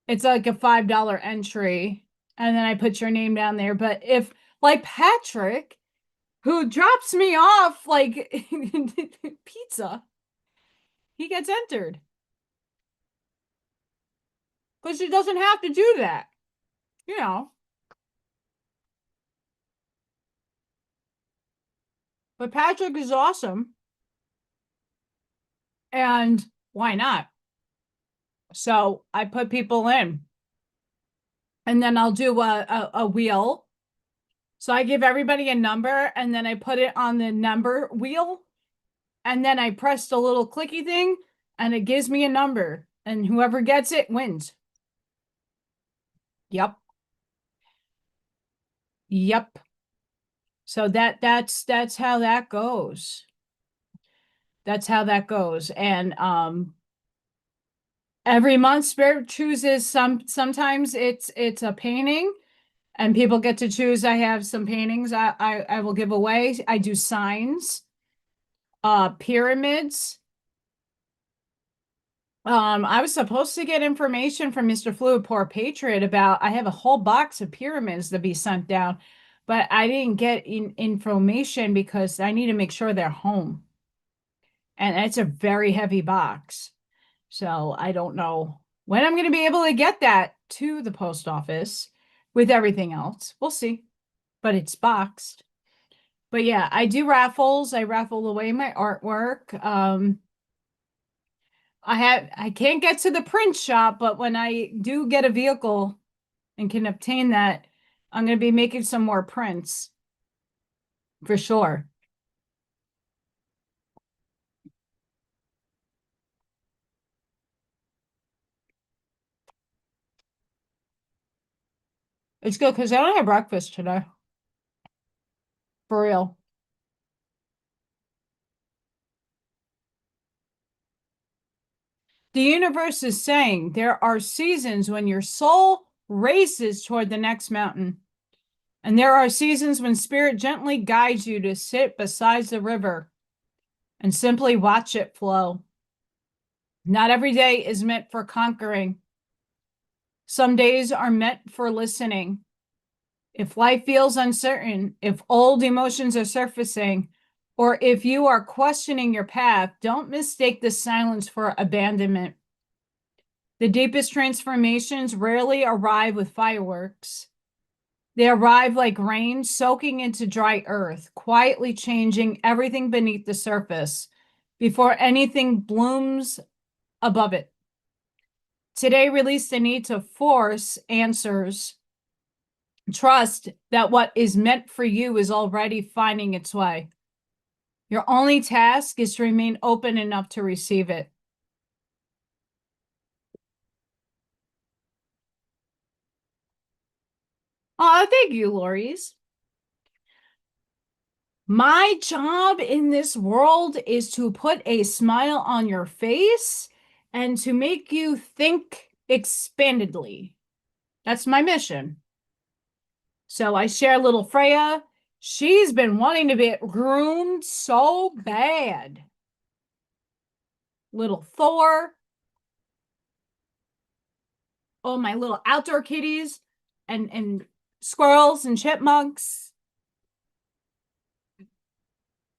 it's like a $5 entry, and then I put your name down there. But if like Patrick, who drops me off like pizza, he gets entered. Because she doesn't have to do that, you know. But Patrick is awesome. And why not? So I put people in. And then I'll do a wheel. So I give everybody a number, and then I put it on the number wheel. And then I press the little clicky thing, and it gives me a number. And whoever gets it wins. Yep. Yep. So that's how that goes. That's how that goes. And every month Spirit chooses sometimes it's a painting, and people get to choose. I have some paintings I will give away. I do signs, pyramids. I was supposed to get information from Mr. Fluid Pour Patriot about, I have a whole box of pyramids to be sent down, but I didn't get information because I need to make sure they're home. And it's a very heavy box. So I don't know when I'm going to be able to get that to the post office with everything else. We'll see. But it's boxed. But yeah, I do raffles. I raffle away my artwork. I can't get to the print shop, but when I do get a vehicle and can obtain that, I'm going to be making some more prints for sure. It's good because I don't have breakfast today. For real. The universe is saying there are seasons when your soul races toward the next mountain. And there are seasons when spirit gently guides you to sit beside the river and simply watch it flow. Not every day is meant for conquering. Some days are meant for listening. If life feels uncertain, if old emotions are surfacing, or if you are questioning your path, don't mistake the silence for abandonment. The deepest transformations rarely arrive with fireworks. They arrive like rain soaking into dry earth, quietly changing everything beneath the surface before anything blooms above it. Today, release the need to force answers. Trust that what is meant for you is already finding its way. Your only task is to remain open enough to receive it. Oh, thank you, Lori's. My job in this world is to put a smile on your face and to make you think expandedly. That's my mission. So I share little Freya. She's been wanting to be groomed so bad. Little Thor. Oh, my little outdoor kitties and squirrels and chipmunks.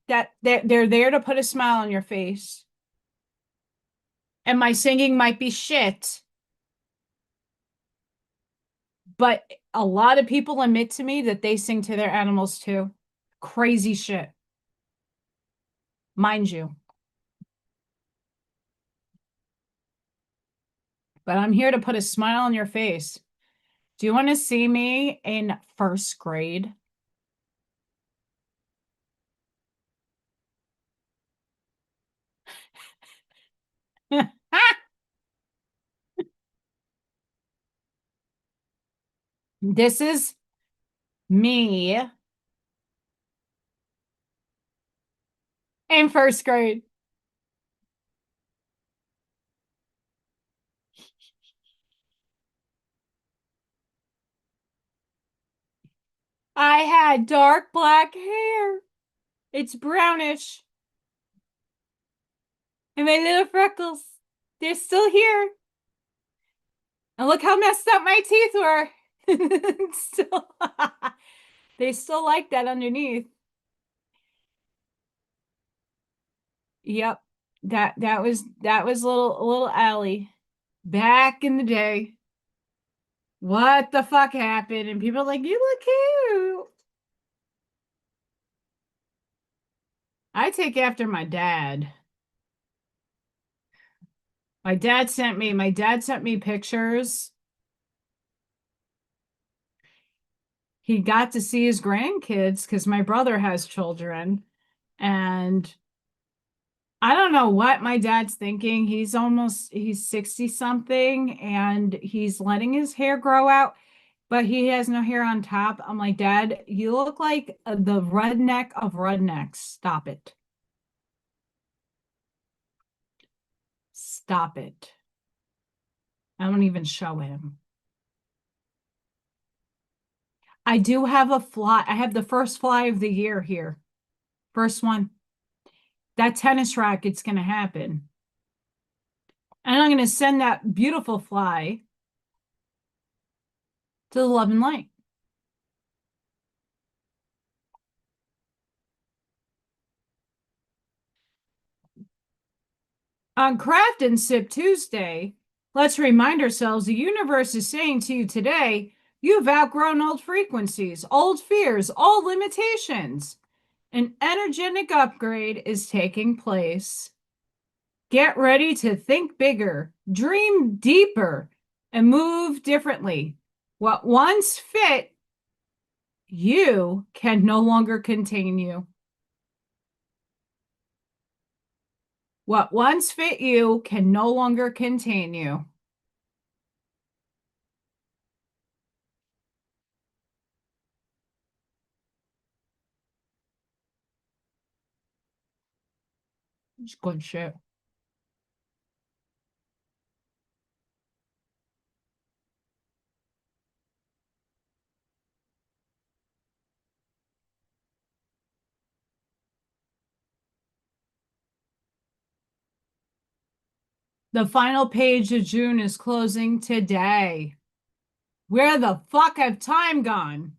That they're there to put a smile on your face. And my singing might be shit. But a lot of people admit to me that they sing to their animals too. Crazy shit. Mind you. But I'm here to put a smile on your face. Do you want to see me in first grade? This is me in first grade. I had dark black hair. It's brownish. And my little freckles, they're still here. And look how messed up my teeth were. Still, they still like that underneath. Yep. That was little Allie back in the day. What the fuck happened? And people are like, you look cute. I take after my dad. My dad sent me pictures. He got to see his grandkids because my brother has children. And I don't know what my dad's thinking. He's 60 something and he's letting his hair grow out, but he has no hair on top. I'm like, Dad, you look like the redneck of rednecks. Stop it. Stop it. I won't even show him. I do have a fly. I have the first fly of the year here. First one. That tennis racket's going to happen. And I'm going to send that beautiful fly to the love and light. On Craft and Sip Tuesday, let's remind ourselves the universe is saying to you today, you've outgrown old frequencies, old fears, old limitations. An energetic upgrade is taking place. Get ready to think bigger, dream deeper, and move differently. What once fit you can no longer contain you. What once fit you can no longer contain you. It's good shit. The final page of June is closing today. Where the fuck have time gone?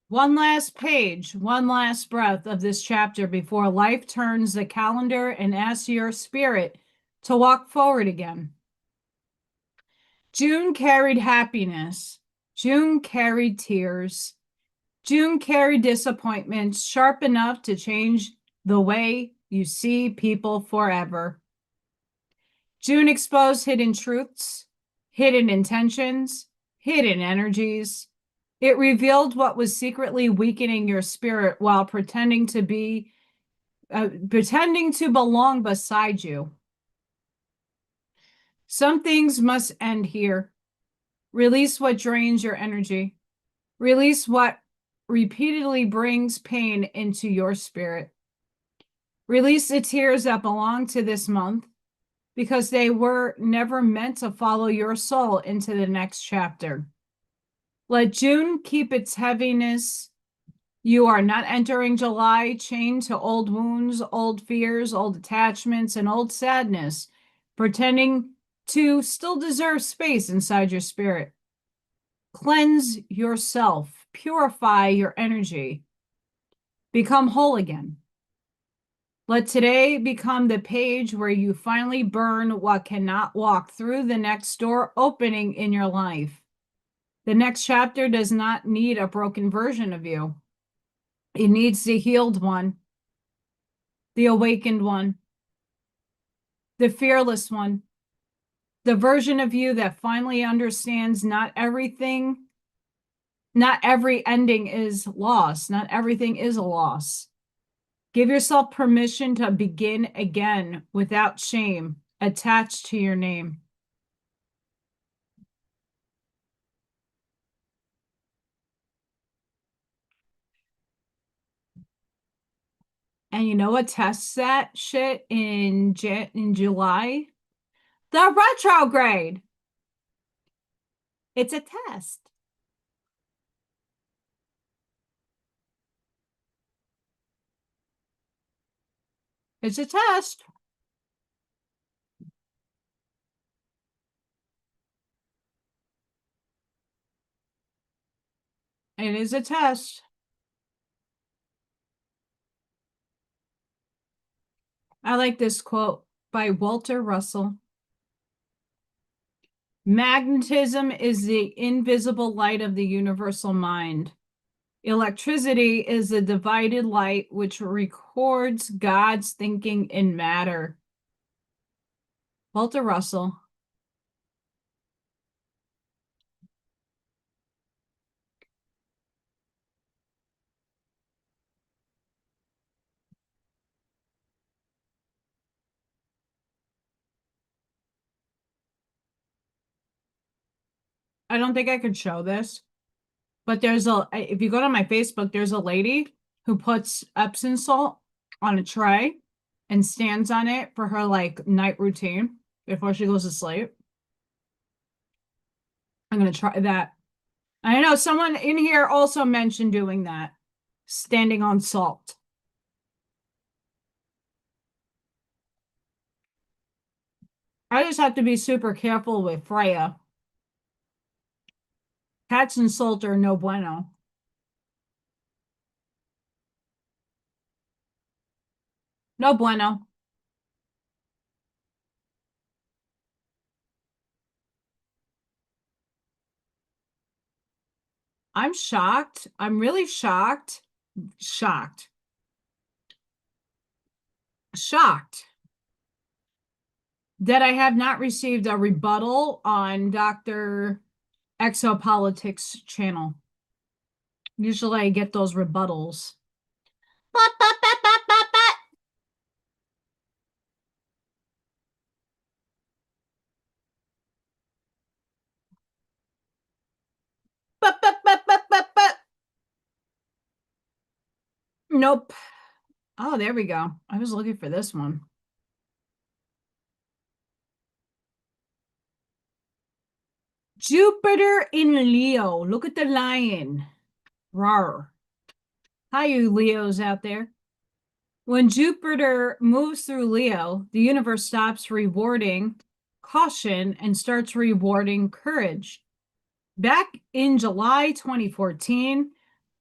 One last page, one last breath of this chapter before life turns the calendar and asks your spirit to walk forward again. June carried happiness. June carried tears. June carried disappointments sharp enough to change the way you see people forever. June exposed hidden truths, hidden intentions, hidden energies. It revealed what was secretly weakening your spirit while pretending to belong beside you. Some things must end here. Release what drains your energy. Release what repeatedly brings pain into your spirit. Release the tears that belong to this month because they were never meant to follow your soul into the next chapter. Let June keep its heaviness. You are not entering July chained to old wounds, old fears, old attachments, and old sadness, pretending to still deserve space inside your spirit. Cleanse yourself, purify your energy, become whole again. Let today become the page where you finally burn what cannot walk through the next door opening in your life. The next chapter does not need a broken version of you. It needs the healed one, the awakened one, the fearless one, the version of you that finally understands not every ending is loss. Not everything is a loss. Give yourself permission to begin again without shame attached to your name. And you know what tests that shit in July? The retrograde. It's a test. It's a test. It is a test. I like this quote by Walter Russell. Magnetism is the invisible light of the universal mind. Electricity is the divided light which records God's thinking in matter. Walter Russell. I don't think I could show this, but if you go to my Facebook, there's a lady who puts Epsom salt on a tray and stands on it for her like night routine before she goes to sleep. I'm going to try that. I know someone in here also mentioned doing that, standing on salt. I just have to be super careful with Freya. Cats and salt are no bueno. No bueno. I'm shocked. I'm really shocked. Shocked. Shocked that I have not received a rebuttal on Dr. Exopolitics channel. Usually I get those rebuttals. Nope. Oh, there we go. I was looking for this one. Jupiter in Leo. Look at the lion. Rawr. Hi, you Leos out there. When Jupiter moves through Leo, the universe stops rewarding caution and starts rewarding courage. Back in July 2014,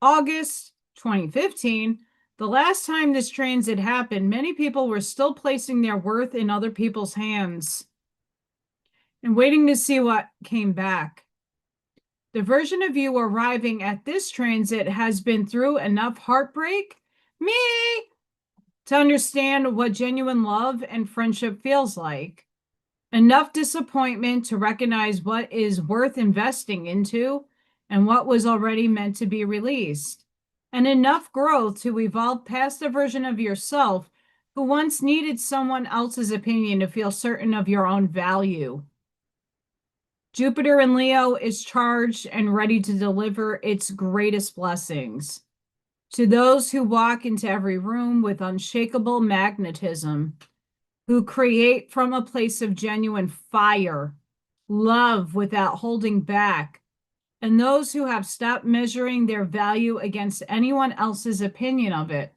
August 2015, the last time this transit happened, many people were still placing their worth in other people's hands and waiting to see what came back. The version of you arriving at this transit has been through enough heartbreak, me, to understand what genuine love and friendship feels like. Enough disappointment to recognize what is worth investing into and what was already meant to be released. And enough growth to evolve past the version of yourself who once needed someone else's opinion to feel certain of your own value. Jupiter in Leo is charged and ready to deliver its greatest blessings to those who walk into every room with unshakable magnetism, who create from a place of genuine fire, love without holding back, and those who have stopped measuring their value against anyone else's opinion of it.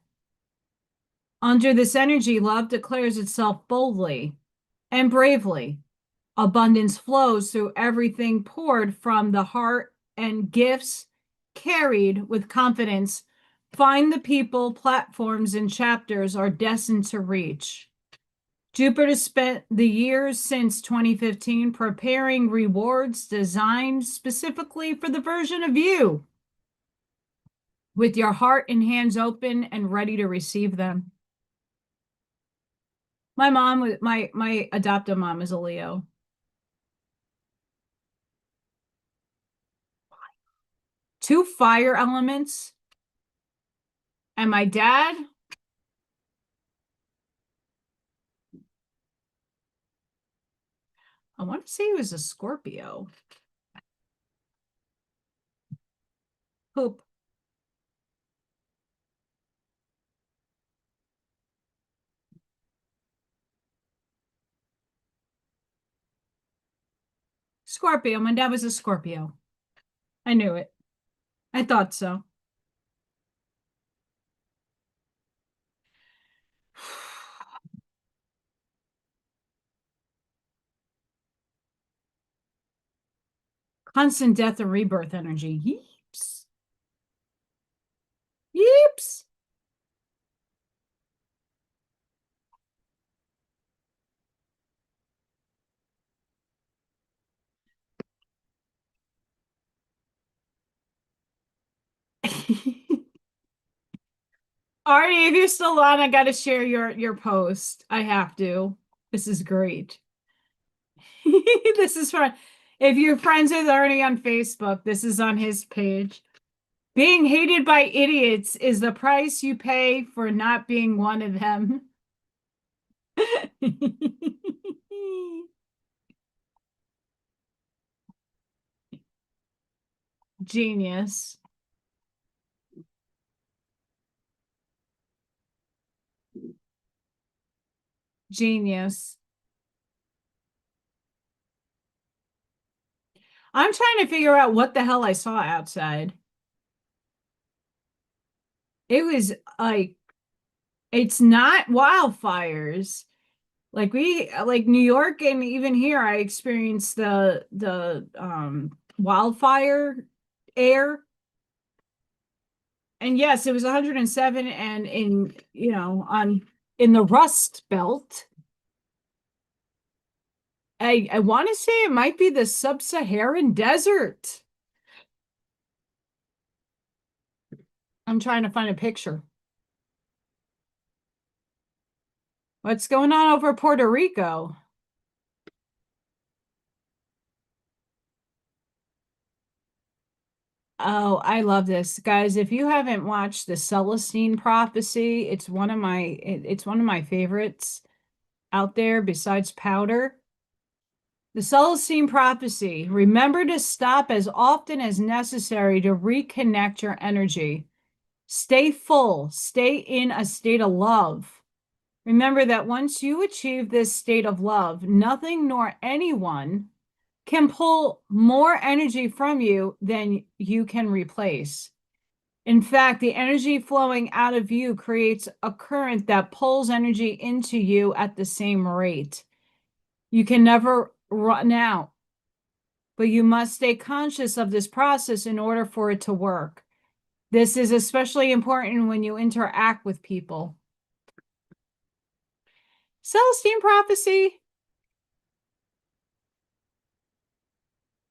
Under this energy, love declares itself boldly and bravely. Abundance flows through everything poured from the heart, and gifts carried with confidence find the people, platforms, and chapters are destined to reach. Jupiter spent the years since 2015 preparing rewards designed specifically for the version of you, with your heart and hands open and ready to receive them. My mom, my adoptive mom, is a Leo. Two fire elements. And my dad, I want to say he was a Scorpio. Poop. Scorpio. My dad was a Scorpio. I knew it. I thought so. Constant death and rebirth energy. Yeeps. Yeeps. Arnie, if you're still on, I got to share your post. I have to. This is great. This is fun. If you're friends with Arnie on Facebook, this is on his page. Being hated by idiots is the price you pay for not being one of them. Genius. Genius. I'm trying to figure out what the hell I saw outside. It was like, it's not wildfires. Like New York and even here, I experienced the wildfire air. And yes, it was 107 and in the Rust Belt. I want to say it might be the sub-Saharan desert. I'm trying to find a picture. What's going on over Puerto Rico? Oh, I love this. Guys, if you haven't watched the Celestine Prophecy, it's one of my favorites out there besides Powder. The Celestine Prophecy. Remember to stop as often as necessary to reconnect your energy. Stay full, stay in a state of love. Remember that once you achieve this state of love, nothing nor anyone can pull more energy from you than you can replace. In fact, the energy flowing out of you creates a current that pulls energy into you at the same rate. You can never run out, but you must stay conscious of this process in order for it to work. This is especially important when you interact with people. Celestine Prophecy.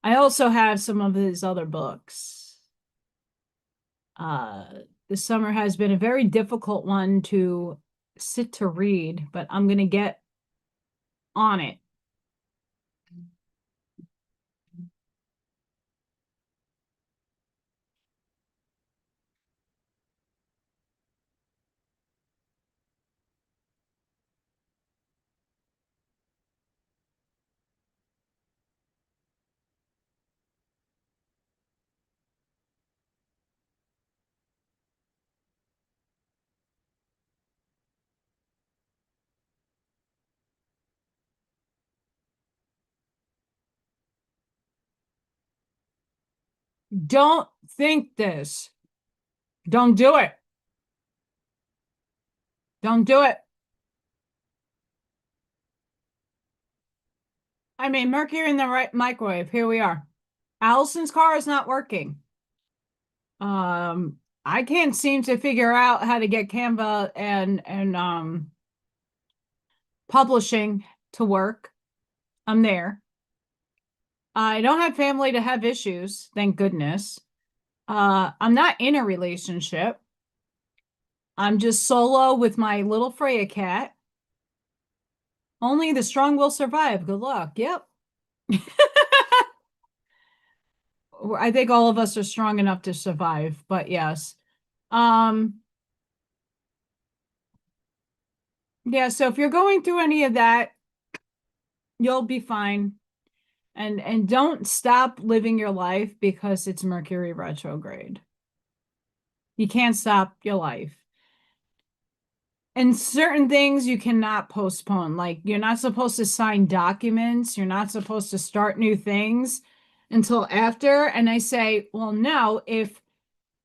I also have some of his other books. This summer has been a very difficult one to sit to read, but I'm going to get on it. Don't think this. Don't do it. Don't do it. I mean, mercury in the right microwave. Here we are. Allison's car is not working. I can't seem to figure out how to get Canva and publishing to work. I'm there. I don't have family to have issues, thank goodness. I'm not in a relationship. I'm just solo with my little Freya cat. Only the strong will survive. Good luck. Yep. I think all of us are strong enough to survive, but yes. Um, yeah, so if you're going through any of that, you'll be fine. And don't stop living your life because it's Mercury retrograde. You can't stop your life. And certain things you cannot postpone. Like you're not supposed to sign documents, you're not supposed to start new things until after. And I say, well, no, if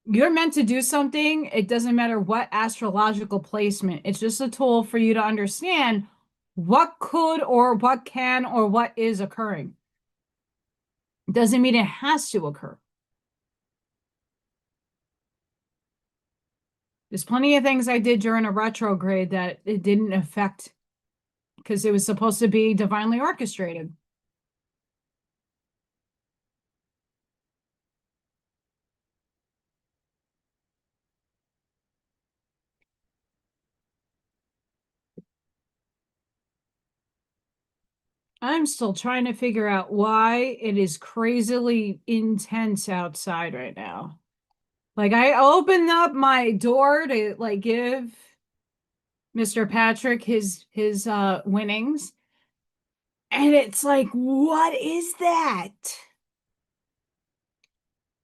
you're meant to do something, it doesn't matter what astrological placement. It's just a tool for you to understand what could or what can or what is occurring. It doesn't mean it has to occur. There's plenty of things I did during a retrograde that it didn't affect because it was supposed to be divinely orchestrated. I'm still trying to figure out why it is crazily intense outside right now. Like I opened up my door to like give Mr. Patrick his winnings. And it's like, what is that?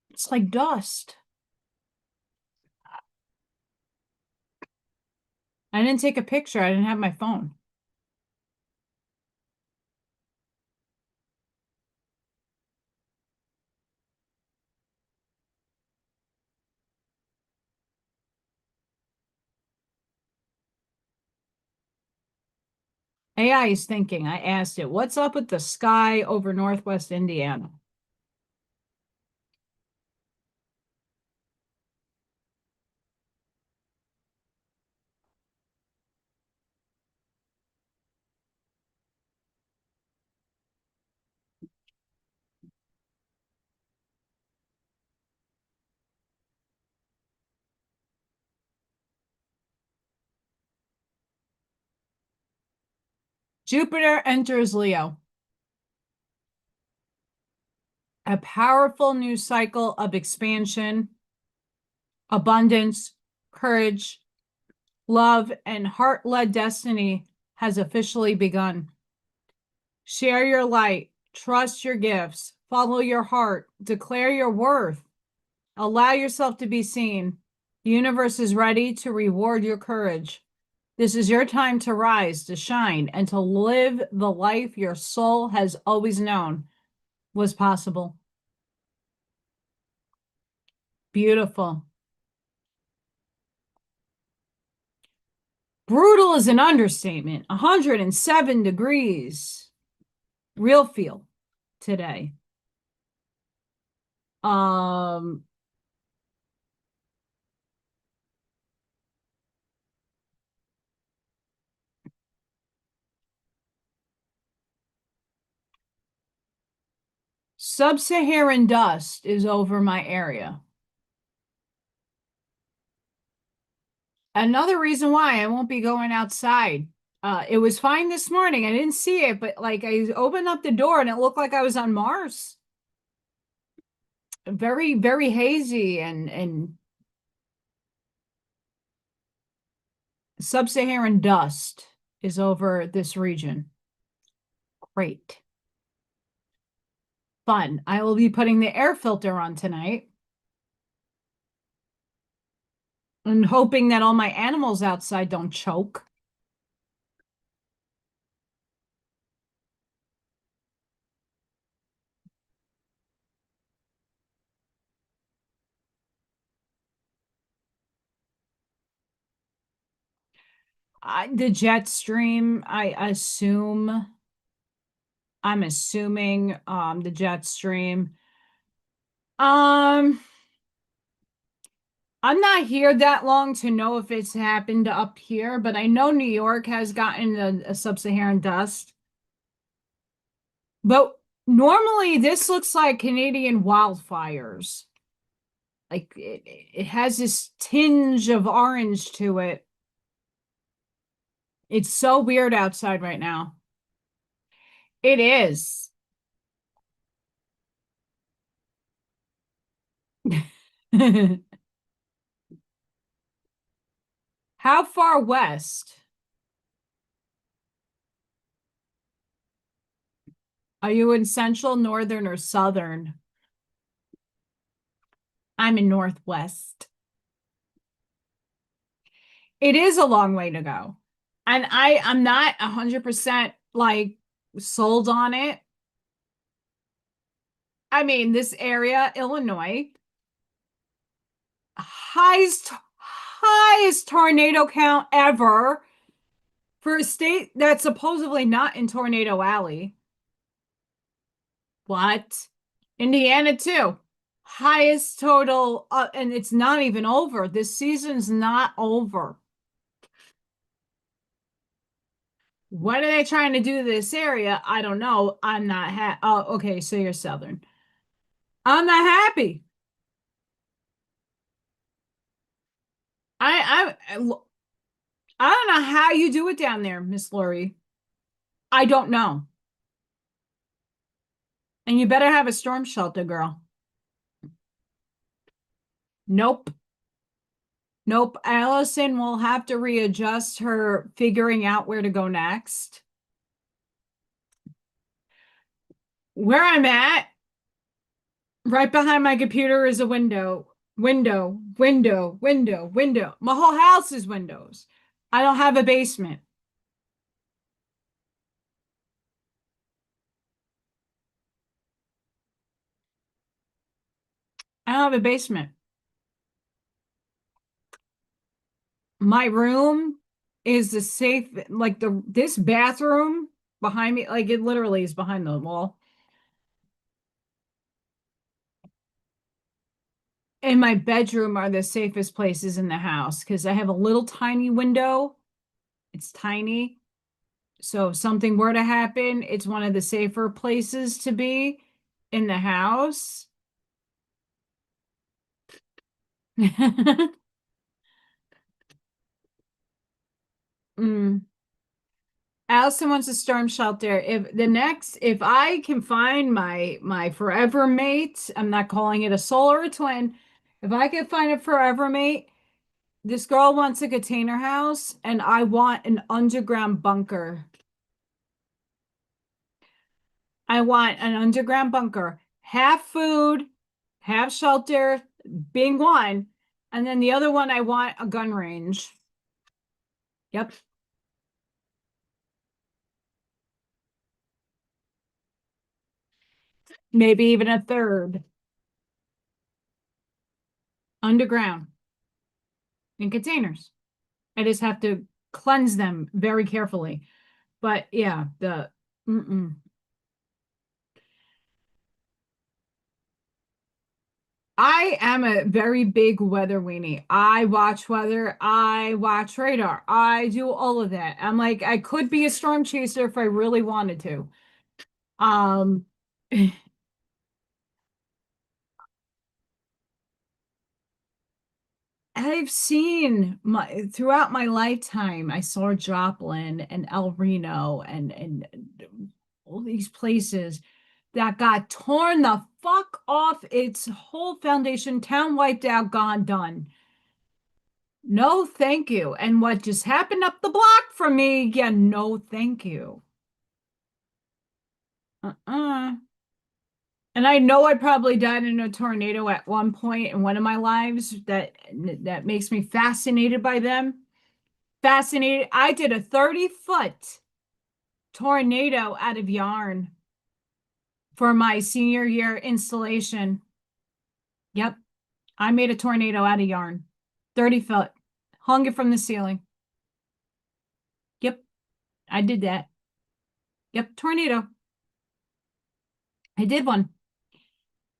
It's like dust. I didn't take a picture. I didn't have my phone. AI is thinking. I asked it, what's up with the sky over Northwest Indiana? Jupiter enters Leo. A powerful new cycle of expansion, abundance, courage, love, and heart-led destiny has officially begun. Share your light, trust your gifts, follow your heart, declare your worth, allow yourself to be seen. The universe is ready to reward your courage. This is your time to rise, to shine, and to live the life your soul has always known was possible. Beautiful. Brutal is an understatement. 107 degrees. Real feel today. Sub-Saharan dust is over my area. Another reason why I won't be going outside. It was fine this morning. I didn't see it, but like I opened up the door and it looked like I was on Mars. Very, very hazy and sub-Saharan dust is over this region. Great. Fun. I will be putting the air filter on tonight and hoping that all my animals outside don't choke. The jet stream, I'm assuming the jet stream. I'm not here that long to know if it's happened up here, but I know New York has gotten a sub-Saharan dust. But normally this looks like Canadian wildfires. Like it has this tinge of orange to it. It's so weird outside right now. It is. How far west? Are you in central, northern, or southern? I'm in northwest. It is a long way to go. And I'm not 100% like sold on it. I mean, this area, Illinois, highest tornado count ever for a state that's supposedly not in Tornado Alley. What? Indiana too. Highest total, and it's not even over. This season's not over. What are they trying to do to this area? I don't know. I'm not happy. Oh, okay, so you're Southern. I'm not happy. I don't know how you do it down there, Miss Lori. I don't know. And you better have a storm shelter, girl. Nope. Nope. Allison will have to readjust her figuring out where to go next. Where I'm at, right behind my computer is a window. Window, window, window, window. My whole house is windows. I don't have a basement. I don't have a basement. My room is the safe, like this bathroom behind me, like it literally is behind the wall. And my bedroom are the safest places in the house because I have a little tiny window. It's tiny. So if something were to happen, it's one of the safer places to be in the house. Mm. Allison wants a storm shelter. If I can find my forever mate, I'm not calling it a soul or a twin. If I can find a forever mate, this girl wants a container house, and I want an underground bunker. I want an underground bunker, half food, half shelter, being one, and then the other one I want a gun range. Yep. Maybe even a third underground in containers. I just have to cleanse them very carefully. But yeah, I am a very big weather weenie. I watch weather, I watch radar, I do all of that. I'm like, I could be a storm chaser if I really wanted to. Um, I've seen my throughout my lifetime, I saw Joplin and El Reno and all these places that got torn the fuck off, its whole foundation, town wiped out, gone, done. No, thank you. And what just happened up the block from me? Yeah, no, thank you. Uh-uh. And I know I probably died in a tornado at one point in one of my lives. That makes me fascinated by them. Fascinated. I did a 30-foot tornado out of yarn for my senior year installation. Yep. I made a tornado out of yarn. 30 foot. Hung it from the ceiling. Yep. I did that. Yep. Tornado. I did one.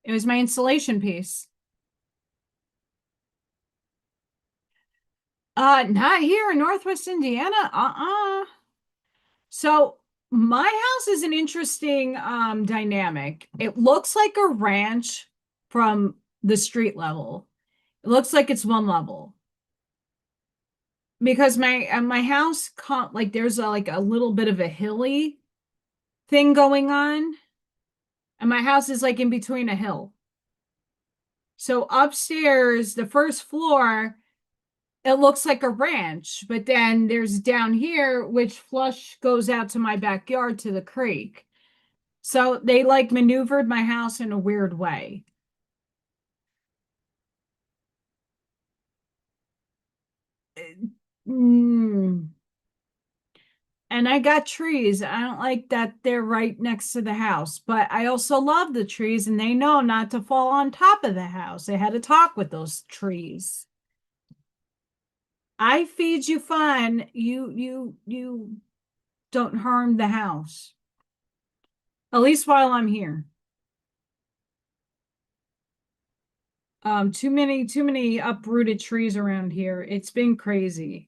It was my installation piece. Not here in Northwest Indiana. So my house is an interesting dynamic. It looks like a ranch from the street level. It looks like it's one level because my house like there's like a little bit of a hilly thing going on, and my house is like in between a hill. So upstairs, the first floor, it looks like a ranch, but then there's down here which flush goes out to my backyard to the creek. So they like maneuvered my house in a weird way. Mm. And I got trees. I don't like that they're right next to the house, but I also love the trees and they know not to fall on top of the house. I had to talk with those trees. I feed you fun. You don't harm the house. At least while I'm here. Too many uprooted trees around here. It's been crazy.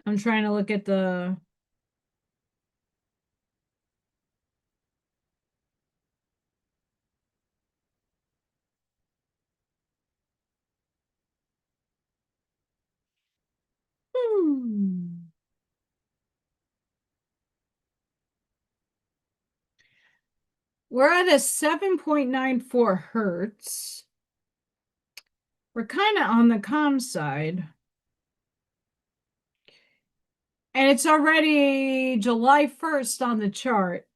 I'm trying to look at the hmm. We're at a 7.94 hertz. We're kind of on the calm side. And it's already July 1st on the chart.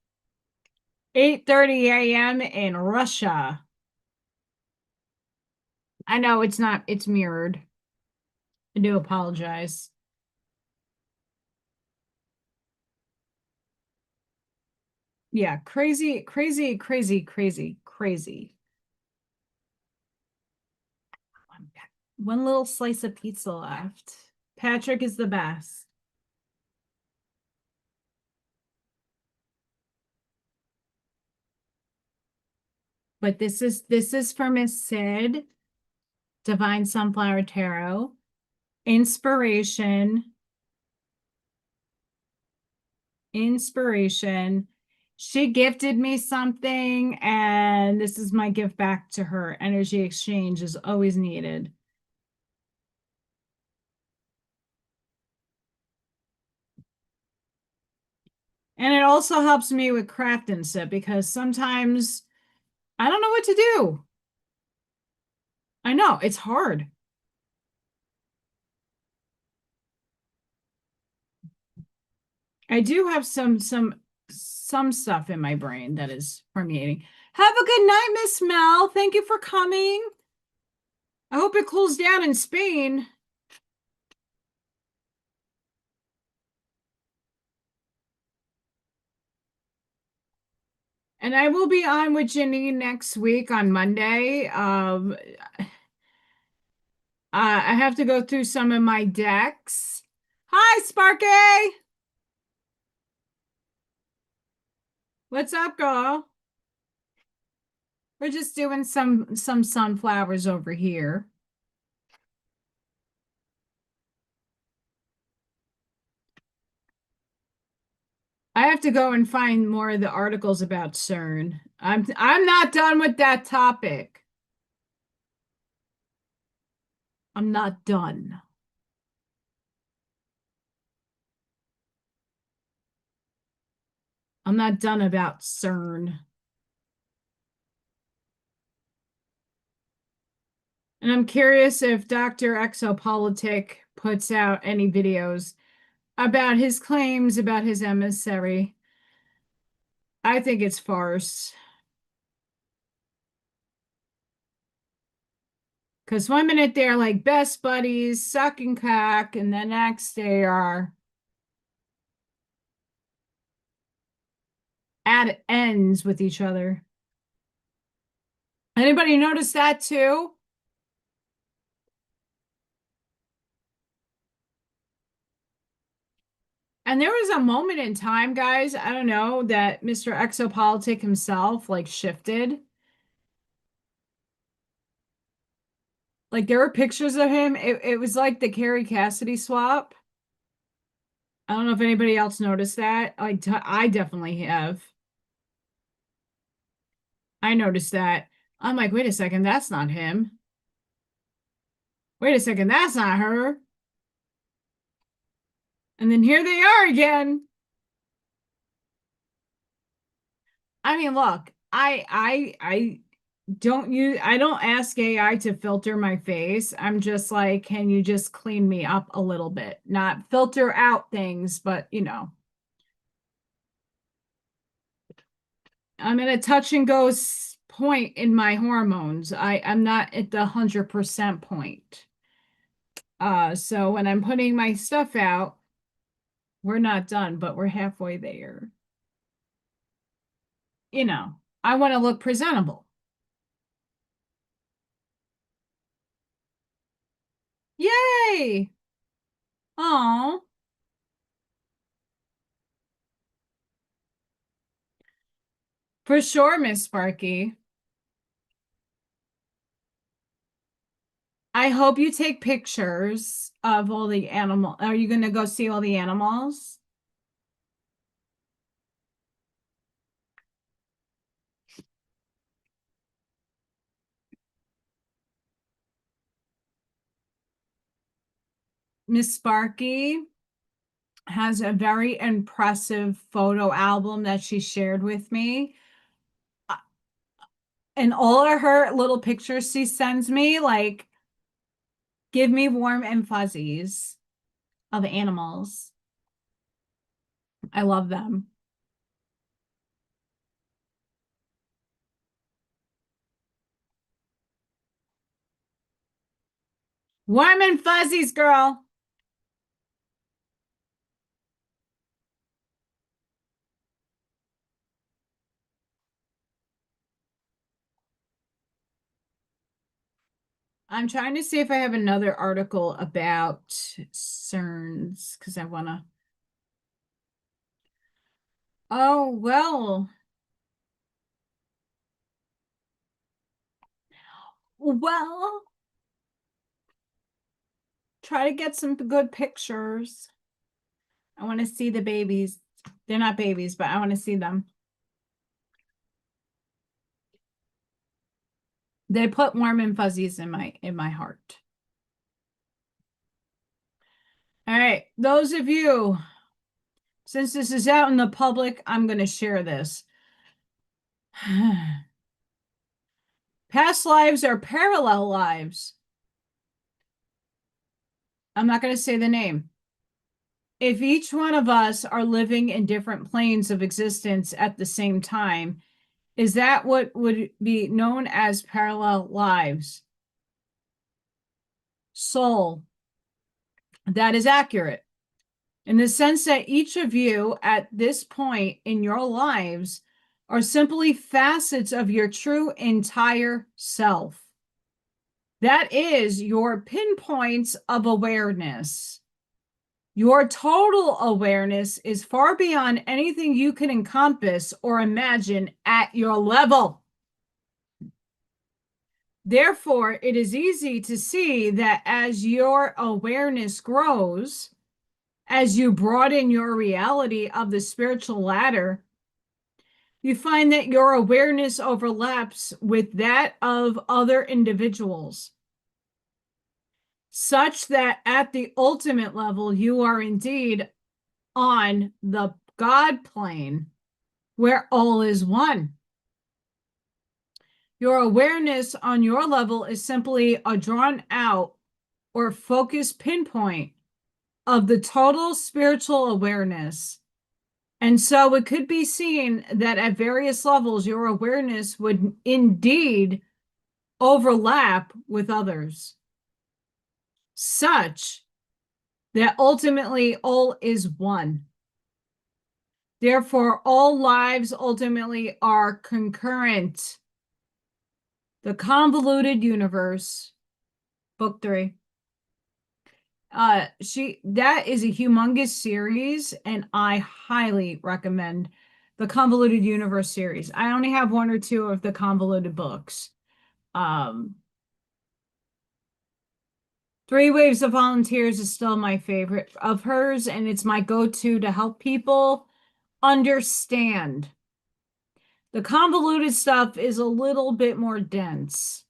8:30 a.m. in Russia. I know it's not, it's mirrored. I do apologize. Yeah, crazy, crazy, crazy, crazy, crazy. One little slice of pizza left. Patrick is the best. But this is for Miss Sid, Divine Sunflower Tarot. Inspiration. Inspiration. She gifted me something, and this is my gift back to her. Energy exchange is always needed. And it also helps me with craft and sip because sometimes I don't know what to do. I know it's hard. I do have some stuff in my brain that is permeating. Have a good night, Miss Mel. Thank you for coming. I hope it cools down in Spain. And I will be on with Janine next week on Monday. I have to go through some of my decks. Hi, Sparky. What's up, girl? We're just doing some sunflowers over here. I have to go and find more of the articles about Cern. I'm not done with that topic. I'm not done. I'm not done about Cern. And I'm curious if Dr. Exopolitic puts out any videos about his claims about his emissary. I think it's farce. Because one minute they're like best buddies, sucking cock, and the next they are at ends with each other. Anybody notice that too? And there was a moment in time, guys, I don't know, that Mr. Exopolitic himself like shifted. Like there were pictures of him. It was like the Carrie Cassidy swap. I don't know if anybody else noticed that. I definitely have. I noticed that. I'm like, wait a second, that's not him. Wait a second, that's not her. And then here they are again. I mean, look, I don't ask AI to filter my face. I'm just like, can you just clean me up a little bit? Not filter out things, but you know. I'm at a touch and go point in my hormones. I'm not at the 100% point. So when I'm putting my stuff out, we're not done, but we're halfway there. You know, I want to look presentable. Yay! Oh, for sure, Miss Sparky. I hope you take pictures of all the animal. Are you going to go see all the animals? Miss Sparky has a very impressive photo album that she shared with me. And all of her little pictures she sends me, like, give me warm and fuzzies of animals. I love them. Warm and fuzzies, girl. I'm trying to see if I have another article about Cerns because I want to. Oh, well. Well, try to get some good pictures. I want to see the babies. They're not babies, but I want to see them. They put warm and fuzzies in my heart. All right, those of you Since this is out in the public, I'm going to share this. Past lives are parallel lives. I'm not going to say the name. If each one of us are living in different planes of existence at the same time, is that what would be known as parallel lives? Soul. That is accurate. In the sense that each of you at this point in your lives are simply facets of your true entire self. That is your pinpoints of awareness. Your total awareness is far beyond anything you can encompass or imagine at your level. Therefore, it is easy to see that as your awareness grows, as you broaden your reality of the spiritual ladder, you find that your awareness overlaps with that of other individuals, such that at the ultimate level, you are indeed on the God plane where all is one. Your awareness on your level is simply a drawn out or focused pinpoint of the total spiritual awareness. And so it could be seen that at various levels, your awareness would indeed overlap with others, such that ultimately all is one. Therefore, all lives ultimately are concurrent. The Convoluted Universe, book 3. That is a humongous series, and I highly recommend the Convoluted Universe series. I only have 1 or 2 of the convoluted books. 3 Waves of Volunteers is still my favorite of hers, and it's my go-to to help people understand. The convoluted stuff is a little bit more dense.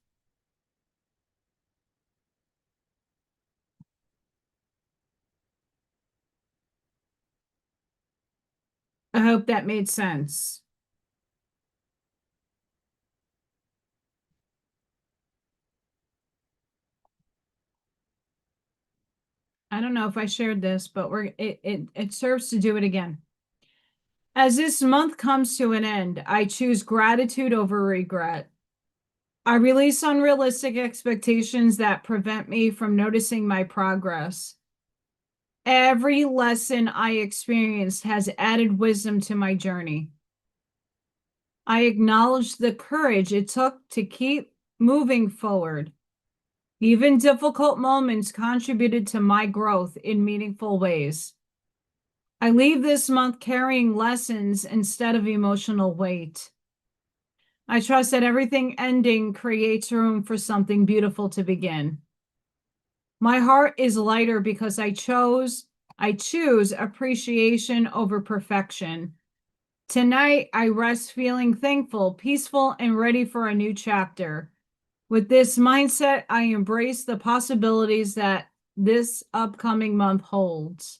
I hope that made sense. I don't know if I shared this, but it serves to do it again. As this month comes to an end, I choose gratitude over regret. I release unrealistic expectations that prevent me from noticing my progress. Every lesson I experienced has added wisdom to my journey. I acknowledge the courage it took to keep moving forward. Even difficult moments contributed to my growth in meaningful ways. I leave this month carrying lessons instead of emotional weight. I trust that everything ending creates room for something beautiful to begin. My heart is lighter because I choose appreciation over perfection. Tonight, I rest feeling thankful, peaceful, and ready for a new chapter. With this mindset, I embrace the possibilities that this upcoming month holds.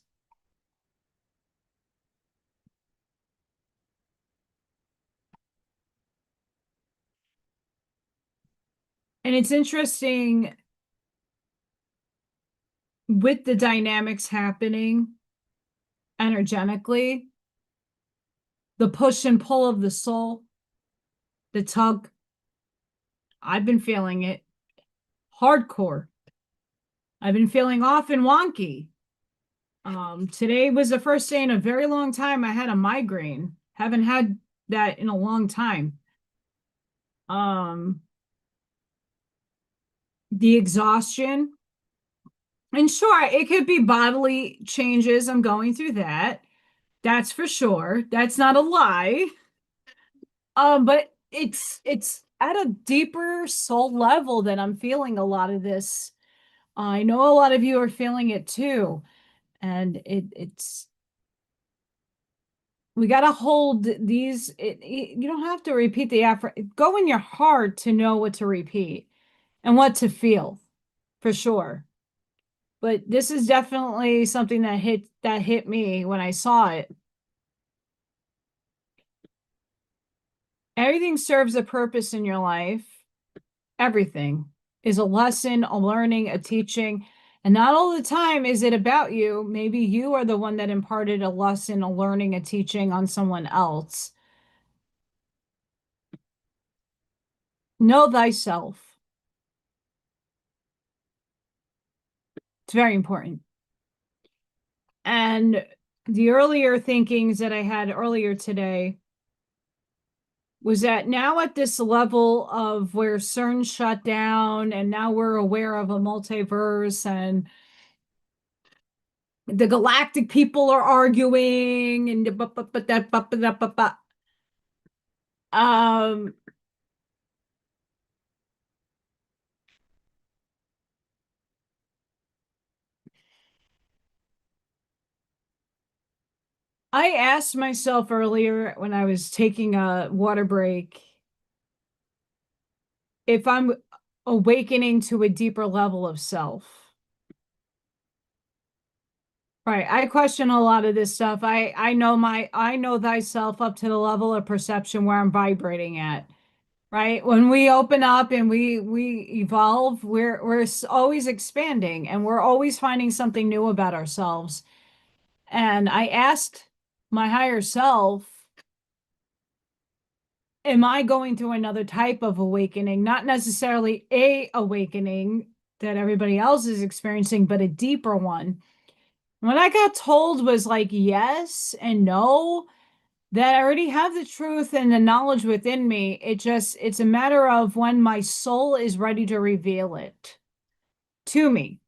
And it's interesting with the dynamics happening energetically, the push and pull of the soul, the tug. I've been feeling it hardcore. I've been feeling off and wonky. Today was the first day in a very long time I had a migraine. Haven't had that in a long time. The exhaustion. And sure, it could be bodily changes. I'm going through that. That's for sure. That's not a lie. But it's at a deeper soul level that I'm feeling a lot of this. I know a lot of you are feeling it too. And it's we got to hold these. You don't have to repeat the effort. Go in your heart to know what to repeat and what to feel, for sure. But this is definitely something that hit me when I saw it. Everything serves a purpose in your life. Everything is a lesson, a learning, a teaching. And not all the time is it about you. Maybe you are the one that imparted a lesson, a learning, a teaching on someone else. Know thyself. It's very important. And the earlier thinkings that I had earlier today was that now at this level of where Cern shut down and now we're aware of a multiverse and the galactic people are arguing and um I asked myself earlier when I was taking a water break if I'm awakening to a deeper level of self. Right. I question a lot of this stuff. I know thyself up to the level of perception where I'm vibrating at. Right? When we open up and we evolve, we're always expanding and we're always finding something new about ourselves. And I asked my higher self, am I going through another type of awakening? Not necessarily a awakening that everybody else is experiencing, but a deeper one. What I got told was like yes and no, that I already have the truth and the knowledge within me. It's a matter of when my soul is ready to reveal it to me.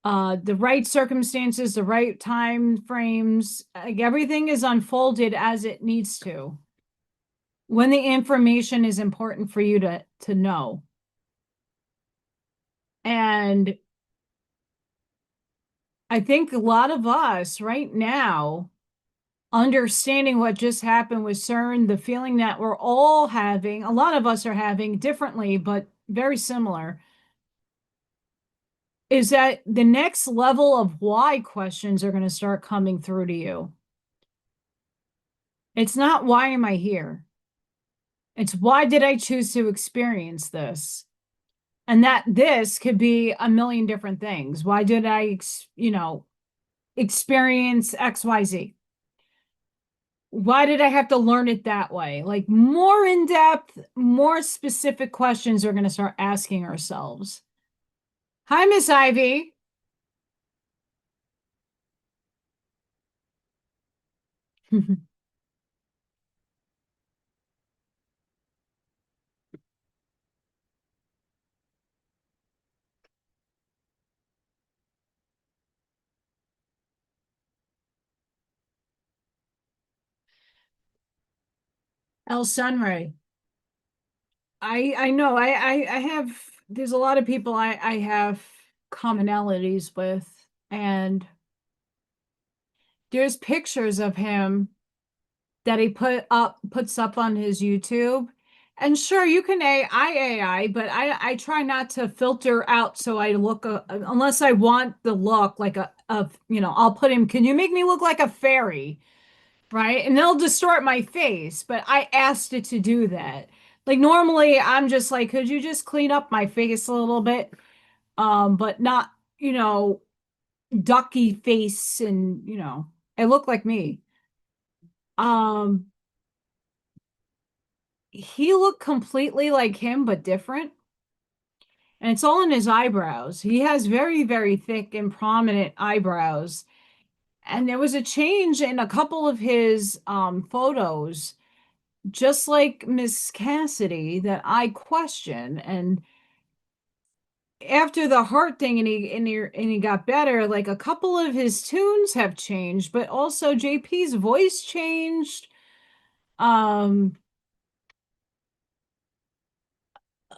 The right circumstances, the right time frames, like everything is unfolded as it needs to. When the information is important for you to know. And I think a lot of us right now, understanding what just happened with Cern, the feeling that we're all having, a lot of us are having differently, but very similar, is that the next level of why questions are going to start coming through to you. It's not why am I here? It's why did I choose to experience this? And that this could be a million different things. Why did I, experience XYZ? Why did I have to learn it that way? Like more in depth, more specific questions we're going to start asking ourselves. Hi, Miss Ivy. El Sunray. I know I have there's a lot of people I have commonalities with, and there's pictures of him that he puts up on his YouTube. And sure, you can AI, but I try not to filter out so I look unless I want the look like I'll put him, can you make me look like a fairy? Right? And they'll distort my face, but I asked it to do that. Like normally I'm just like, could you just clean up my face a little bit? But not, ducky face and, I look like me. Um, he looked completely like him, but different. And it's all in his eyebrows. He has very, very thick and prominent eyebrows. And there was a change in a couple of his photos, just like Miss Cassidy, that I question. And after the heart thing and he got better, like a couple of his tunes have changed, but also JP's voice changed. Um,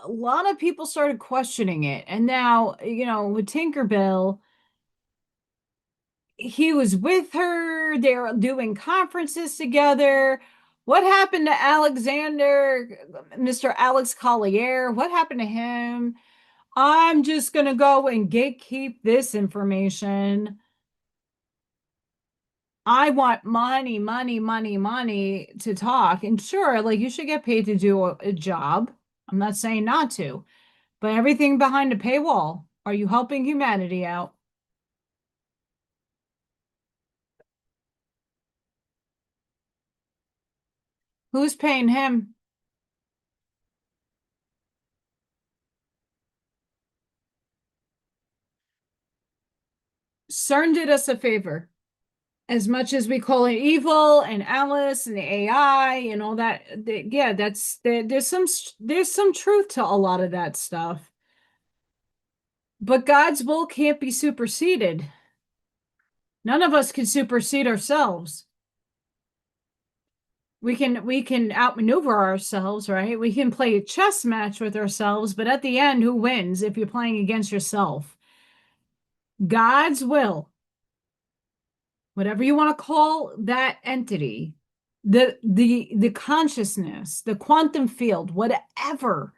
a lot of people started questioning it. And now, with Tinkerbell, he was with her, they're doing conferences together. What happened to Alexander, Mr. Alex Collier? What happened to him? I'm just gonna go and gatekeep this information. I want money, money, money, money to talk. And sure, like you should get paid to do a job. I'm not saying not to, but everything behind a paywall. Are you helping humanity out? Who's paying him? Cern did us a favor. As much as we call it evil and Alice and the AI and all that, yeah, there's some truth to a lot of that stuff. But God's will can't be superseded. None of us can supersede ourselves. We can outmaneuver ourselves, right? We can play a chess match with ourselves, but at the end, who wins if you're playing against yourself? God's will, whatever you want to call that entity, the consciousness, the quantum field, whatever.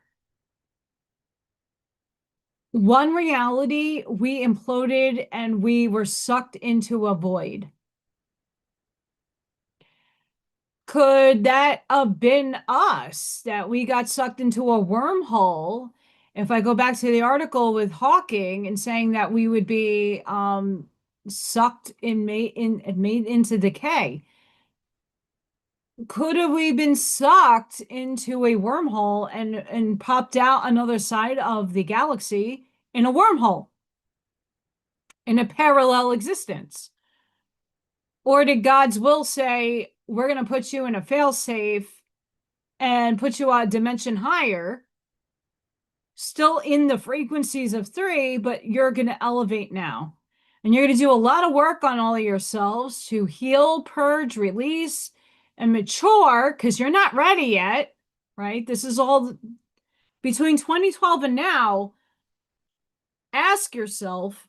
One reality, we imploded and we were sucked into a void. Could that have been us that we got sucked into a wormhole? If I go back to the article with Hawking and saying that we would be sucked made into decay. Could have we been sucked into a wormhole and popped out another side of the galaxy in a wormhole, in a parallel existence? Or did God's will say, we're going to put you in a failsafe and put you a dimension higher, still in the frequencies of 3, but you're going to elevate now. And you're going to do a lot of work on all of yourselves to heal, purge, release, and mature because you're not ready yet, right? This is all between 2012 and now. Ask yourself,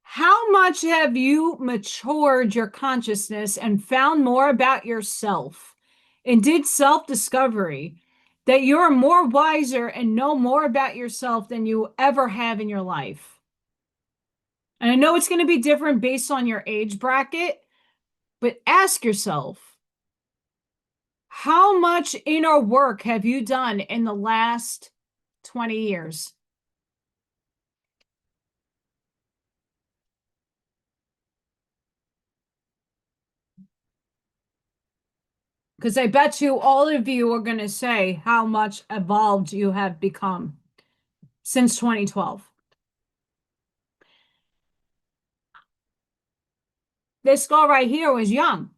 how much have you matured your consciousness and found more about yourself and did self-discovery that you're more wiser and know more about yourself than you ever have in your life? And I know it's going to be different based on your age bracket, but ask yourself, how much inner work have you done in the last 20 years? Because I bet you all of you are going to say how much evolved you have become since 2012. This girl right here was young.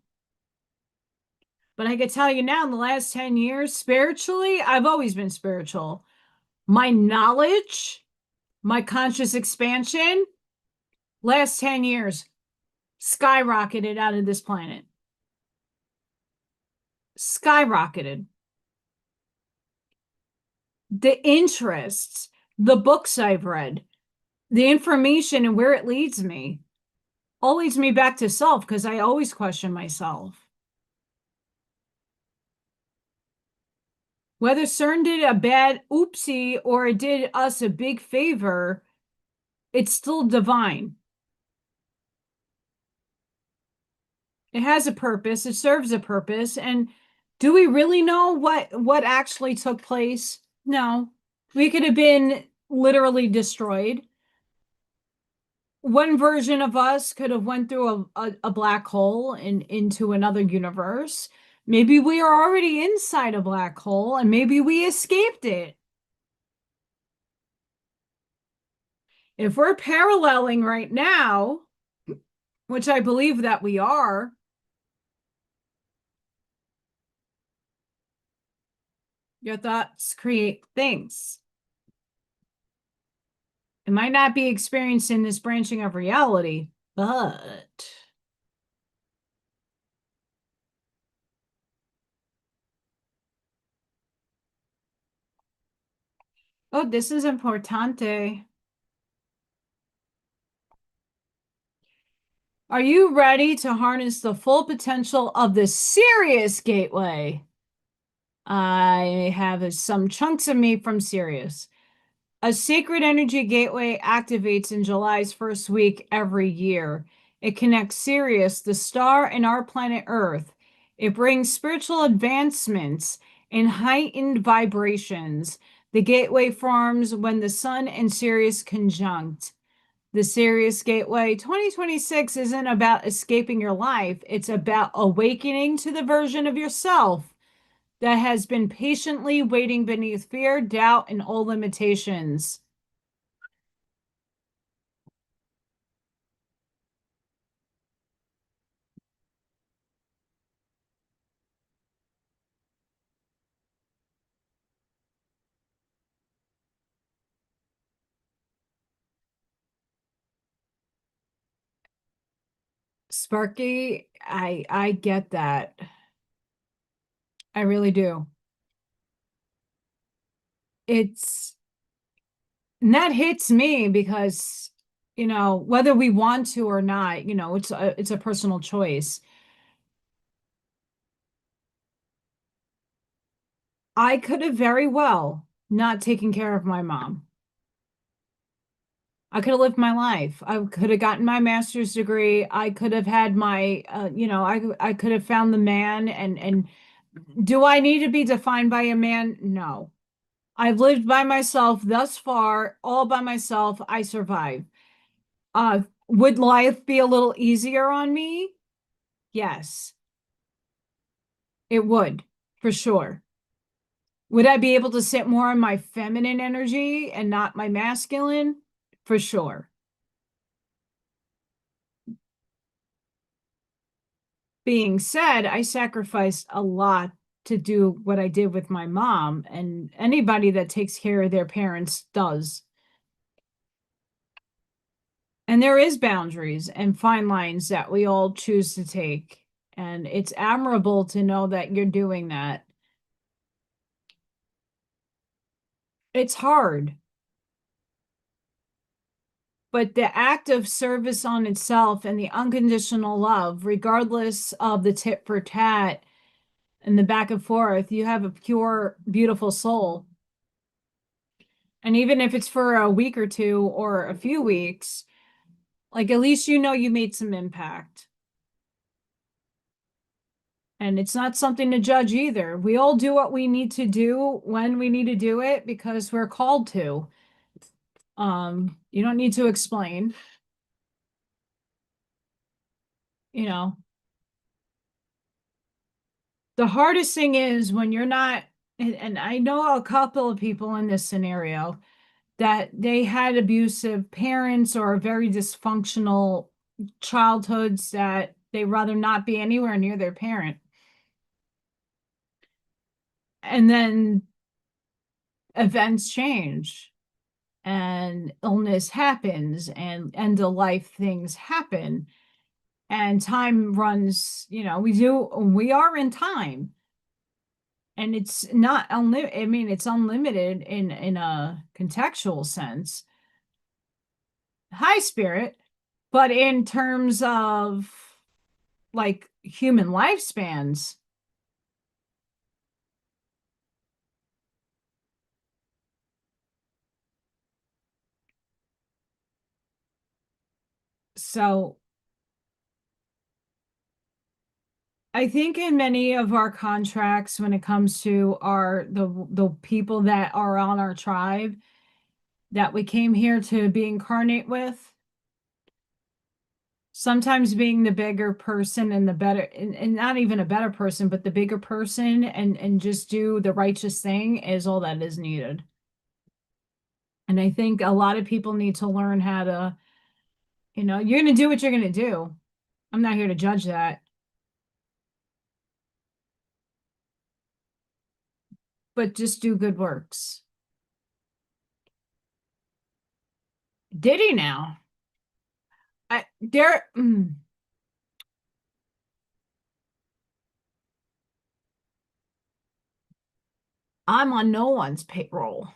But I can tell you now, in the last 10 years, spiritually, I've always been spiritual. My knowledge, my conscious expansion, last 10 years, skyrocketed out of this planet. Skyrocketed. The interests, the books I've read, the information and where it leads me, all leads me back to self because I always question myself. Whether Cern did a bad oopsie or it did us a big favor, it's still divine. It has a purpose. It serves a purpose. And do we really know what actually took place? No. We could have been literally destroyed. One version of us could have went through a black hole and into another universe. Maybe we are already inside a black hole and maybe we escaped it. If we're paralleling right now, which I believe that we are, your thoughts create things. It might not be experiencing this branching of reality, but oh, this is importante. Are you ready to harness the full potential of the Sirius gateway? I have some chunks of me from Sirius. A sacred energy gateway activates in July's first week every year. It connects Sirius, the star, and our planet Earth. It brings spiritual advancements and heightened vibrations. The gateway forms when the sun and Sirius conjunct. The Sirius Gateway 2026 isn't about escaping your life. It's about awakening to the version of yourself that has been patiently waiting beneath fear, doubt, and all limitations. Sparky, I get that. I really do. It's and that hits me because, whether we want to or not, it's a personal choice. I could have very well not taken care of my mom. I could have lived my life. I could have gotten my master's degree. I could have had my, I could have found the man. And do I need to be defined by a man? No. I've lived by myself thus far, all by myself. I survived. Would life be a little easier on me? Yes, it would, for sure. Would I be able to sit more on my feminine energy and not my masculine? For sure. Being said, I sacrificed a lot to do what I did with my mom, and anybody that takes care of their parents does. And there is boundaries and fine lines that we all choose to take. And it's admirable to know that you're doing that. It's hard, but the act of service on itself and the unconditional love, regardless of the tit for tat and the back and forth, you have a pure, beautiful soul. And even if it's for a week or two or a few weeks, like at least you made some impact. And it's not something to judge either. We all do what we need to do when we need to do it because we're called to. You don't need to explain, you know. The hardest thing is when you're not, and I know a couple of people in this scenario that they had abusive parents or very dysfunctional childhoods that they rather not be anywhere near their parent. And then events change and illness happens and end of life things happen and time runs, we are in time. And it's not unlimited. I mean, it's unlimited in a contextual sense. High spirit, but in terms of like human lifespans. So I think in many of our contracts, when it comes to the people that are on our tribe that we came here to be incarnate with, sometimes being the bigger person and the better and not even a better person, but the bigger person and just do the righteous thing is all that is needed. And I think a lot of people need to learn how to, you're going to do what you're going to do. I'm not here to judge that, but just do good works. Did he now? I there I'm on no one's payroll.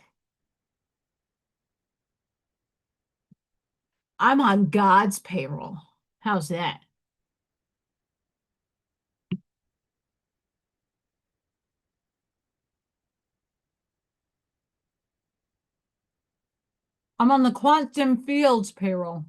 I'm on God's payroll. How's that? I'm on the quantum fields payroll.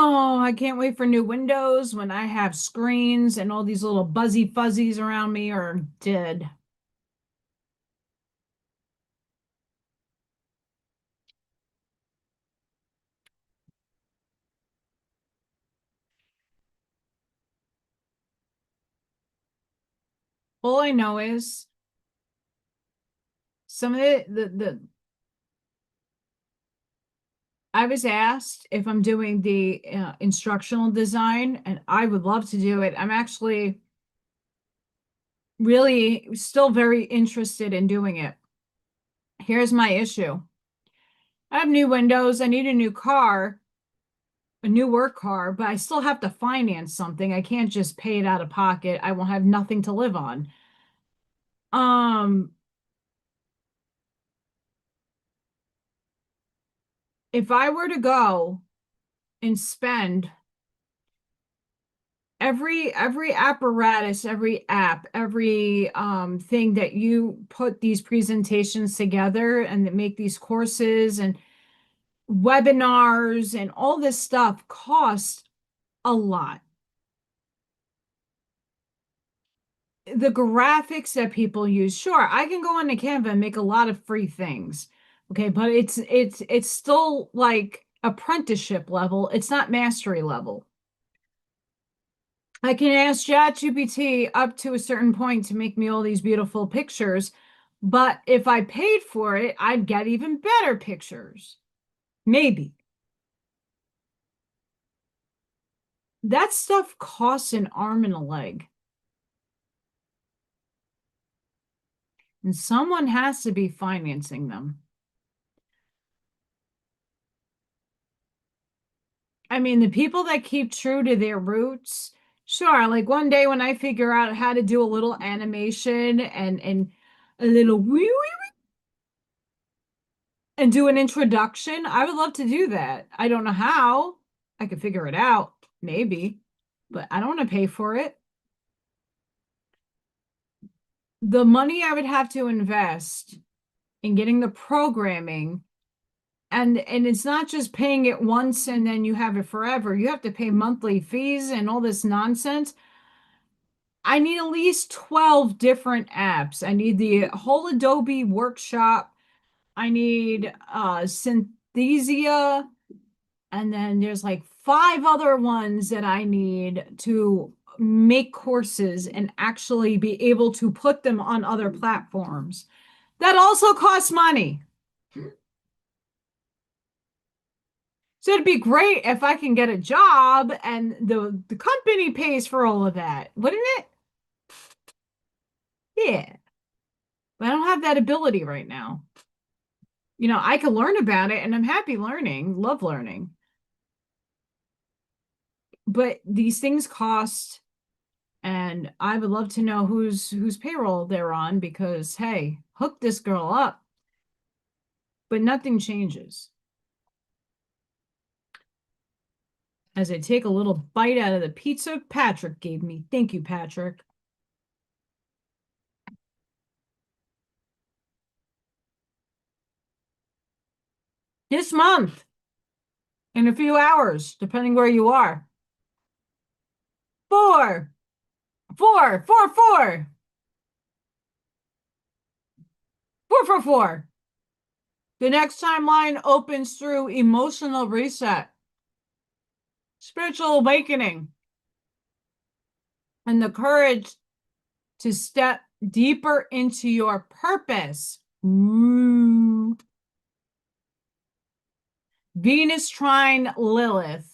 Oh, I can't wait for new windows when I have screens and all these little buzzy fuzzies around me are dead. All I know is some of the I was asked if I'm doing the instructional design, and I would love to do it. I'm actually really still very interested in doing it. Here's my issue. I have new windows. I need a new car, a new work car, but I still have to finance something. I can't just pay it out of pocket. I will have nothing to live on. Um, if I were to go and spend every apparatus, every app, every thing that you put these presentations together and that make these courses and webinars and all this stuff costs a lot. The graphics that people use, sure, I can go on to Canva and make a lot of free things. Okay, but it's still like apprenticeship level. It's not mastery level. I can ask ChatGPT up to a certain point to make me all these beautiful pictures, but if I paid for it, I'd get even better pictures. Maybe. That stuff costs an arm and a leg. And someone has to be financing them. I mean, the people that keep true to their roots, sure, like one day when I figure out how to do a little animation and a little wee wee and do an introduction, I would love to do that. I don't know how. I could figure it out, maybe, but I don't want to pay for it. The money I would have to invest in getting the programming, and it's not just paying it once and then you have it forever. You have to pay monthly fees and all this nonsense. I need at least 12 different apps. I need the whole Adobe workshop. I need Synthesia. And then there's like 5 other ones that I need to make courses and actually be able to put them on other platforms. That also costs money. So it'd be great if I can get a job and the company pays for all of that, wouldn't it? Yeah. But I don't have that ability right now. You know, I can learn about it and I'm happy learning, love learning. But these things cost, and I would love to know whose payroll they're on because hey, hook this girl up. But nothing changes. As I take a little bite out of the pizza Patrick gave me. Thank you, Patrick. This month, in a few hours, depending where you are. 4, 4, 4, 4, 4, 4, 4. The next timeline opens through emotional reset, spiritual awakening, and the courage to step deeper into your purpose. Ooh. Venus trine Lilith,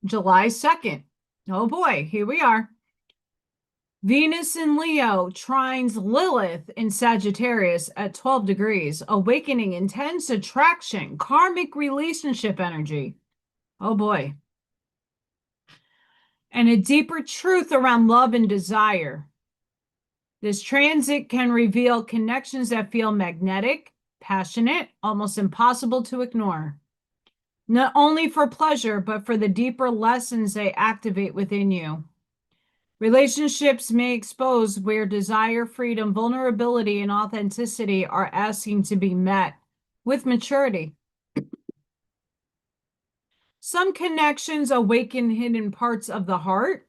July 2nd. Oh boy, here we are. Venus in Leo trines Lilith in Sagittarius at 12 degrees, awakening intense attraction, karmic relationship energy. Oh boy. And a deeper truth around love and desire. This transit can reveal connections that feel magnetic, passionate, almost impossible to ignore. Not only for pleasure, but for the deeper lessons they activate within you. Relationships may expose where desire, freedom, vulnerability, and authenticity are asking to be met with maturity. Some connections awaken hidden parts of the heart,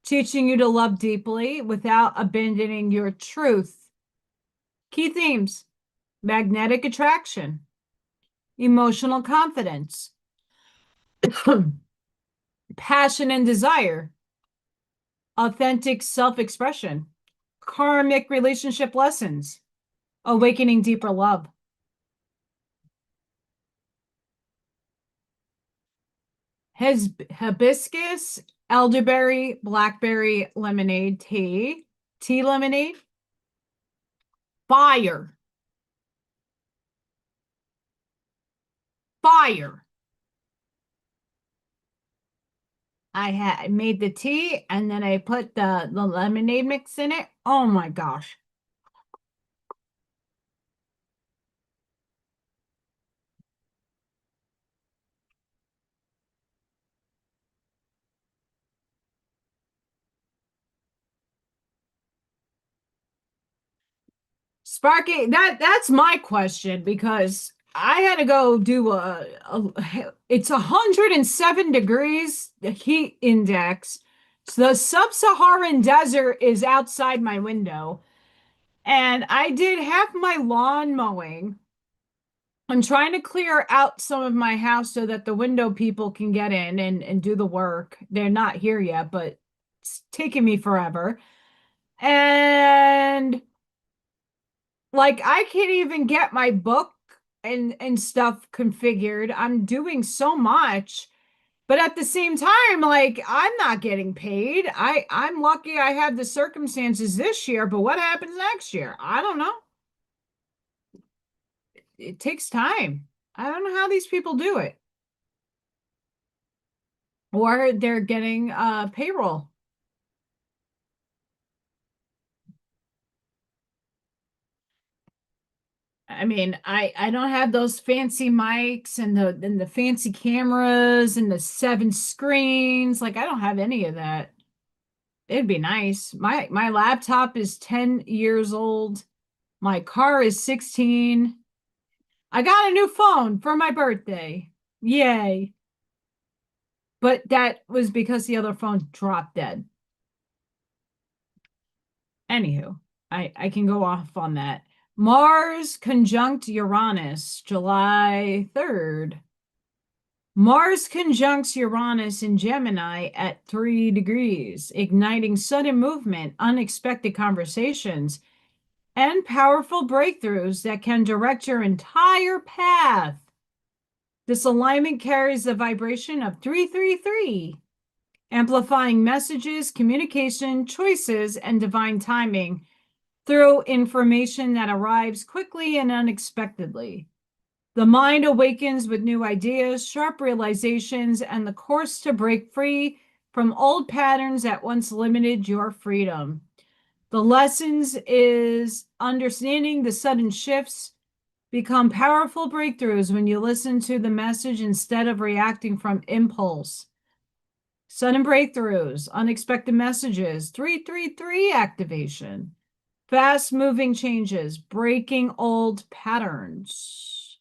teaching you to love deeply without abandoning your truth. Key themes: magnetic attraction, emotional confidence, passion and desire, authentic self-expression, karmic relationship lessons, awakening deeper love. Hibiscus, elderberry, blackberry lemonade tea, tea lemonade, fire, fire. I made the tea and then I put the lemonade mix in it. Oh my gosh. Sparky, that's my question because I had to go do it's 107 degrees, the heat index. So the sub-Saharan desert is outside my window. And I did half my lawn mowing. I'm trying to clear out some of my house so that the window people can get in and do the work. They're not here yet, but it's taking me forever. And like I can't even get my book and stuff configured. I'm doing so much, but at the same time, like I'm not getting paid. I'm lucky I had the circumstances this year, but what happens next year? I don't know. It takes time. I don't know how these people do it. Or they're getting payroll. I mean, I don't have those fancy mics and the fancy cameras and the 7 screens. Like I don't have any of that. It'd be nice. My laptop is 10 years old. My car is 16. I got a new phone for my birthday. Yay. But that was because the other phone dropped dead. Anywho, I can go off on that. Mars conjunct Uranus, July 3rd. Mars conjuncts Uranus in Gemini at 3 degrees, igniting sudden movement, unexpected conversations, and powerful breakthroughs that can direct your entire path. This alignment carries the vibration of 333, amplifying messages, communication, choices, and divine timing through information that arrives quickly and unexpectedly. The mind awakens with new ideas, sharp realizations, and the course to break free from old patterns that once limited your freedom. The lessons is understanding the sudden shifts become powerful breakthroughs when you listen to the message instead of reacting from impulse. Sudden breakthroughs, unexpected messages, 333 activation, fast moving changes, breaking old patterns.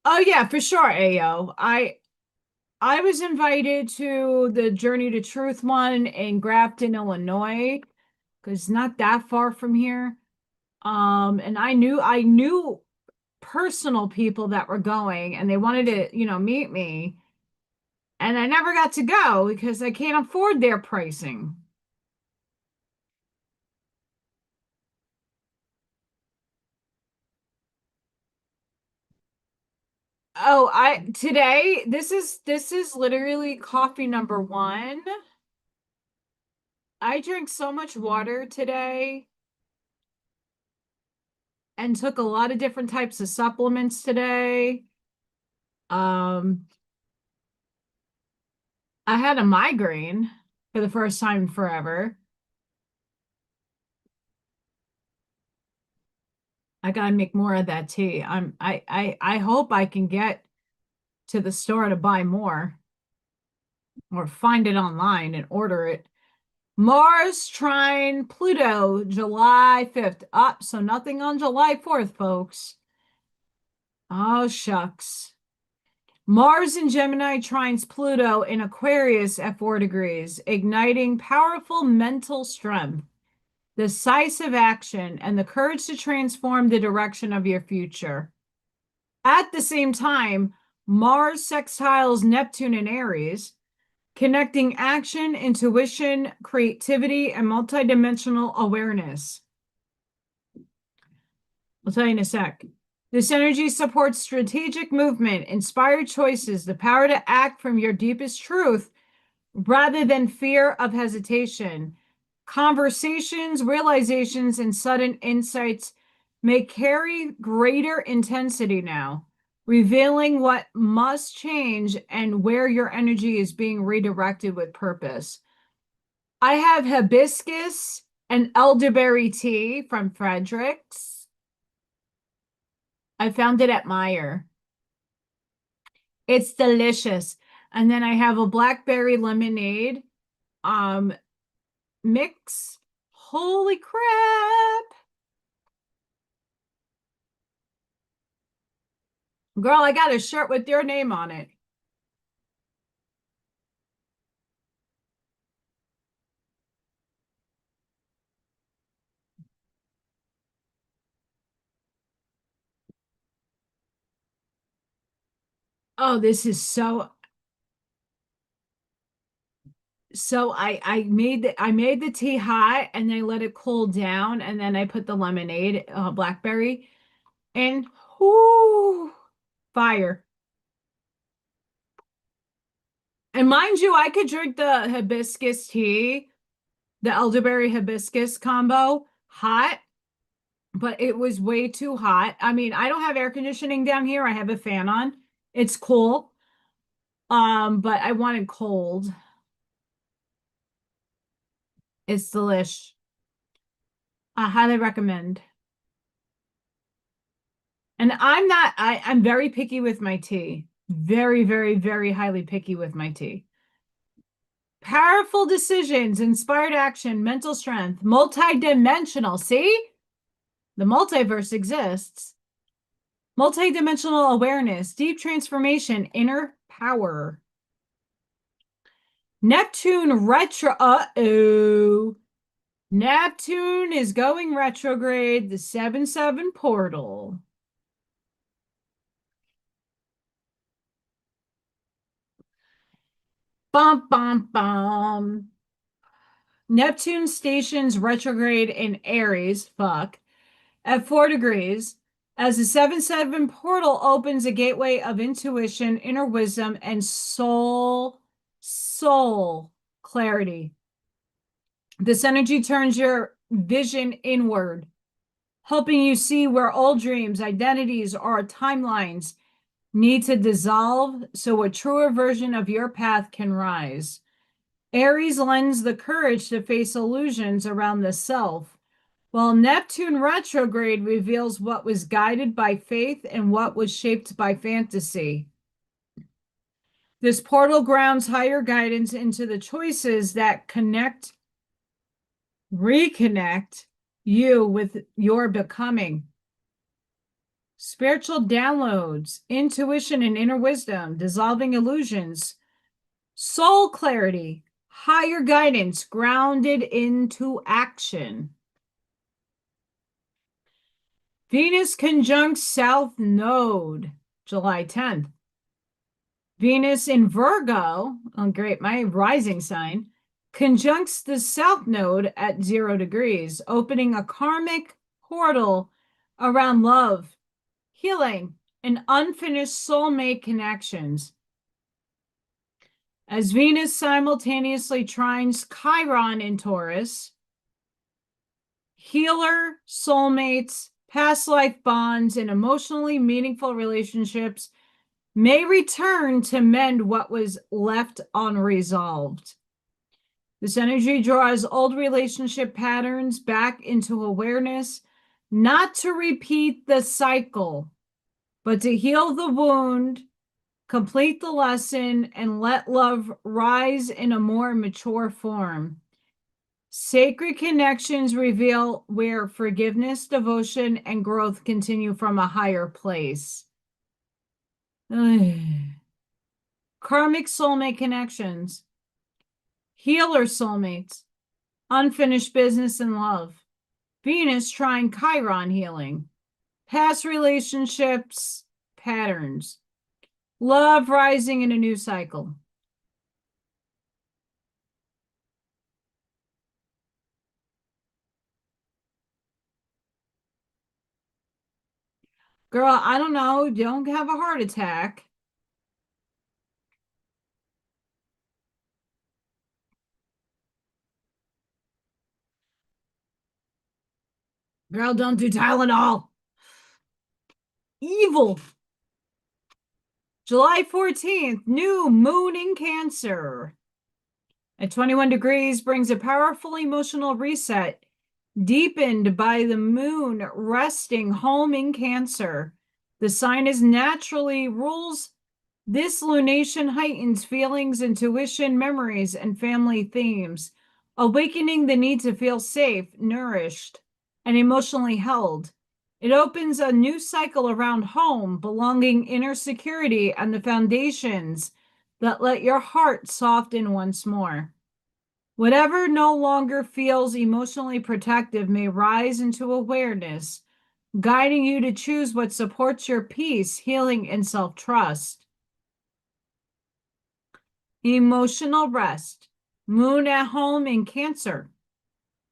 Oh yeah, for sure, AO. I was invited to the Journey to Truth one in Grafton, Illinois, because it's not that far from here. And I knew personal people that were going and they wanted to, meet me. And I never got to go because I can't afford their pricing. Oh, I today this is literally coffee number one. I drank so much water today and took a lot of different types of supplements today. Um, I had a migraine for the first time in forever. I gotta make more of that tea. I hope I can get to the store to buy more or find it online and order it. Mars trine Pluto, July 5th. Up, so nothing on July 4th, folks. Oh, shucks. Mars in Gemini trines Pluto in Aquarius at 4 degrees, igniting powerful mental strength, decisive action, and the courage to transform the direction of your future. At the same time, Mars sextiles Neptune in Aries, connecting action, intuition, creativity, and multidimensional awareness. I'll tell you in a sec. This energy supports strategic movement, inspired choices, the power to act from your deepest truth rather than fear of hesitation. Conversations, realizations, and sudden insights may carry greater intensity now, revealing what must change and where your energy is being redirected with purpose. I have hibiscus and elderberry tea from Frederick's. I found it at Meyer. It's delicious. And then I have a blackberry lemonade mix. Holy crap. Girl, I got a shirt with your name on it. Oh, this is so I made the tea hot and I let it cool down and then I put the lemonade, blackberry, and whoo, fire. And mind you, I could drink the hibiscus tea, the elderberry hibiscus combo hot, but it was way too hot. I mean, I don't have air conditioning down here. I have a fan on. It's cool. But I wanted cold. It's delish. I highly recommend. And I'm very picky with my tea. Very, very, very highly picky with my tea. Powerful decisions, inspired action, mental strength, multidimensional. See? The multiverse exists. Multidimensional awareness, deep transformation, inner power. Neptune retro. Uh-oh. Neptune is going retrograde, the 7-7 portal. Bum, bum, bum. Neptune stations retrograde in Aries, fuck, at 4 degrees, as the 7-7 portal opens a gateway of intuition, inner wisdom, and soul clarity. This energy turns your vision inward, helping you see where old dreams, identities, or timelines need to dissolve so a truer version of your path can rise. Aries lends the courage to face illusions around the self, while Neptune retrograde reveals what was guided by faith and what was shaped by fantasy. This portal grounds higher guidance into the choices that reconnect you with your becoming. Spiritual downloads, intuition and inner wisdom, dissolving illusions, soul clarity, higher guidance grounded into action. Venus conjunct South Node, July 10th. Venus in Virgo, oh great, my rising sign, conjuncts the South Node at 0 degrees, opening a karmic portal around love, healing, and unfinished soulmate connections. As Venus simultaneously trines Chiron in Taurus, healer, soulmates, past life bonds, and emotionally meaningful relationships may return to mend what was left unresolved. This energy draws old relationship patterns back into awareness, not to repeat the cycle, but to heal the wound, complete the lesson, and let love rise in a more mature form. Sacred connections reveal where forgiveness, devotion, and growth continue from a higher place. Karmic soulmate connections. Healer soulmates. Unfinished business and love. Venus trine Chiron healing. Past relationships, patterns. Love rising in a new cycle. Girl, I don't know. Don't have a heart attack. Girl, don't do Tylenol. Evil. July 14th, new moon in Cancer. At 21 degrees brings a powerful emotional reset, deepened by the moon resting home in Cancer. The sign is naturally rules. This lunation heightens feelings, intuition, memories, and family themes, awakening the need to feel safe, nourished, and emotionally held. It opens a new cycle around home, belonging, inner security, and the foundations that let your heart soften once more. Whatever no longer feels emotionally protective may rise into awareness, guiding you to choose what supports your peace, healing, and self-trust. Emotional rest. Moon at home in Cancer.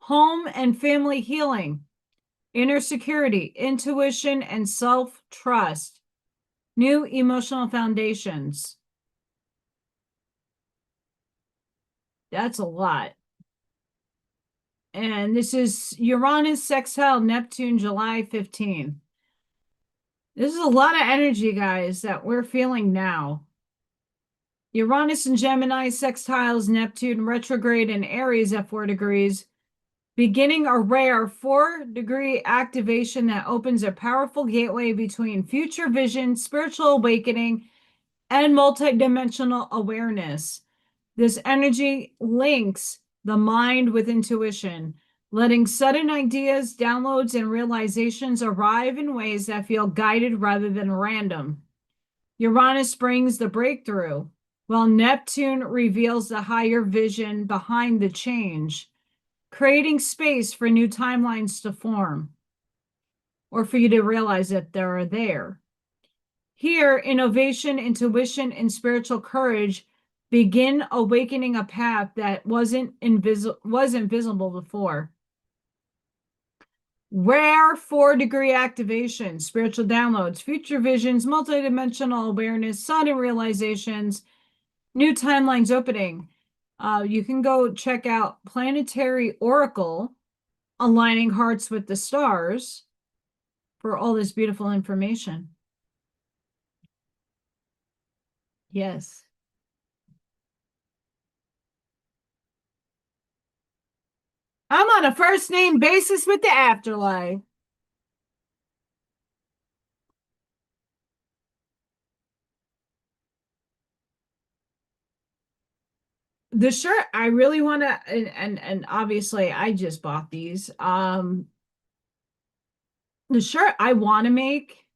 Home and family healing. Inner security, intuition, and self-trust. New emotional foundations. That's a lot. And this is Uranus sextile Neptune, July 15th. This is a lot of energy, guys, that we're feeling now. Uranus and Gemini sextiles Neptune retrograde in Aries at 4 degrees, beginning a rare 4-degree activation that opens a powerful gateway between future vision, spiritual awakening, and multidimensional awareness. This energy links the mind with intuition, letting sudden ideas, downloads, and realizations arrive in ways that feel guided rather than random. Uranus brings the breakthrough, while Neptune reveals the higher vision behind the change, creating space for new timelines to form, or for you to realize that they're there. Here, innovation, intuition, and spiritual courage begin awakening a path that was invisible before. Rare 4-degree activation, spiritual downloads, future visions, multidimensional awareness, sudden realizations, new timelines opening. You can go check out Planetary Oracle, Aligning Hearts with the Stars, for all this beautiful information. Yes. I'm on a first name basis with the afterlife. The shirt I really want to, and obviously I just bought these. The shirt I want to make,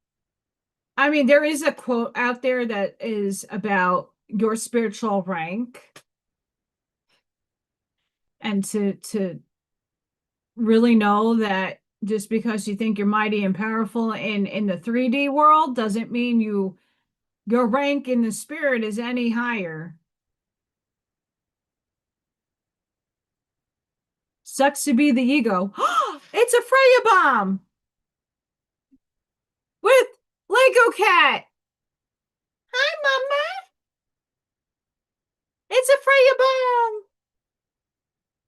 I mean, there is a quote out there that is about your spiritual rank, and to really know that just because you think you're mighty and powerful in the 3D world doesn't mean your rank in the spirit is any higher. Sucks to be the ego. It's a Freya bomb with Lego Cat. Hi, Mama. It's a Freya bomb.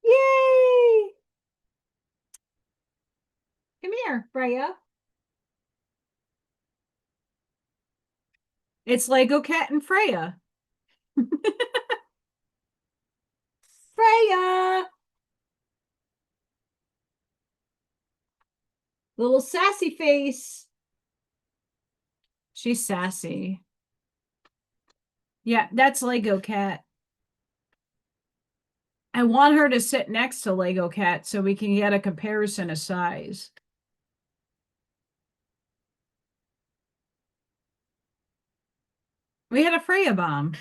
Yay. Come here, Freya. It's Lego Cat and Freya. Freya. Little sassy face. She's sassy. Yeah, that's Lego Cat. I want her to sit next to AllyKat so we can get a comparison of size. We had a Freya bomb.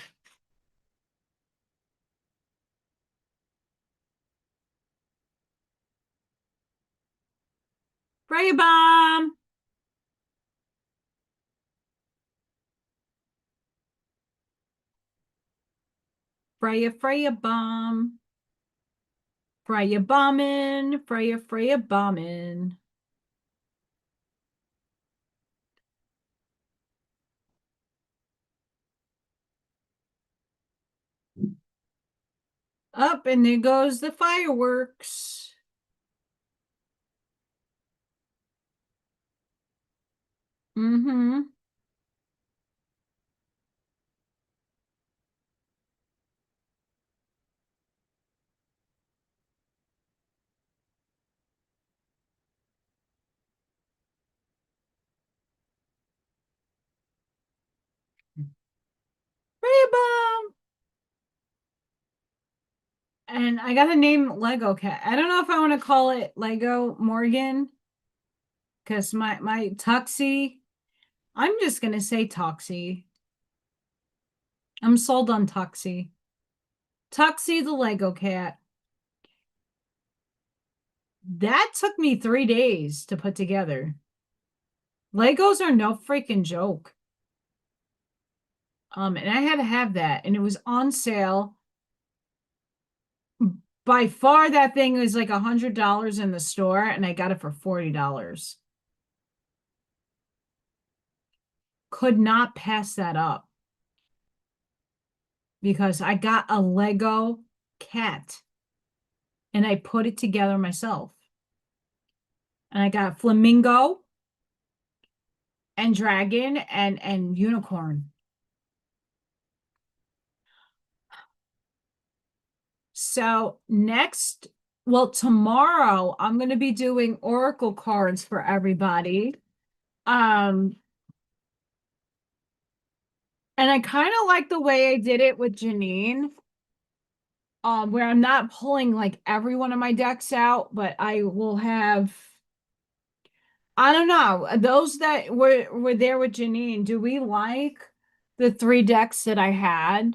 Freya bomb. Freya bomb. Freya bombing. Freya bombing. Up and there goes the fireworks. Mm-hmm. Freya bomb. And I got to name AllyKat. I don't know if I want to call it Lego Morgan because my Tuxie. I'm just gonna say Toxie. I'm sold on Toxie. Toxie the AllyKat. That took me 3 days to put together. Legos are no freaking joke. And I had to have that, and it was on sale. By far, that thing was like $100 in the store, and I got it for $40. Could not pass that up because I got a Lego cat and I put it together myself. And I got flamingo and dragon and unicorn. So next, well, tomorrow I'm going to be doing oracle cards for everybody. And I kind of like the way I did it with Janine, where I'm not pulling like every one of my decks out, but I will have, I don't know, those that were there with Janine, do we like the 3 decks that I had?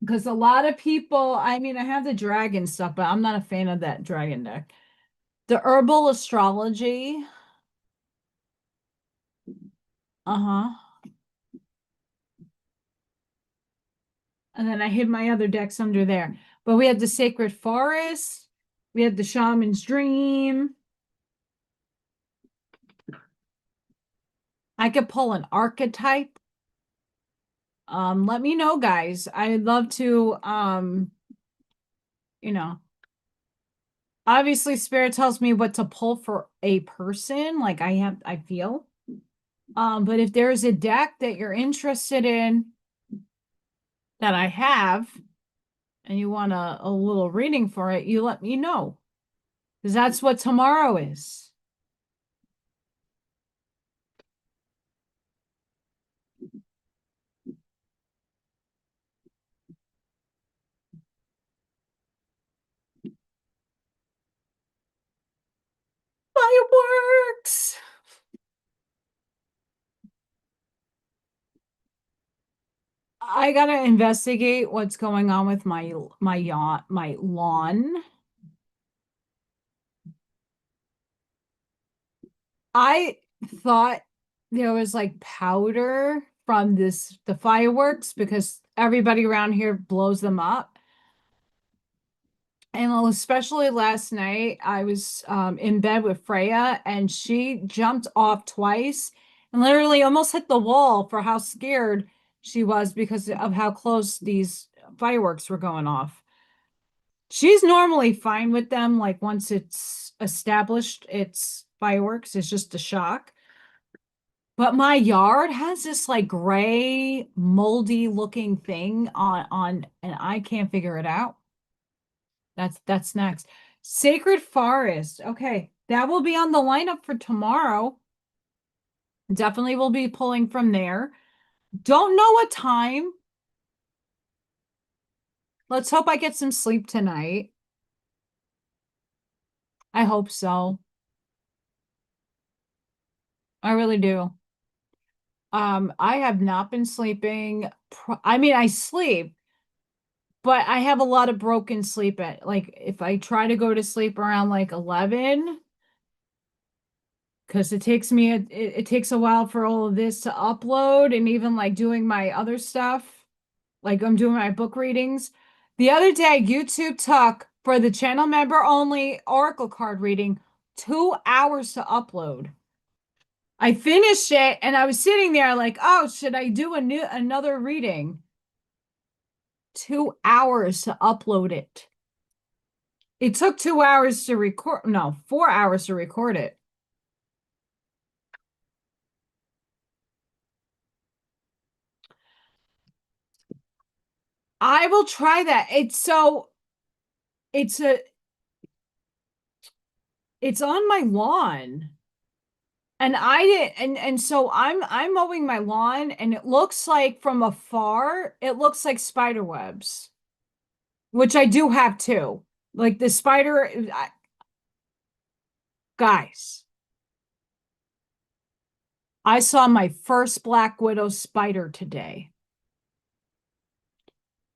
Because a lot of people, I mean, I have the dragon stuff, but I'm not a fan of that dragon deck. The herbal astrology. Uh-huh. And then I hid my other decks under there. But we had the sacred forest. We had the shaman's dream. I could pull an archetype. Let me know, guys. I'd love to, you know, obviously spirit tells me what to pull for a person, like I feel. But if there's a deck that you're interested in that I have and you want a little reading for it, you let me know. Because that's what tomorrow is. Fireworks. I gotta investigate what's going on with my lawn. I thought there was like powder from the fireworks because everybody around here blows them up. And especially last night, I was in bed with Freya and she jumped off twice and literally almost hit the wall for how scared she was because of how close these fireworks were going off. She's normally fine with them, like once it's established, it's fireworks, it's just a shock. But my yard has this like gray, moldy looking thing on, and I can't figure it out. That's next. Sacred Forest. Okay, that will be on the lineup for tomorrow. Definitely will be pulling from there. Don't know what time. Let's hope I get some sleep tonight. I hope so. I really do. I have not been sleeping. I mean, I sleep, but I have a lot of broken sleep at like if I try to go to sleep around like 11, because it takes a while for all of this to upload and even like doing my other stuff, like I'm doing my book readings. The other day, YouTube took for the channel member only Oracle card reading 2 hours to upload. I finished it and I was sitting there like, oh, should I do another reading? 2 hours to upload it. It took 2 hours to record, no, 4 hours to record it. I will try that. It's a it's on my lawn. And I did and so I'm mowing my lawn and it looks like from afar, it looks like spider webs, which I do have too. Like the spider guys, I saw my first black widow spider today.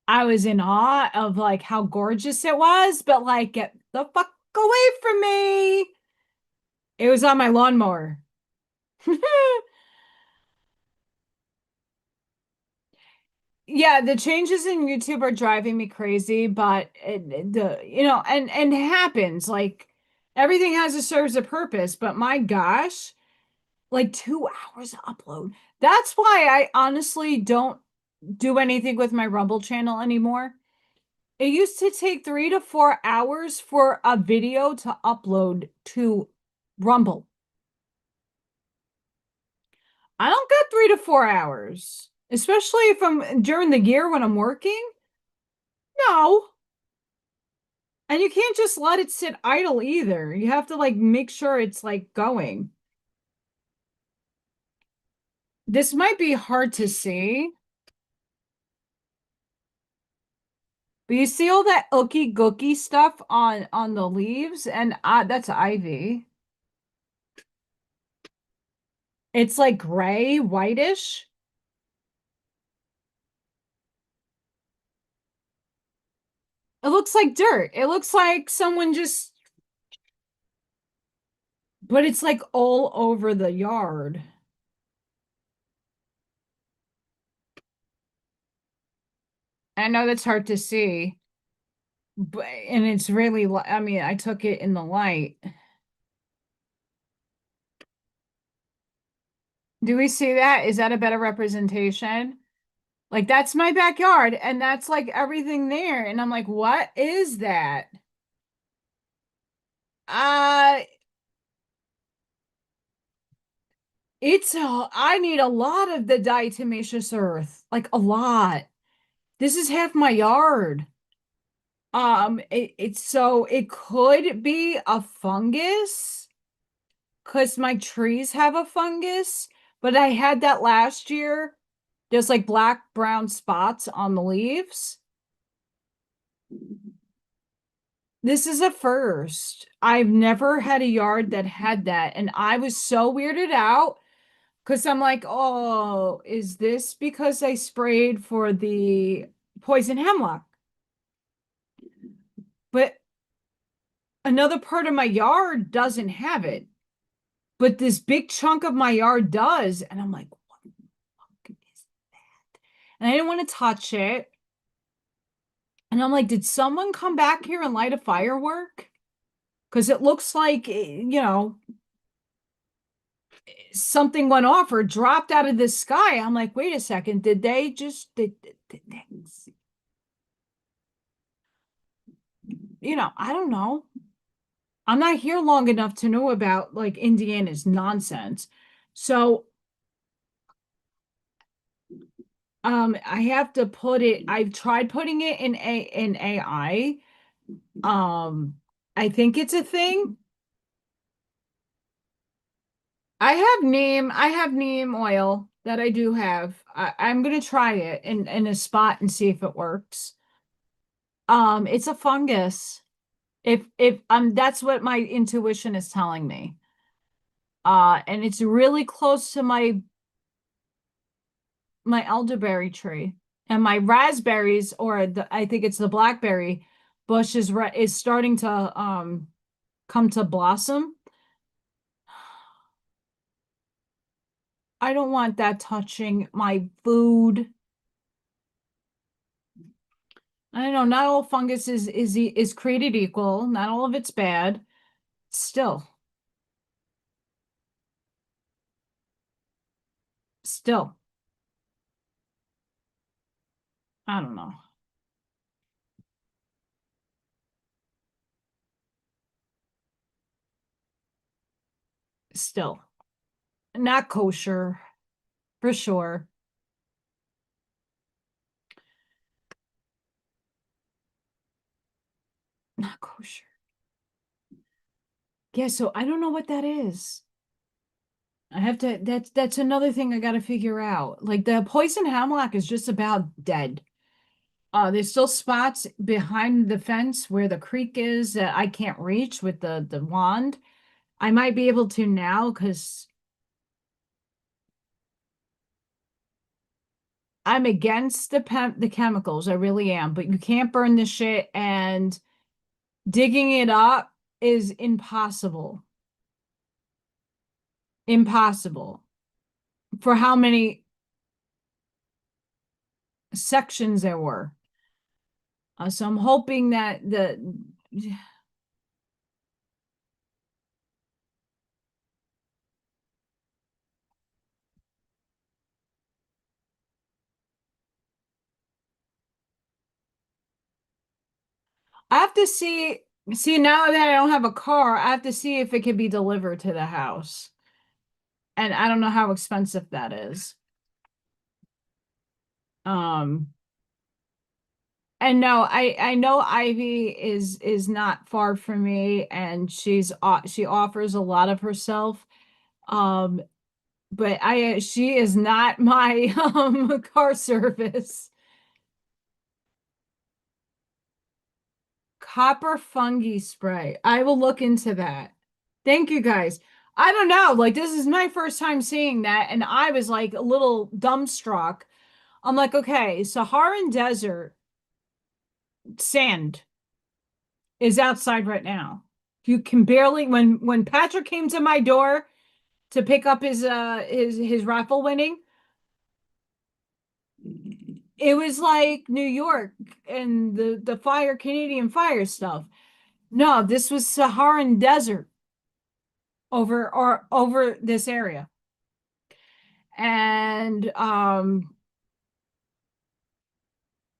I was in awe of like how gorgeous it was, but like get the fuck away from me. It was on my lawnmower. Yeah, the changes in YouTube are driving me crazy, but the and it happens like everything has a serves a purpose, but my gosh, like 2 hours to upload. That's why I honestly don't do anything with my Rumble channel anymore. It used to take 3 to 4 hours for a video to upload to Rumble. I don't got 3 to 4 hours, especially if I'm during the year when I'm working. No. And you can't just let it sit idle either. You have to like make sure it's like going. This might be hard to see, but you see all that ookie gookie stuff on the leaves, and that's ivy. It's like gray, whitish. It looks like dirt. It looks like someone just, but it's like all over the yard. I know that's hard to see, but and it's really, I mean, I took it in the light. Do we see that? Is that a better representation? Like that's my backyard and that's like everything there. And I'm like, what is that? Uh I need a lot of the diatomaceous earth. Like a lot. This is half my yard. It's so it could be a fungus because my trees have a fungus, but I had that last year. There's like black brown spots on the leaves. This is a first. I've never had a yard that had that. And I was so weirded out because I'm like, oh, is this because I sprayed for the poison hemlock? But another part of my yard doesn't have it. But this big chunk of my yard does. And I'm like, what the fuck is that? And I didn't want to touch it. And I'm like, did someone come back here and light a firework? Because it looks like, something went off or dropped out of the sky. I'm like, wait a second, did they just did I don't know. I'm not here long enough to know about like Indiana's nonsense. So I have to put it, I've tried putting it in AI. I think it's a thing. I have neem oil that I do have. I'm gonna try it in a spot and see if it works. It's a fungus. If that's what my intuition is telling me. And it's really close to my elderberry tree. And my raspberries, or I think it's the blackberry bush is starting to come to blossom. I don't want that touching my food. I don't know, not all fungus is created equal. Not all of it's bad. Still, still, I don't know. Still, not kosher for sure. Not kosher. Yeah, so I don't know what that is. I have to, that's another thing I got to figure out. Like the poison hemlock is just about dead. There's still spots behind the fence where the creek is that I can't reach with the wand. I might be able to now because I'm against the chemicals. I really am, but you can't burn the shit, and digging it up is impossible. Impossible. For how many sections there were. So I'm hoping that I have to see now that I don't have a car, I have to see if it can be delivered to the house. And I don't know how expensive that is. Um, and no, I know Ivy is not far from me, and she offers a lot of herself. Um, but she is not my car service. Copper fungi spray. I will look into that. Thank you guys. I don't know, like this is my first time seeing that, and I was like a little dumbstruck. I'm like, okay, Saharan desert sand is outside right now. You can barely when Patrick came to my door to pick up his raffle winning, it was like New York and the fire Canadian fire stuff. No, this was Saharan desert over this area. And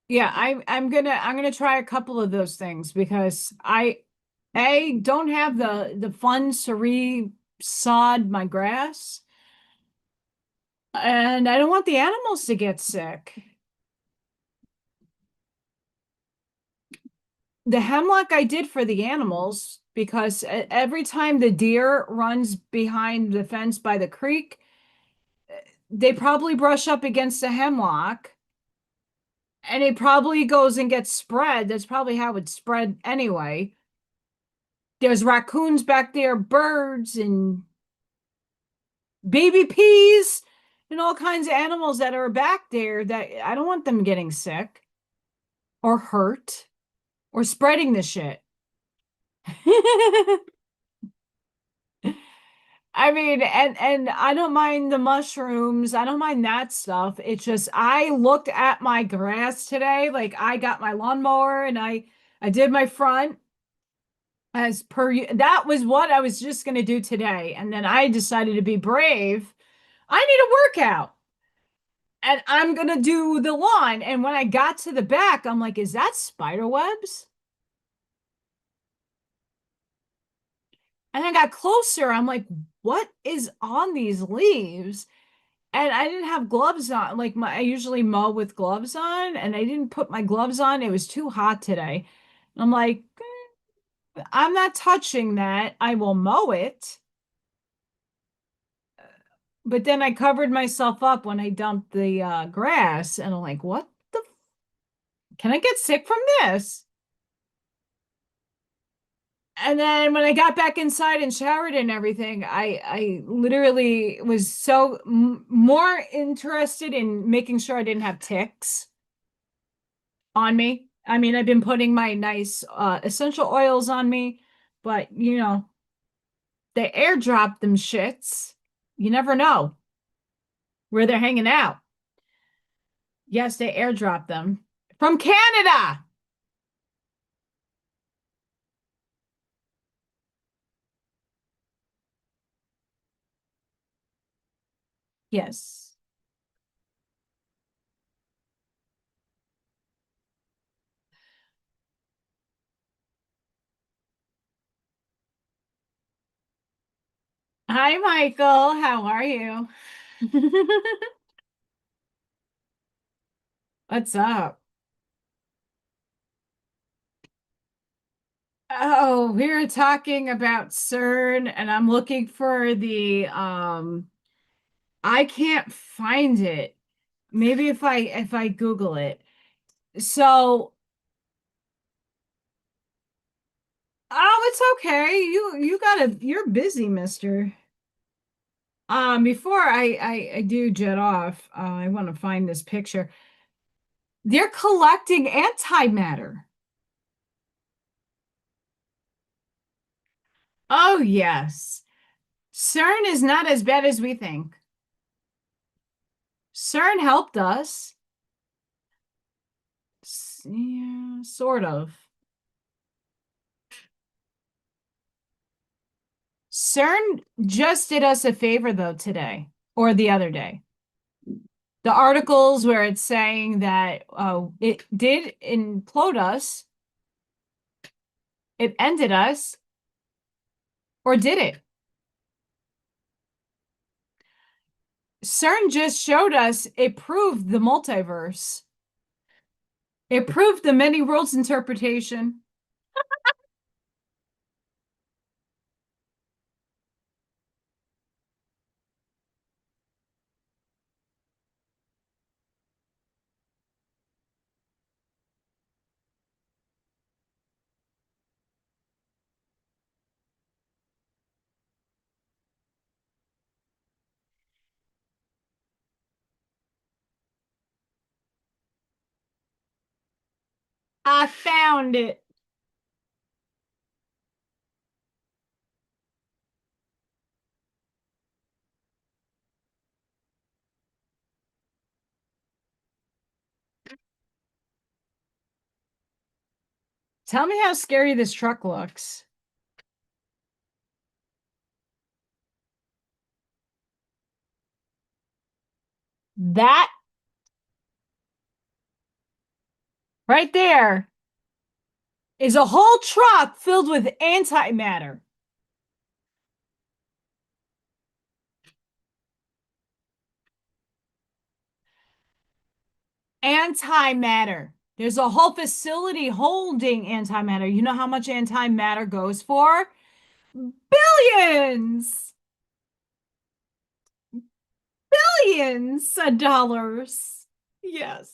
yeah, I'm gonna try a couple of those things because I don't have the funds to re-sod my grass, and I don't want the animals to get sick. The hemlock I did for the animals because every time the deer runs behind the fence by the creek, they probably brush up against the hemlock and it probably goes and gets spread. That's probably how it's spread anyway. There's raccoons back there, birds and baby peas and all kinds of animals that are back there that I don't want them getting sick or hurt or spreading the shit. I mean, and I don't mind the mushrooms. I don't mind that stuff. It's just I looked at my grass today, like I got my lawnmower and I did my front as per that was what I was just going to do today. And then I decided to be brave. I need a workout. And I'm going to do the lawn. And when I got to the back, I'm like, is that spider webs? And I got closer. I'm like, what is on these leaves? And I didn't have gloves on. Like I usually mow with gloves on, and I didn't put my gloves on. It was too hot today. I'm like, I'm not touching that. I will mow it. But then I covered myself up when I dumped the grass, and I'm like, what the? Can I get sick from this? And then when I got back inside and showered and everything, I literally was so more interested in making sure I didn't have ticks on me. I mean, I've been putting my nice essential oils on me, but they airdrop them shits. You never know where they're hanging out. Yes, they airdrop them from Canada. Yes. Hi, Michael. How are you? What's up? Oh, we were talking about Cern, and I'm looking for the I can't find it. Maybe if I Google it. So, oh, it's okay. You're busy, mister. Before I do jet off, I want to find this picture. They're collecting antimatter. Oh, yes. CERN is not as bad as we think. CERN helped us. Yeah, sort of. CERN just did us a favor, though, today or the other day. The articles where it's saying that it did implode us, it ended us, or did it? CERN just showed us it proved the multiverse. It proved the many worlds interpretation. I found it. Tell me how scary this truck looks. That right there is a whole truck filled with antimatter. Antimatter. There's a whole facility holding antimatter. You know how much antimatter goes for? Billions! Billions of dollars. Yes.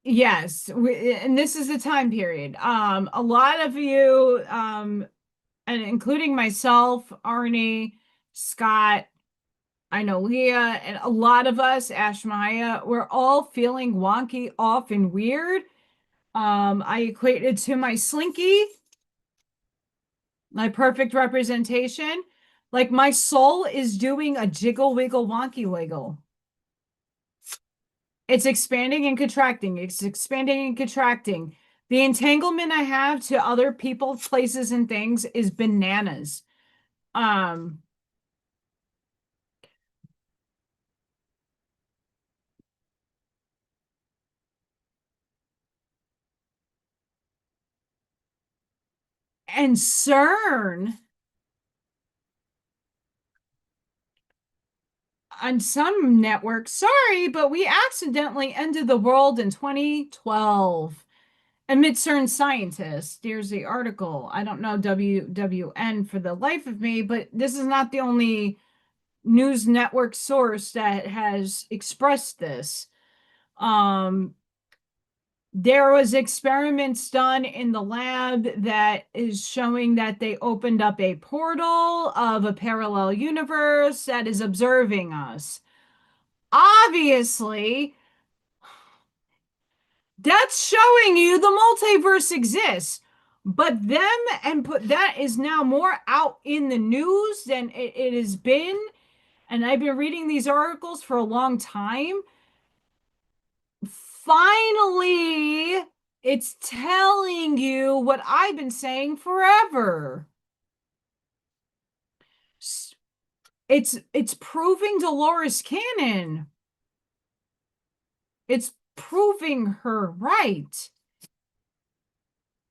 Yes, and this is the time period. A lot of you, and including myself, Arnie, Scott, I know Leah, and a lot of us, Ash Maya, we're all feeling wonky, off, and weird. I equate it to my slinky, my perfect representation. Like my soul is doing a jiggle, wiggle, wonky wiggle. It's expanding and contracting. It's expanding and contracting. The entanglement I have to other people, places, and things is bananas. Um, and CERN on some networks, sorry, but we accidentally ended the world in 2012. Amid Cern scientists, here's the article. I don't know WWN for the life of me, but this is not the only news network source that has expressed this. There was experiments done in the lab that is showing that they opened up a portal of a parallel universe that is observing us. Obviously, that's showing you the multiverse exists. But them and put that is now more out in the news than it has been. And I've been reading these articles for a long time. Finally, it's telling you what I've been saying forever. It's proving Dolores Cannon. It's proving her right.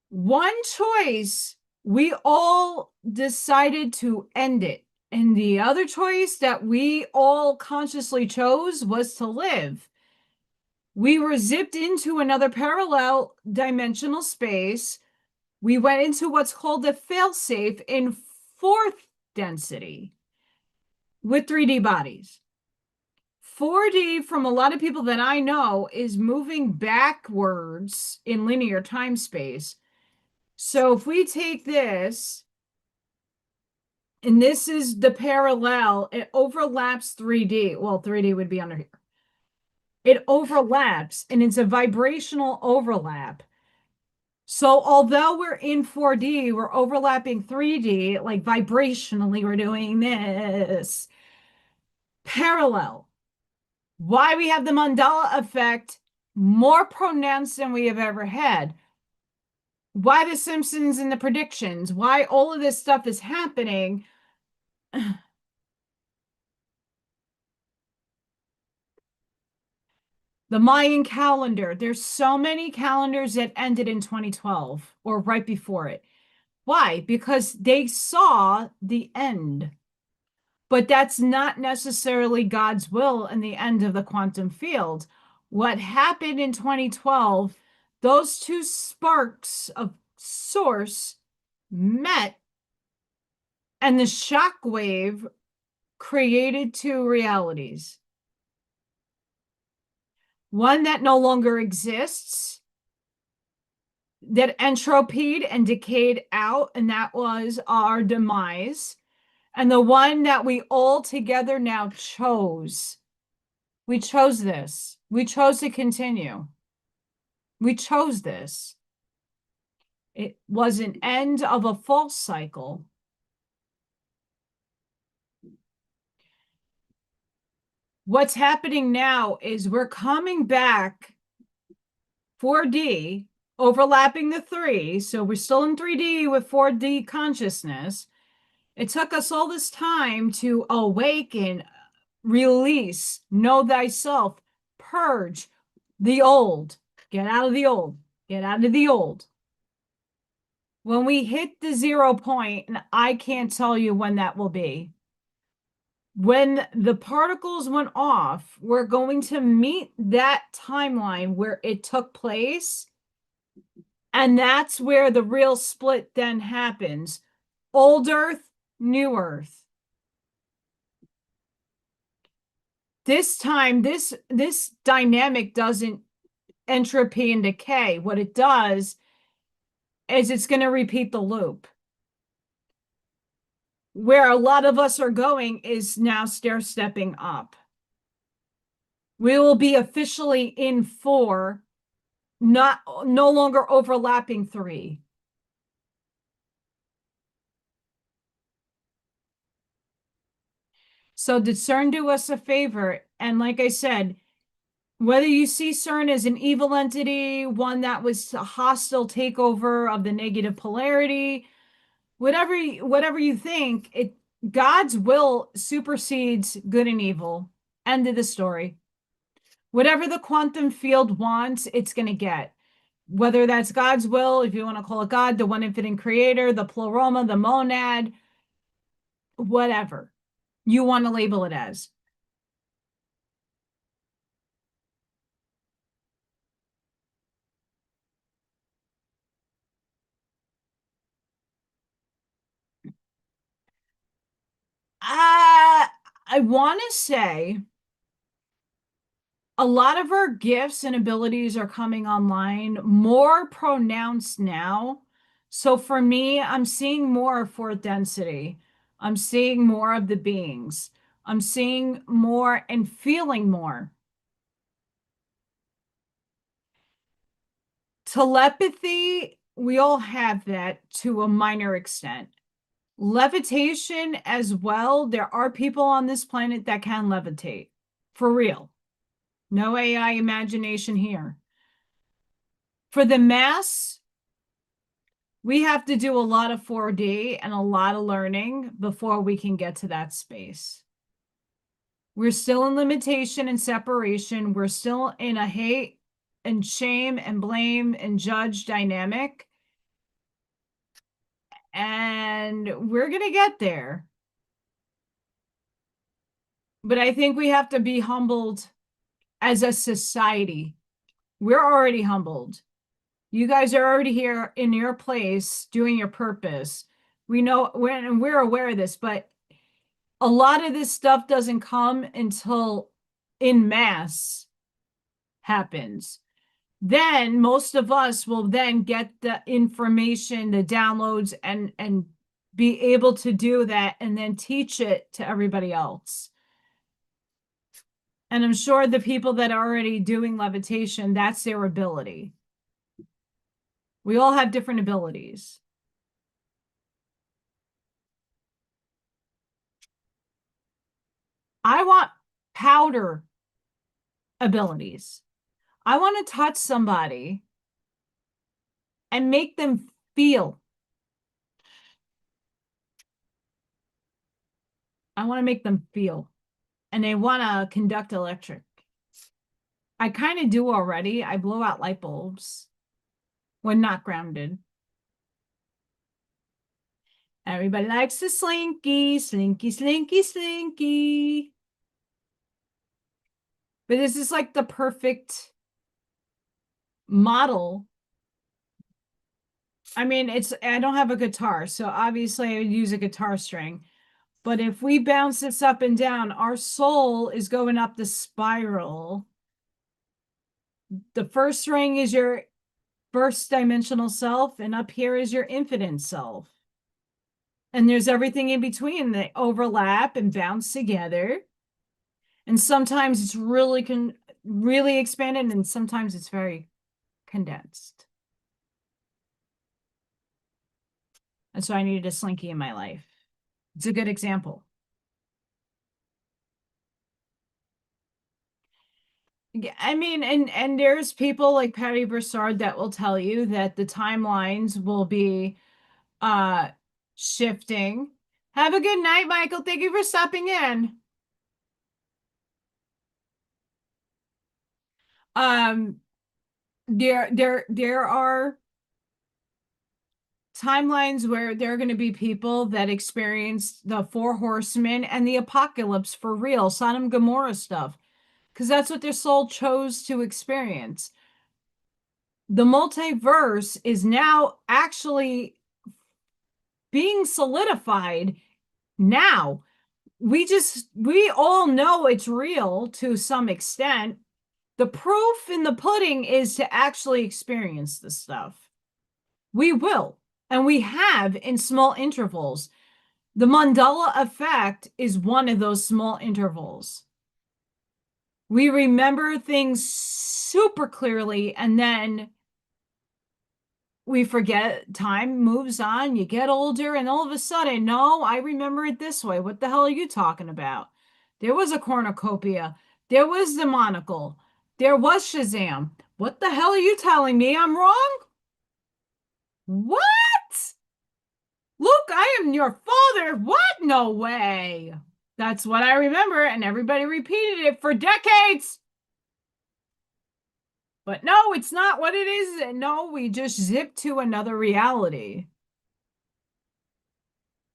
One choice, we all decided to end it. And the other choice that we all consciously chose was to live. We were zipped into another parallel dimensional space. We went into what's called the failsafe in fourth density with 3D bodies. 4D, from a lot of people that I know, is moving backwards in linear time space. So if we take this, and this is the parallel, it overlaps 3D. Well, 3D would be under here. It overlaps, and it's a vibrational overlap. So although we're in 4D, we're overlapping 3D, like vibrationally, we're doing this. Parallel. Why we have the mandala effect more pronounced than we have ever had. Why the Simpsons and the predictions. Why all of this stuff is happening. The Mayan calendar. There's so many calendars that ended in 2012 or right before it. Why? Because they saw the end. But that's not necessarily God's will in the end of the quantum field. What happened in 2012, those two sparks of source met, and the shock wave created two realities. One that no longer exists, that entropied and decayed out, and that was our demise. And the one that we all together now chose. We chose this. We chose to continue. We chose this. It was an end of a false cycle. What's happening now is we're coming back 4D, overlapping the 3. So we're still in 3D with 4D consciousness. It took us all this time to awaken, release, know thyself, purge the old, get out of the old, get out of the old. When we hit the 0 point, and I can't tell you when that will be, when the particles went off, we're going to meet that timeline where it took place. And that's where the real split then happens. Old Earth, New Earth. This time, this dynamic doesn't entropy and decay. What it does is it's going to repeat the loop. Where a lot of us are going is now stair-stepping up. We will be officially in 4, no longer overlapping 3. So did Cern do us a favor? And like I said, whether you see Cern as an evil entity, one that was a hostile takeover of the negative polarity, whatever you think, God's will supersedes good and evil. End of the story. Whatever the quantum field wants, it's going to get. Whether that's God's will, if you want to call it God, the one infinite creator, the pleroma, the monad, whatever you want to label it as. I want to say a lot of our gifts and abilities are coming online more pronounced now. So for me, I'm seeing more fourth density. I'm seeing more of the beings. I'm seeing more and feeling more. Telepathy, we all have that to a minor extent. Levitation as well. There are people on this planet that can levitate for real. No AI imagination here. For the mass, we have to do a lot of 4D and a lot of learning before we can get to that space. We're still in limitation and separation. We're still in a hate and shame and blame and judge dynamic. And we're going to get there. But I think we have to be humbled as a society. We're already humbled. You guys are already here in your place doing your purpose. We know we're aware of this, but a lot of this stuff doesn't come until in mass happens. Then most of us will then get the information, the downloads, and be able to do that and then teach it to everybody else. And I'm sure the people that are already doing levitation, that's their ability. We all have different abilities. I want powder abilities. I want to touch somebody and make them feel. I want to make them feel. And they want to conduct electric. I kind of do already. I blow out light bulbs when not grounded. Everybody likes the slinky, slinky, slinky, slinky. But this is like the perfect model. I mean, I don't have a guitar, so obviously I would use a guitar string. But if we bounce this up and down, our soul is going up the spiral. The first string is your first dimensional self, and up here is your infinite self. And there's everything in between that overlap and bounce together. And sometimes it's really expanded, and sometimes it's very condensed. And so I needed a slinky in my life. It's a good example. I mean, and there's people like Patty Broussard that will tell you that the timelines will be shifting. Have a good night, Michael. Thank you for stopping in. There are timelines where there are going to be people that experience the four horsemen and the apocalypse for real, Sodom and Gomorrah stuff, because that's what their soul chose to experience. The multiverse is now actually being solidified now. We all know it's real to some extent. The proof in the pudding is to actually experience the stuff. We will, and we have in small intervals. The Mandela effect is one of those small intervals. We remember things super clearly, and then we forget. Time moves on, you get older, and all of a sudden, no, I remember it this way. What the hell are you talking about? There was a cornucopia. There was the monocle. There was Shazam. What the hell are you telling me? I'm wrong? What? Look, I am your father. What? No way. That's what I remember, and everybody repeated it for decades. But no, it's not what it is. No, we just zipped to another reality.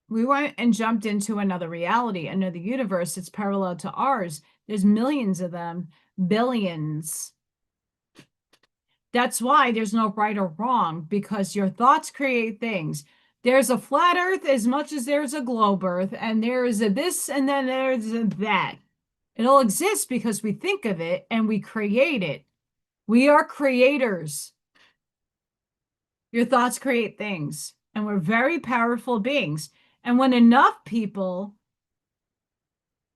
We went and jumped into another reality, another universe that's parallel to ours. There's millions of them, billions. That's why there's no right or wrong, because your thoughts create things. There's a flat earth as much as there's a globe earth, and there is a this and then there's a that. It all exists because we think of it and we create it. We are creators. Your thoughts create things, and we're very powerful beings. And when enough people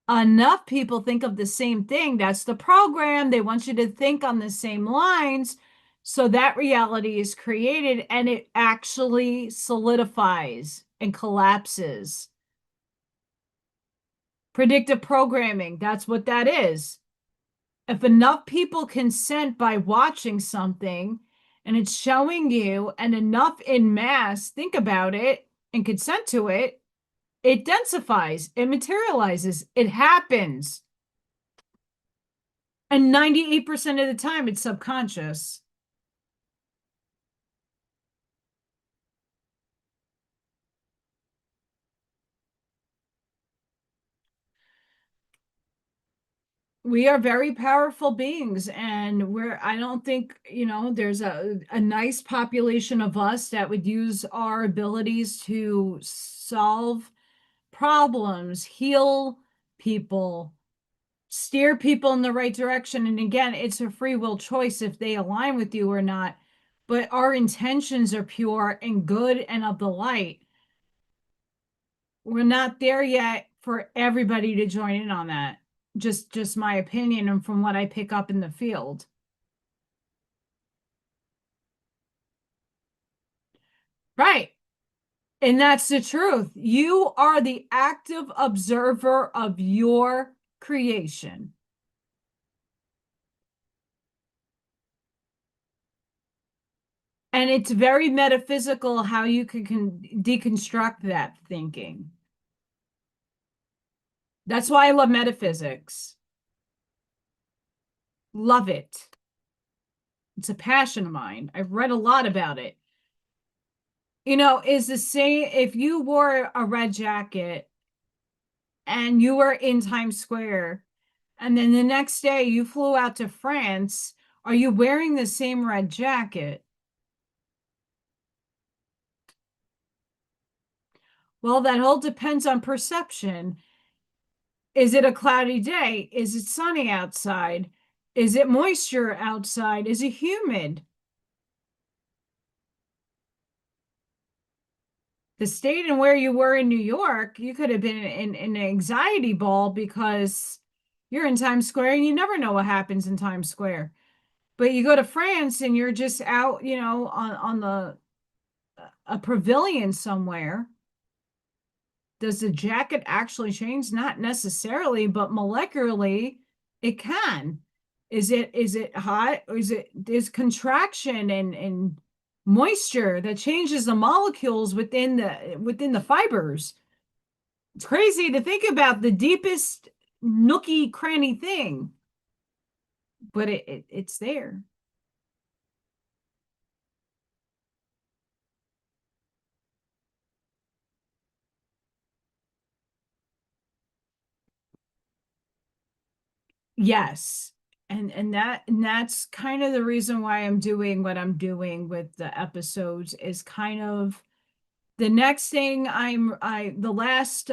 think of the same thing, that's the program. They want you to think on the same lines. So that reality is created and it actually solidifies and collapses. Predictive programming, that's what that is. If enough people consent by watching something and it's showing you, and enough in mass think about it and consent to it, it densifies, it materializes, it happens. And 98% of the time, it's subconscious. We are very powerful beings, and I don't think, there's a nice population of us that would use our abilities to solve problems, heal people, steer people in the right direction. And again, it's a free will choice if they align with you or not. But our intentions are pure and good and of the light. We're not there yet for everybody to join in on that. Just my opinion and from what I pick up in the field. Right. And that's the truth. You are the active observer of your creation. And it's very metaphysical how you can deconstruct that thinking. That's why I love metaphysics. Love it. It's a passion of mine. I've read a lot about it. Is the same if you wore a red jacket and you were in Times Square, and then the next day you flew out to France, are you wearing the same red jacket? Well, that all depends on perception. Is it a cloudy day? Is it sunny outside? Is it moisture outside? Is it humid? The state and where you were in New York, you could have been in an anxiety ball because you're in Times Square and you never know what happens in Times Square. But you go to France and you're just out, on the a pavilion somewhere. Does the jacket actually change? Not necessarily, but molecularly it can. Is it hot? Or is contraction and moisture that changes the molecules within the fibers? It's crazy to think about the deepest nookie cranny thing, but it's there. Yes. And that's kind of the reason why I'm doing what I'm doing with the episodes is kind of the next thing the last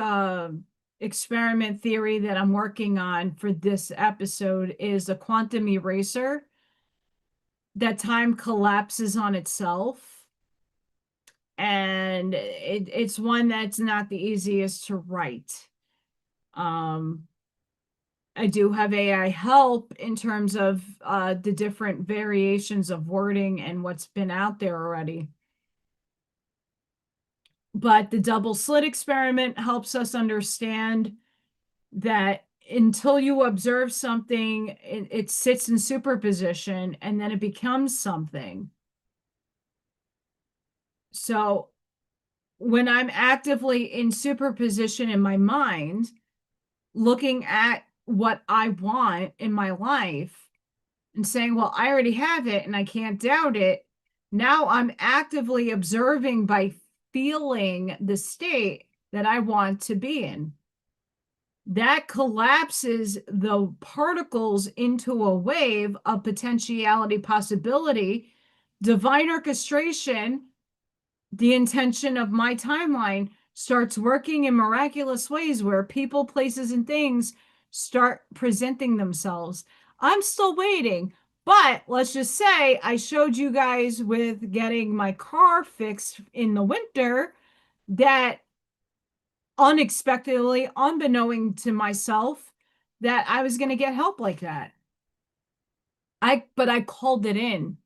experiment theory that I'm working on for this episode is a quantum eraser that time collapses on itself. And it's one that's not the easiest to write. I do have AI help in terms of the different variations of wording and what's been out there already. But the double slit experiment helps us understand that until you observe something, it sits in superposition and then it becomes something. So when I'm actively in superposition in my mind, looking at what I want in my life and saying, well, I already have it and I can't doubt it. Now I'm actively observing by feeling the state that I want to be in. That collapses the particles into a wave of potentiality, possibility, divine orchestration. the intention of my timeline starts working in miraculous ways where people, places, and things start presenting themselves. I'm still waiting, but let's just say I showed you guys with getting my car fixed in the winter that unexpectedly, unbeknown to myself, that I was going to get help like that. But I called it in.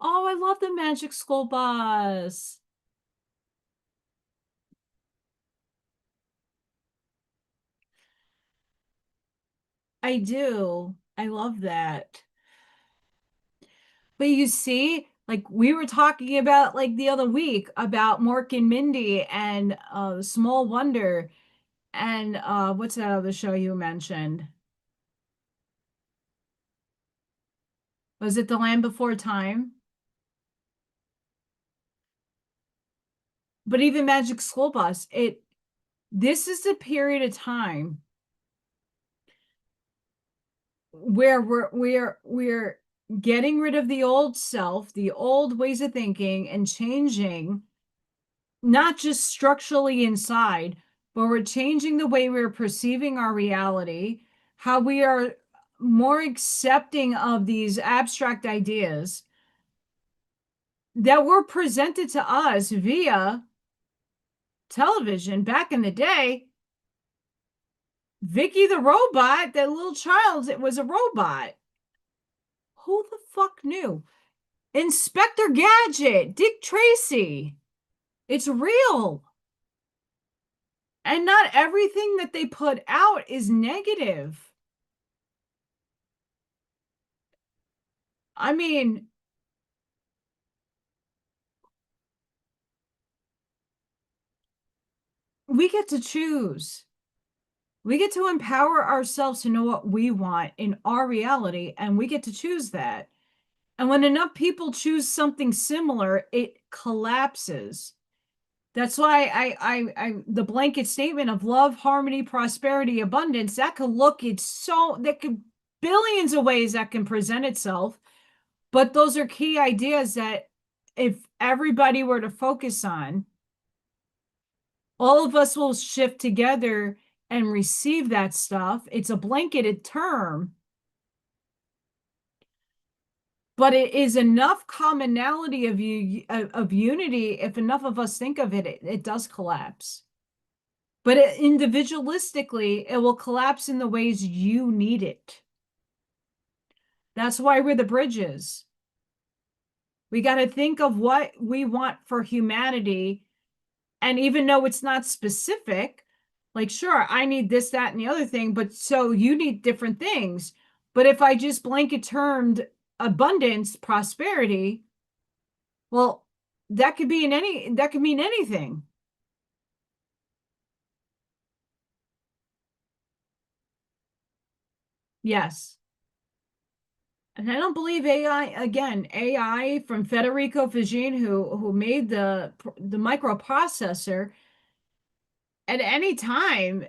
Oh, I love the Magic School Bus. I do. I love that. But you see, like we were talking about like the other week about Mork and Mindy and Small Wonder and what's that other show you mentioned? Was it The Land Before Time? But even Magic School Bus, this is a period of time where we're getting rid of the old self, the old ways of thinking, and changing not just structurally inside, but we're changing the way we're perceiving our reality, how we are more accepting of these abstract ideas that were presented to us via television back in the day. Vicky the robot, that little child, it was a robot. Who the fuck knew? Inspector Gadget, Dick Tracy. It's real. And not everything that they put out is negative. I mean, we get to choose. We get to empower ourselves to know what we want in our reality, and we get to choose that. And when enough people choose something similar, it collapses. That's why the blanket statement of love, harmony, prosperity, abundance, that could look, that could billions of ways that can present itself. But those are key ideas that if everybody were to focus on, all of us will shift together and receive that stuff. It's a blanketed term, but it is enough commonality of unity. If enough of us think of it, it does collapse. But individualistically, it will collapse in the ways you need it. That's why we're the bridges. We got to think of what we want for humanity. And even though it's not specific, like, sure, I need this, that, and the other thing, but so you need different things. But if I just blanket termed abundance, prosperity, well, that could mean anything. Yes. And I don't believe AI from Federico Fagin, who made the microprocessor, at any time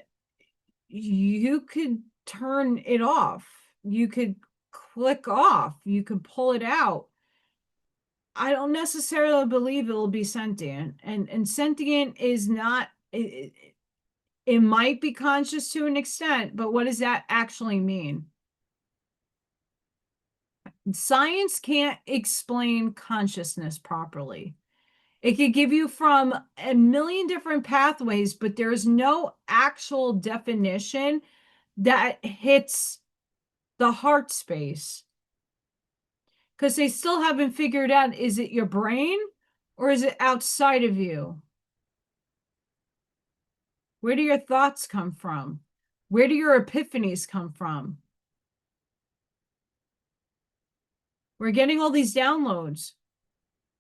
you could turn it off. You could click off. You could pull it out. I don't necessarily believe it will be sentient. And sentient is not it might be conscious to an extent, but what does that actually mean? Science can't explain consciousness properly. It could give you from a million different pathways, but there's no actual definition that hits the heart space. Because they still haven't figured out, is it your brain or is it outside of you? Where do your thoughts come from? Where do your epiphanies come from? We're getting all these downloads.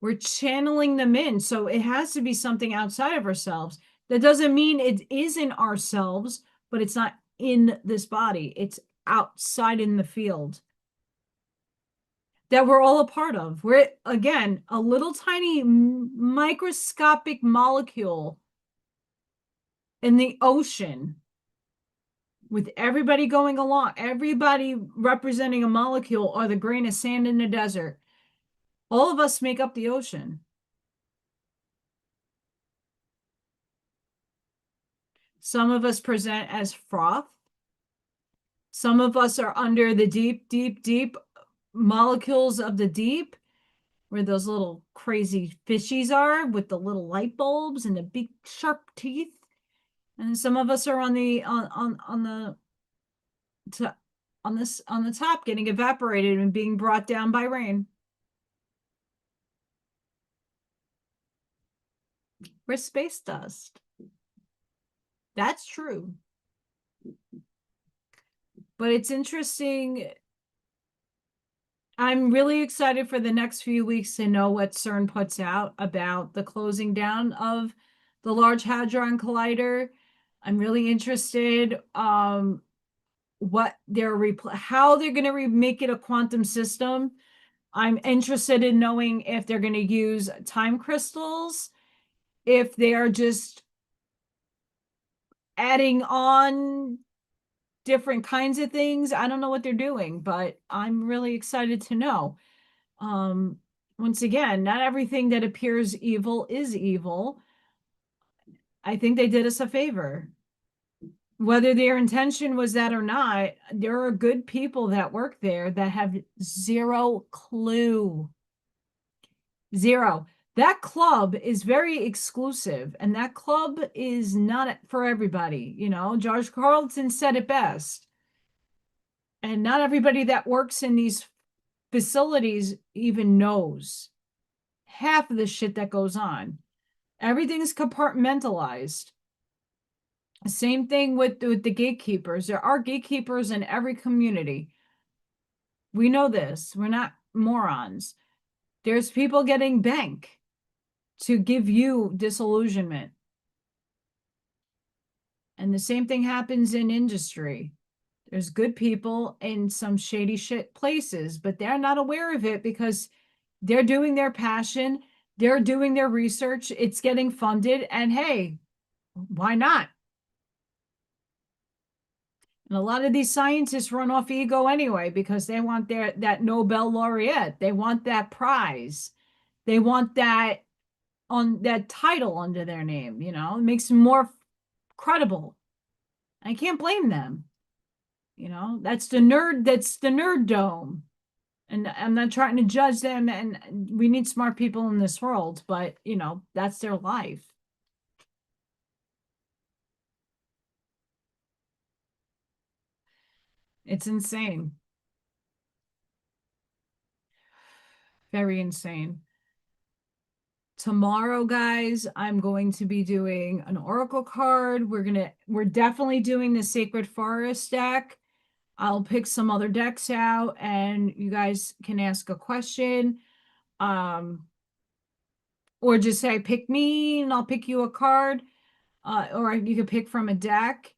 We're channeling them in. So it has to be something outside of ourselves. That doesn't mean it isn't ourselves, but it's not in this body. It's outside in the field that we're all a part of. We're, again, a little tiny microscopic molecule in the ocean with everybody going along, everybody representing a molecule or the grain of sand in the desert. All of us make up the ocean. Some of us present as froth. Some of us are under the deep, deep, deep molecules of the deep, where those little crazy fishies are with the little light bulbs and the big sharp teeth. And some of us are on the on the top, getting evaporated and being brought down by rain. We're space dust. That's true. But it's interesting. I'm really excited for the next few weeks to know what Cern puts out about the closing down of the Large Hadron Collider. I'm really interested what they're how they're going to make it a quantum system. I'm interested in knowing if they're going to use time crystals, if they are just adding on different kinds of things. I don't know what they're doing, but I'm really excited to know. Once again, not everything that appears evil is evil. I think they did us a favor. Whether their intention was that or not, there are good people that work there that have zero clue. Zero. That club is very exclusive, and that club is not for everybody. You know, George Carlton said it best. And not everybody that works in these facilities even knows half of the shit that goes on. Everything's compartmentalized. Same thing with the gatekeepers. There are gatekeepers in every community. We know this. We're not morons. There's people getting bank to give you disillusionment. And the same thing happens in industry. There's good people in some shady shit places, but they're not aware of it because they're doing their passion. They're doing their research. It's getting funded. And hey, why not? And a lot of these scientists run off ego anyway because they want that Nobel laureate. They want that prize. They want that title under their name, you know, it makes them more credible. I can't blame them. You know, that's the nerd dome. And I'm not trying to judge them, and we need smart people in this world, but you know, that's their life. It's insane. Very insane. Tomorrow, guys, I'm going to be doing an oracle card. We're definitely doing the Sacred Forest deck. I'll pick some other decks out and you guys can ask a question. Or just say, pick me and I'll pick you a card. Or you could pick from a deck.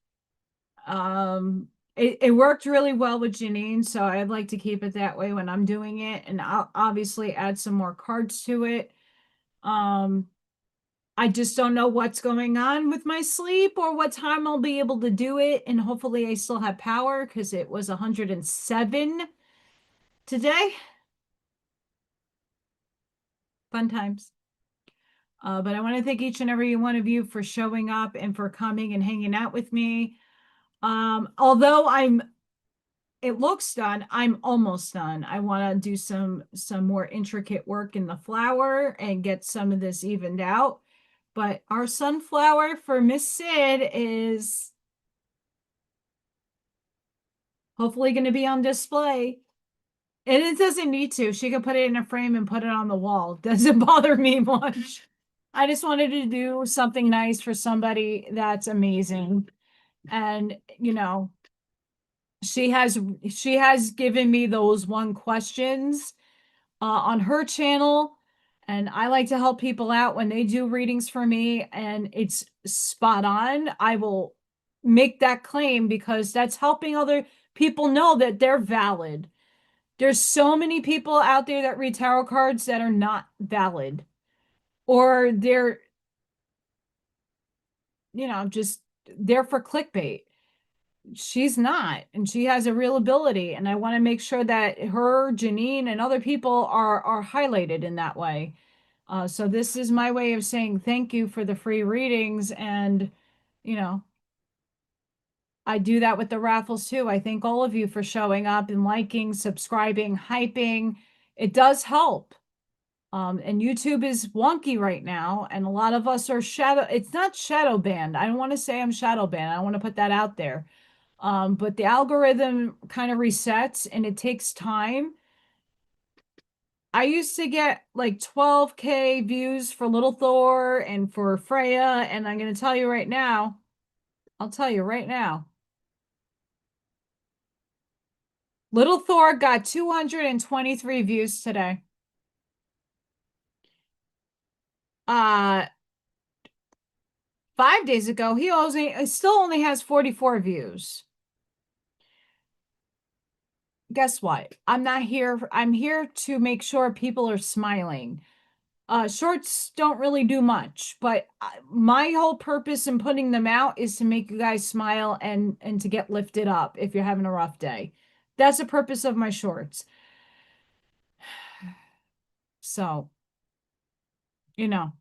It worked really well with Janine, so I'd like to keep it that way when I'm doing it. And I'll obviously add some more cards to it. I just don't know what's going on with my sleep or what time I'll be able to do it. And hopefully I still have power because it was 107 today. Fun times. But I want to thank each and every one of you for showing up and for coming and hanging out with me. Although it looks done, I'm almost done. I want to do some more intricate work in the flower and get some of this evened out. But our sunflower for Miss Sid is hopefully going to be on display. And it doesn't need to. She can put it in a frame and put it on the wall. Doesn't bother me much. I just wanted to do something nice for somebody that's amazing. And, you know, she has given me those one questions on her channel. And I like to help people out when they do readings for me and it's spot on. I will make that claim because that's helping other people know that they're valid. There's so many people out there that read tarot cards that are not valid, or they're, you know, just there for clickbait. she's not, and she has a real ability, and I want to make sure that her, Janine, and other people are highlighted in that way. So this is my way of saying thank you for the free readings, and you know, I do that with the raffles too. I thank all of you for showing up and liking, subscribing, hyping. It does help. And YouTube is wonky right now, and a lot of us are shadow. It's not shadow banned. I don't want to say I'm shadow banned. I want to put that out there. But the algorithm kind of resets and it takes time. I used to get like 12K views for Little Thor and for Freya, and I'm going to tell you right now, I'll tell you right now, Little Thor got 223 views today. Uh, 5 days ago, he still only has 44 views. Guess what? I'm not here. I'm here to make sure people are smiling. Shorts don't really do much, but my whole purpose in putting them out is to make you guys smile and to get lifted up if you're having a rough day. That's the purpose of my shorts. So, you know,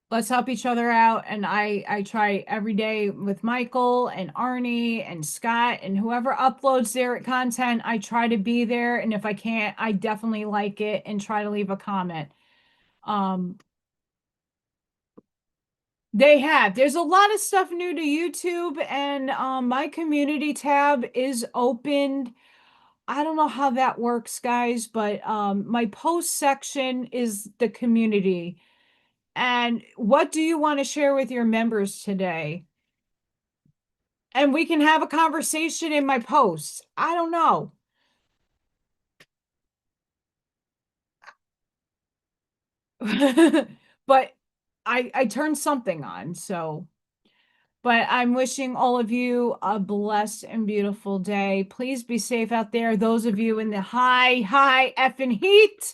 let's help each other out. And I try every day with Michael and Arnie and Scott and whoever uploads their content. I try to be there, and if I can't, I definitely like it and try to leave a comment. Um, They have. There's a lot of stuff new to YouTube, and my community tab is opened. I don't know how that works, guys, but my post section is the community. And what do you want to share with your members today? And we can have a conversation in my posts. I don't know. But I turned something on, so but I'm wishing all of you a blessed and beautiful day. Please be safe out there. Those of you in the high effing heat.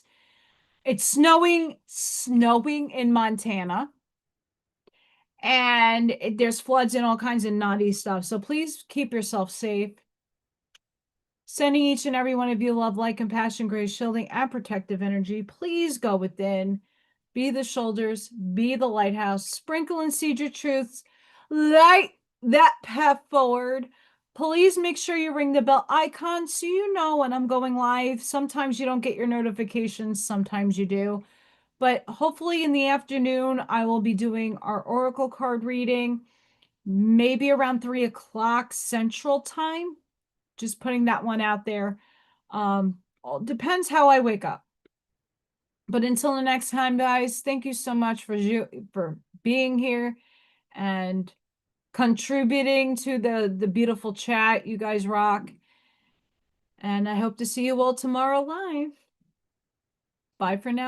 It's snowing in Montana. And there's floods and all kinds of naughty stuff. So please keep yourself safe. Sending each and every one of you love, light, compassion, grace, shielding, and protective energy. Please go within. Be the shoulders. Be the lighthouse. Sprinkle and seed your truths. Light that path forward. Please make sure you ring the bell icon so you know when I'm going live. Sometimes you don't get your notifications. Sometimes you do. But hopefully in the afternoon, I will be doing our Oracle card reading, maybe around 3 o'clock Central Time. Just putting that one out there. Depends how I wake up. But until the next time, guys, thank you so much for being here and contributing to the beautiful chat. You guys rock. And I hope to see you all tomorrow live. Bye for now.